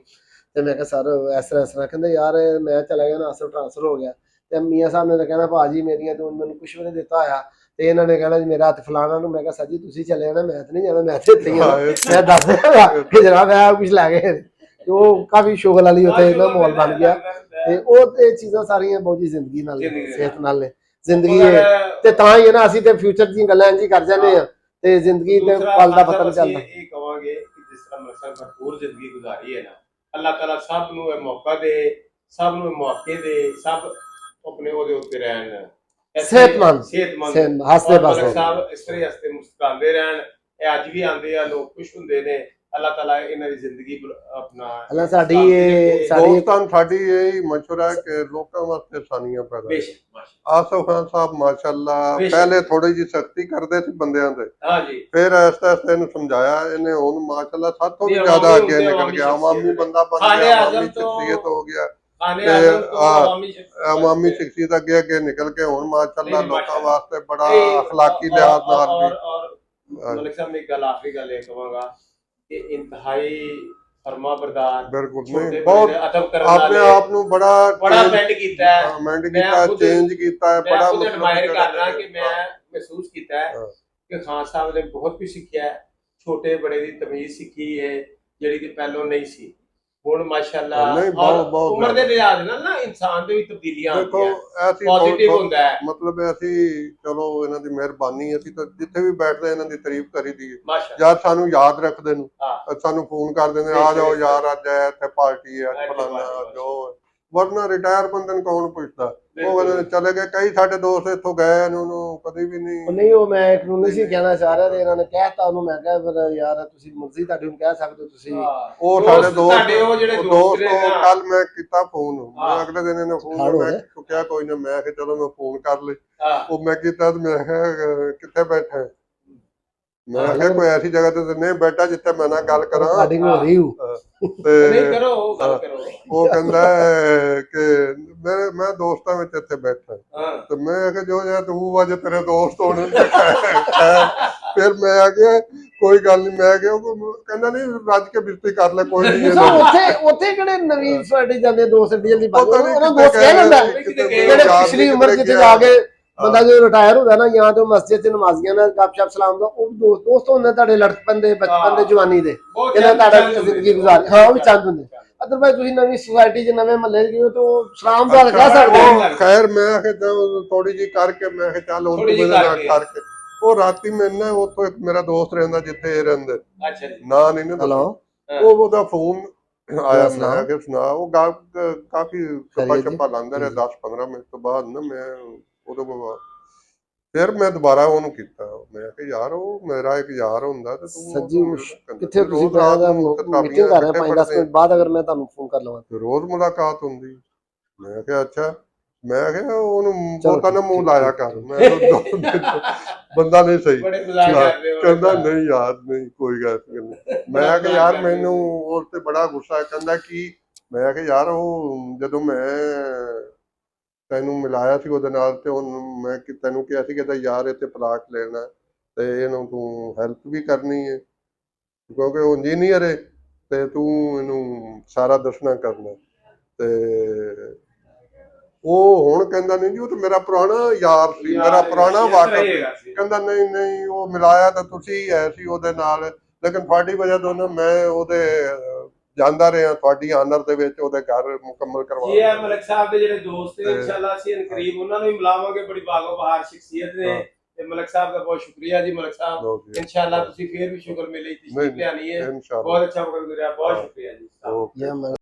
ਤੇ ਮੈਂ ਕਿਹਾ ਸਰ ਇਸ ਤਰ੍ਹਾਂ ਕਹਿੰਦੇ ਯਾਰ ਮੈਂ ਚਲਾ ਗਿਆ ਨਾ ਅਸਲ ਟ੍ਰਾਂਸਫਰ ਹੋ ਗਿਆ ਤੇ ਮੀਆਂ ਸਾਹਿਬ ਨੇ ਤਾਂ ਕਹਿਣਾ ਭਾਜੀ ਮੇਰੀਆਂ ਤੂੰ ਮੈਨੂੰ ਕੁਝ ਵੀ ਨਹੀਂ ਦਿੱਤਾ ਹੋਇਆ ਤੇ ਇਹਨਾਂ ਨੇ ਕਹਿਣਾ ਜੀ ਮੇਰਾ ਹੱਥ ਫਲਾਣਾ ਨੂੰ ਮੈਂ ਕਿਹਾ ਸਰ ਜੀ ਤੁਸੀਂ ਚਲੇ ਜਾਣਾ ਮੈਂ ਤਾਂ ਨਹੀਂ ਜਾਣਾ ਮੈਂ ਤੇ ਇੱਥੇ ਹੀ ਹਾਂ ਮੈਂ ਦੱਸ ਦਿਆਂ ਕਿ ਜਨਾਬ ਮੈਂ ਕੁਝ ਲੈ ਗਏ ਉਹ ਕਾਫੀ ਸ਼ੁਗਲ ਵਾਲੀ ਉੱਥੇ ਨਾ ਮਾਹੌਲ ਬਣ ਗਿਆ ਤੇ ਉਹ ਤੇ ਚੀਜ਼ਾਂ ਸਾਰੀਆਂ ਬਹੁਤ ਜੀ ਜ਼ਿੰਦਗੀ ਨਾਲ ਸਿਹਤ ਨਾਲ ਜ਼ਿੰਦਗੀ ਤੇ ਤਾਂ ਹੀ ਹੈ ਨਾ ਅਸੀਂ ਤੇ ਫਿਊਚਰ ਦੀਆਂ ਗੱਲਾਂ ਇੰਝ ਹੀ ਕਰ ਜਾਂਦੇ ਆ ਤੇ ਜ਼ਿੰਦਗੀ ਤੇ ਪਲ ਦਾ ਪਤਾ ਨਹੀਂ ਚੱਲਦਾ ਇਹ ਕਹਾਂਗੇ ਕਿ ਜਿਸ ਤਰ੍ਹਾਂ ਮਸਲ ਭਰਪੂਰ ਜ਼ਿੰਦਗੀ ਗੁਜ਼ਾਰੀ ਹੈ ਨਾ ਅੱਲਾਹ ਤਾਲਾ ਸਭ ਨੂੰ ਇਹ ਮੌਕਾ ਦੇ ਸਭ ਨੂੰ ਮੌਕੇ ਦੇ ਸਭ ਆਪਣੇ ਉਹਦੇ ਉੱਤੇ ਰਹਿਣ ਸਿਹਤਮੰਦ ਹੱਸਦੇ ਪਾਸੇ ਸਾਹਿਬ ਇਸ ਤਰ੍ਹਾਂ ਹੱਸਦੇ ਮੁਸਕਰਾਉਂਦੇ ਰਹਿਣ ਇਹ ਅੱਜ ਵੀ ਆਉਂਦੇ ਆ ਲੋਕ ਖੁਸ਼ ਹੁੰਦੇ ਨੇ ਅੱਲਾਹ ਤਾਲਾ ਇਹਨਾਂ ਦੀ ਜ਼ਿੰਦਗੀ ਆਪਣਾ ਅੱਲਾਹ ਸਾਡੀ ਦੋਸਤਾਨ ਸਾਡੀ ਇਹ ਮਸ਼ਵਰਾ ਹੈ ਕਿ ਲੋਕਾਂ ਵਾਸਤੇ ਆਸਾਨੀਆਂ ਪੈਦਾ ਆਸਫ ਖਾਨ ਸਾਹਿਬ ਮਾਸ਼ਾਅੱਲਾ ਪਹਿਲੇ ਥੋੜੀ ਜਿਹੀ ਸਖਤੀ ਕਰਦੇ ਸੀ ਬੰਦਿਆਂ ਤੇ ਹਾਂਜੀ ਫਿਰ ਆਸਤਾ ਆਸਤਾ ਇਹਨੂੰ ਸਮਝਾਇਆ ਇਹਨੇ ਹੁਣ ਮਾਸ਼ਾਅੱਲਾ ਸਾਥੋਂ ਵੀ ਜ਼ਿਆਦਾ ਅੱਗੇ ਨਿਕਲ ਗਿਆ ਆਵਾਮੀ ਬੰਦਾ ਬਣ ਗਿਆ ਆਵਾਮੀ ਸ਼ਖਸੀਅਤ ਹੋ ਗਿਆ ਆਵਾਮੀ ਸ਼ਖਸੀਅਤ ਅੱਗੇ ਅੱਗੇ ਨਿਕਲ ਕੇ ਹੁਣ ਮਾਸ਼ਾਅੱਲਾ ਲੋਕਾਂ ਵਾਸਤੇ ਬੜਾ ਅਖਲਾਕੀ ਲਿਹਾਜ਼ ਨਾਲ ਵੀ ਮਲਿਕ ਸਾਹਿਬ ਨੇ ਗੱਲ ਆਖਰੀ ਗੱਲ ਇਹ ਕਹਾਂਗਾ ਕਿ ਇੰਤਹਾਈ ਫਰਮਾ ਬਰਦਾਰ ਬਿਲਕੁਲ ਨਹੀਂ ਬਹੁਤ ਆਪਣੇ ਆਪ ਨੂੰ ਬੜਾ ਬੈਂਡ ਕੀਤਾ ਹੈ ਮੈਂਡ ਕੀਤਾ ਚੇਂਜ ਕੀਤਾ ਹੈ ਬੜਾ ਐਡਮਾਇਰ ਕਰ ਰਹਾ ਕਿ ਮੈਂ ਮਹਿਸੂਸ ਕੀਤਾ ਹੈ ਕਿ ਖਾਨ ਸਾਹਿਬ ਨੇ ਬਹੁਤ ਕੁਝ ਸਿੱਖਿਆ ਹੈ ਛੋਟੇ ਬੜੇ ਦੀ ਤਮੀਜ਼ ਸਿੱਖੀ ਹੈ ਜਿਹੜੀ ਕਿ ਪਹਿਲੋਂ ਨਹੀਂ ਸੀ ਹੁਣ ਮਾਸ਼ਾਅੱਲਾ ਨਹੀਂ, ਬਹੁਤ ਉਮਰ ਦੇ ਲਿਹਾਜ਼ ਨਾਲ ਨਾ ਇਨਸਾਨ ਦੇ ਵਿੱਚ ਤਬਦੀਲੀਆਂ ਦੇਖੋ ਆਉਂਦੀਆਂ, ਐਸੀ ਪੋਜ਼ਿਟਿਵ ਹੁੰਦਾ ਹੈ ਮਤਲਬ ਅਸੀਂ ਚਲੋ ਇਹਨਾਂ ਦੀ ਮਿਹਰਬਾਨੀ, ਅਸੀਂ ਤਾਂ ਜਿੱਥੇ ਵੀ ਬੈਠਦੇ ਇਹਨਾਂ ਦੀ ਤਾਰੀਫ ਕਰੀ ਦੀ ਹੈ। ਮਾਸ਼ਾਅੱਲਾ। ਯਾਰ ਸਾਨੂੰ ਯਾਦ ਰੱਖਦੇ ਨੇ, ਹਾਂ ਸਾਨੂੰ ਫੋਨ ਕਰ ਦਿੰਦੇ ਆ ਜਾਓ ਯਾਰ ਅੱਜ ਇੱਥੇ ਪਾਰਟੀ ਹੈ, ਅੱਜ ਫਲਾਣਾ ਜੋ, ਵਰਨਾ ਰਿਟਾਇਰ ਬੰਦੇ ਨੂੰ ਕੌਣ ਪੁੱਛਦਾ। ਉਹ ਕਹਿੰਦੇ ਨੇ ਚਲੇ ਗਏ, ਕਈ ਸਾਡੇ ਦੋਸਤ ਇੱਥੋਂ ਗਏ ਨੇ, ਉਹਨੂੰ ਕਦੇ ਵੀ ਨਹੀਂ। ਨਹੀਂ ਉਹ ਮੈਂ ਇੱਕ ਨੂੰ ਨਹੀਂ ਸੀ ਕਹਿਣਾ ਚਾਹ ਰਿਹਾ, ਤੇ ਇਹਨਾਂ ਨੇ ਕਹਿਤਾ ਉਹਨੂੰ, ਮੈਂ ਕਿਹਾ ਫਿਰ ਯਾਰ ਤੁਸੀਂ ਮਰਜ਼ੀ ਤੁਹਾਡੀ ਨੂੰ ਕਹਿ ਸਕਦੇ ਹੋ ਤੁਸੀਂ। ਉਹ ਸਾਡੇ ਦੋਸਤ, ਸਾਡੇ ਉਹ ਜਿਹੜੇ ਦੋਸਤ ਦੋਸਤ ਨੇ ਨਾ, ਕੱਲ ਮੈਂ ਕੀਤਾ ਫੋਨ, ਮੈਂ ਹਾਂ। ਅਗਲੇ ਦਿਨ ਇਹਨੇ ਫੋਨ ਖਾੜੋ ਮੈਂ ਹੈ। ਚੁੱਕਿਆ ਕੋਈ ਨਾ, ਮੈਂ ਕਿਹਾ ਚਲੋ ਮੈਂ ਫੋਨ ਕਰ ਲਈ। ਹਾਂ ਉਹ ਮੈਂ ਕੀਤਾ ਤੇ ਮੈਂ ਕਿਹਾ ਕਿੱਥੇ ਬੈਠਾ ਹੈ? ਮੈਂ ਕਿਹਾ ਕੋਈ ਐਸੀ ਜਗ੍ਹਾ ਤੇ ਨਹੀਂ ਬੈਠਾ ਜਿੱਥੇ ਮੈਂ ਨਾਲ ਗੱਲ ਕਰਾਂ। ਰਿਕਾਰਡਿੰਗ ਹੋ ਰਹੀ ਹੂੰ। ਨਹੀਂ ਤੇ ਕਰੋ, ਉਹ ਗੱਲ ਕਰੋ। ਉਹ ਕਹਿੰਦਾ ਹੈ ਕਿ ਮੈਂ ਦੋਸਤਾਂ ਵਿੱਚ ਇੱਥੇ ਬੈਠਾ। ਹਾਂ ਤੇ ਮੈਂ ਕਿਹਾ ਜੋ ਜੇ ਤੂੰ ਅੱਜ ਤੇਰੇ ਦੋਸਤ ਹੋਣੇ ਤੇ ਫਿਰ ਮੈਂ ਆ ਗਿਆ, ਕੋਈ ਗੱਲ ਨਹੀਂ। ਮੈਂ ਕਿਹਾ ਉਹ ਕਹਿੰਦਾ ਨਹੀਂ ਰੱਜ ਕੇ ਬਿਸਤੀ ਕਰ ਲੈ, ਕੋਈ ਨਹੀਂ। ਉੱਥੇ ਕਿਹੜੇ ਨਵੀਂ ਸੋਸਾਇਟੀ ਜਾਂਦੇ ਦੋਸਤ ਜਲਦੀ ਬਾਗ ਪਤਾ ਨਹੀਂ ਉਹਨਾਂ ਕਿੱਥੇ ਦੋਸਤ ਕਹਿ ਲੈਂਦਾ ਕਿਤੇ ਜਿਹੜੇ ਪਿਛਲੀ ਉਮਰ ਜਿੱਥੇ ਜਾ ਕੇ ਬੰਦਾ ਜਦੋਂ ਰਿਟਾਇਰ ਹੁੰਦਾ ਨਾ, ਜਾਂ ਤੇ ਮਸਜਿਦ ਚ ਨਮਾਜ਼ੀਆਂ ਨਾਲ ਗੱਪਸ਼ਪ ਸਲਾਮ ਦਾ, ਉਹ ਦੋਸਤ ਹੁੰਦੇ ਤੁਹਾਡੇ ਲੜਕਪਨ ਦੇ, ਬਚਪਨ ਦੇ, ਜਵਾਨੀ ਦੇ, ਜਿਹਨਾਂ ਤੁਹਾਡਾ ਜ਼ਿੰਦਗੀ ਗੁਜ਼ਾਰੀ। ਹਾਂ ਉਹ ਵੀ ਚੰਦ ਹੁੰਦੇ। ਅਦਰਵਾਈਜ਼ ਤੁਸੀਂ ਨਵੀਂ ਸੁਸਾਇਟੀ 'ਚ ਨਵੇਂ ਮਹੱਲੇ 'ਚ ਗਏ ਹੋ ਤਾਂ ਸਲਾਮ ਦੁਆ ਕਹਿ ਸਕਦੇ ਹੋ। ਖੈਰ ਮੈਂ ਕਿਹਾ ਥੋੜੀ ਜੀ ਕਰਕੇ, ਮੈਂ ਕਿਹਾ ਚੱਲ ਹੁਣ ਥੋੜ੍ਹੀ ਜਿਹੀ ਮੇਰੇ ਨਾਲ ਕਰਕੇ। ਕਰਕੇ। ਉਹ ਰਾਤੀ ਮੈਨੂੰ ਨਾ ਉੱਥੋਂ ਇੱਕ ਮੇਰਾ ਦੋਸਤ ਰਹਿੰਦਾ ਜਿੱਥੇ ਇਹ ਰਹਿੰਦੇ, ਅੱਛਾ ਜੀ। ਨਾ ਨਹੀਂ ਨਾ ਹੈਲੋ ਉਹਦਾ ਫੋਨ ਆਇਆ। ਮੈਂ ਕਿਹਾ ਸੁਣਾ, ਉਹ ਕਾਫੀ ਗੱਪਾਂ ਖੈਰੀਅਤ ਜੀ। ਚੱਪਾ ਲਾਉਂਦਾ ਰਿਹਾ। 10-15 ਮਿੰਟ ਤੋਂ ਬਾਅਦ ਨਾ ਮੈਂ ਉਹਦੇ ਕੋਲ, ਫਿਰ ਮੈਂ ਦੁਬਾਰਾ ਉਹਨੂੰ ਕੀਤਾ। ਮੈਂ ਕਿਹਾ ਯਾਰ ਉਹ ਮੇਰਾ ਇੱਕ ਯਾਰ ਹੁੰਦਾ ਤੇ ਤੂੰ ਸੱਜੀ ਕਹਿੰਦਾ ਕਿੱਥੇ ਤੁਸੀਂ ਰੋਜ਼ ਰਾਤ ਨੂੰ ਮੀਟਿੰਗ ਕਰ ਰਹੇ 5-10 ਮਿੰਟ ਬਾਅਦ, ਅਗਰ ਮੈਂ ਤੁਹਾਨੂੰ ਫੋਨ ਕਰ ਲਵਾਂ ਰੋਜ਼ ਮੁਲਾਕਾਤ ਹੁੰਦੀ। ਮੈਂ ਕਿਹਾ ਅੱਛਾ। ਮੈਂ ਕਿਹਾ ਉਹਨੂੰ ਚਲੋ ਬਹੁਤਾ ਨਾ ਠੀਕ, ਮੂੰਹ ਠੀਕ, ਲਾਇਆ ਠੀਕ, ਕਰ। ਠੀਕ। ਮੈਂ ਬੰਦਾ ਨਹੀਂ ਸਹੀ। ਬੜੇ ਮਜ਼ਾਕ ਕਰ ਰਹੇ ਹੋ। ਕਹਿੰਦਾ ਨਹੀਂ ਯਾਰ ਨਹੀਂ ਕੋਈ ਗੱਲ ਨਹੀਂ। ਮੈਂ ਕਿਹਾ ਯਾਰ ਮੈਨੂੰ ਉਸ ਤੇ ਬੜਾ ਗੁੱਸਾ ਹੈ। ਕਹਿੰਦਾ ਕਿ ਮੈਂ ਕਿਹਾ ਯਾਰ ਉਹ ਜਦੋਂ ਮੈਂ ਤੈਨੂੰ ਮਿਲਾਇਆ ਸੀ ਉਹਦੇ ਨਾਲ, ਤੇ ਉਹਨੂੰ ਮੈਂ ਤੈਨੂੰ ਕਿਹਾ ਸੀ ਕਿ ਯਾਰ ਇੱਥੇ ਪਲਾਟ ਲੈਣਾ ਤੇ ਇਹਨੂੰ ਤੂੰ ਹੈਲਪ ਵੀ ਕਰਨੀ ਹੈ, ਕਿਉਂਕਿ ਉਹ ਇੰਜੀਨੀਅਰ ਹੈ ਤੇ ਤੂੰ ਇਹਨੂੰ ਸਾਰਾ ਦੱਸਣਾ ਕਰਨਾ। ਤੇ ਉਹ ਹੁਣ ਕਹਿੰਦਾ ਨਹੀਂ ਜੀ ਉਹ ਤਾਂ ਮੇਰਾ ਪੁਰਾਣਾ ਯਾਰ ਸੀ, ਮੇਰਾ ਪੁਰਾਣਾ ਵਾਕਫ। ਕਹਿੰਦਾ ਨਹੀਂ ਨਹੀਂ ਉਹ ਮਿਲਾਇਆ ਤਾਂ ਤੁਸੀਂ ਐ ਸੀ ਉਹਦੇ ਨਾਲ, ਲੇਕਿਨ ਤੁਹਾਡੀ ਵਜ੍ਹਾ ਤੋਂ ਨਾ ਮੈਂ ਉਹਦੇ ਜਾਂਦਾ ਰਿਹਾ, ਤੁਹਾਡੀ ਆਨਰ ਦੇ ਵਿੱਚ ਉਹਦੇ ਘਰ ਮੁਕੰਮਲ ਕਰਵਾ। ਇਹ ਮਲਕ ਸਾਹਿਬ ਦੇ ਜਿਹੜੇ ਦੋਸਤ ਨੇ, ਇਨਸ਼ਾਅੱਲਾ ਅਸੀਂ ਕਰੀਬ ਉਹਨਾਂ ਨੂੰ ਵੀ ਮਿਲਾਵਾਂਗੇ। ਬੜੀ ਬਾਗੋ ਬਹਾਰ ਸ਼ਖਸੀਅਤ ਨੇ ਤੇ ਮਲਕ ਸਾਹਿਬ ਦਾ ਬਹੁਤ ਸ਼ੁਕਰੀਆ ਜੀ। ਮਲਕ ਸਾਹਿਬ ਇਨਸ਼ਾਅੱਲਾ ਤੁਸੀਂ ਫੇਰ ਵੀ ਸ਼ੁਕਰ ਮਿਲੇ, ਤਸ਼ਰੀਫ ਲਿਆਣੀ ਹੈ। इंशाल्लाह बहुत अच्छा वक्त गुजरा, बहुत शुक्रिया जी। ये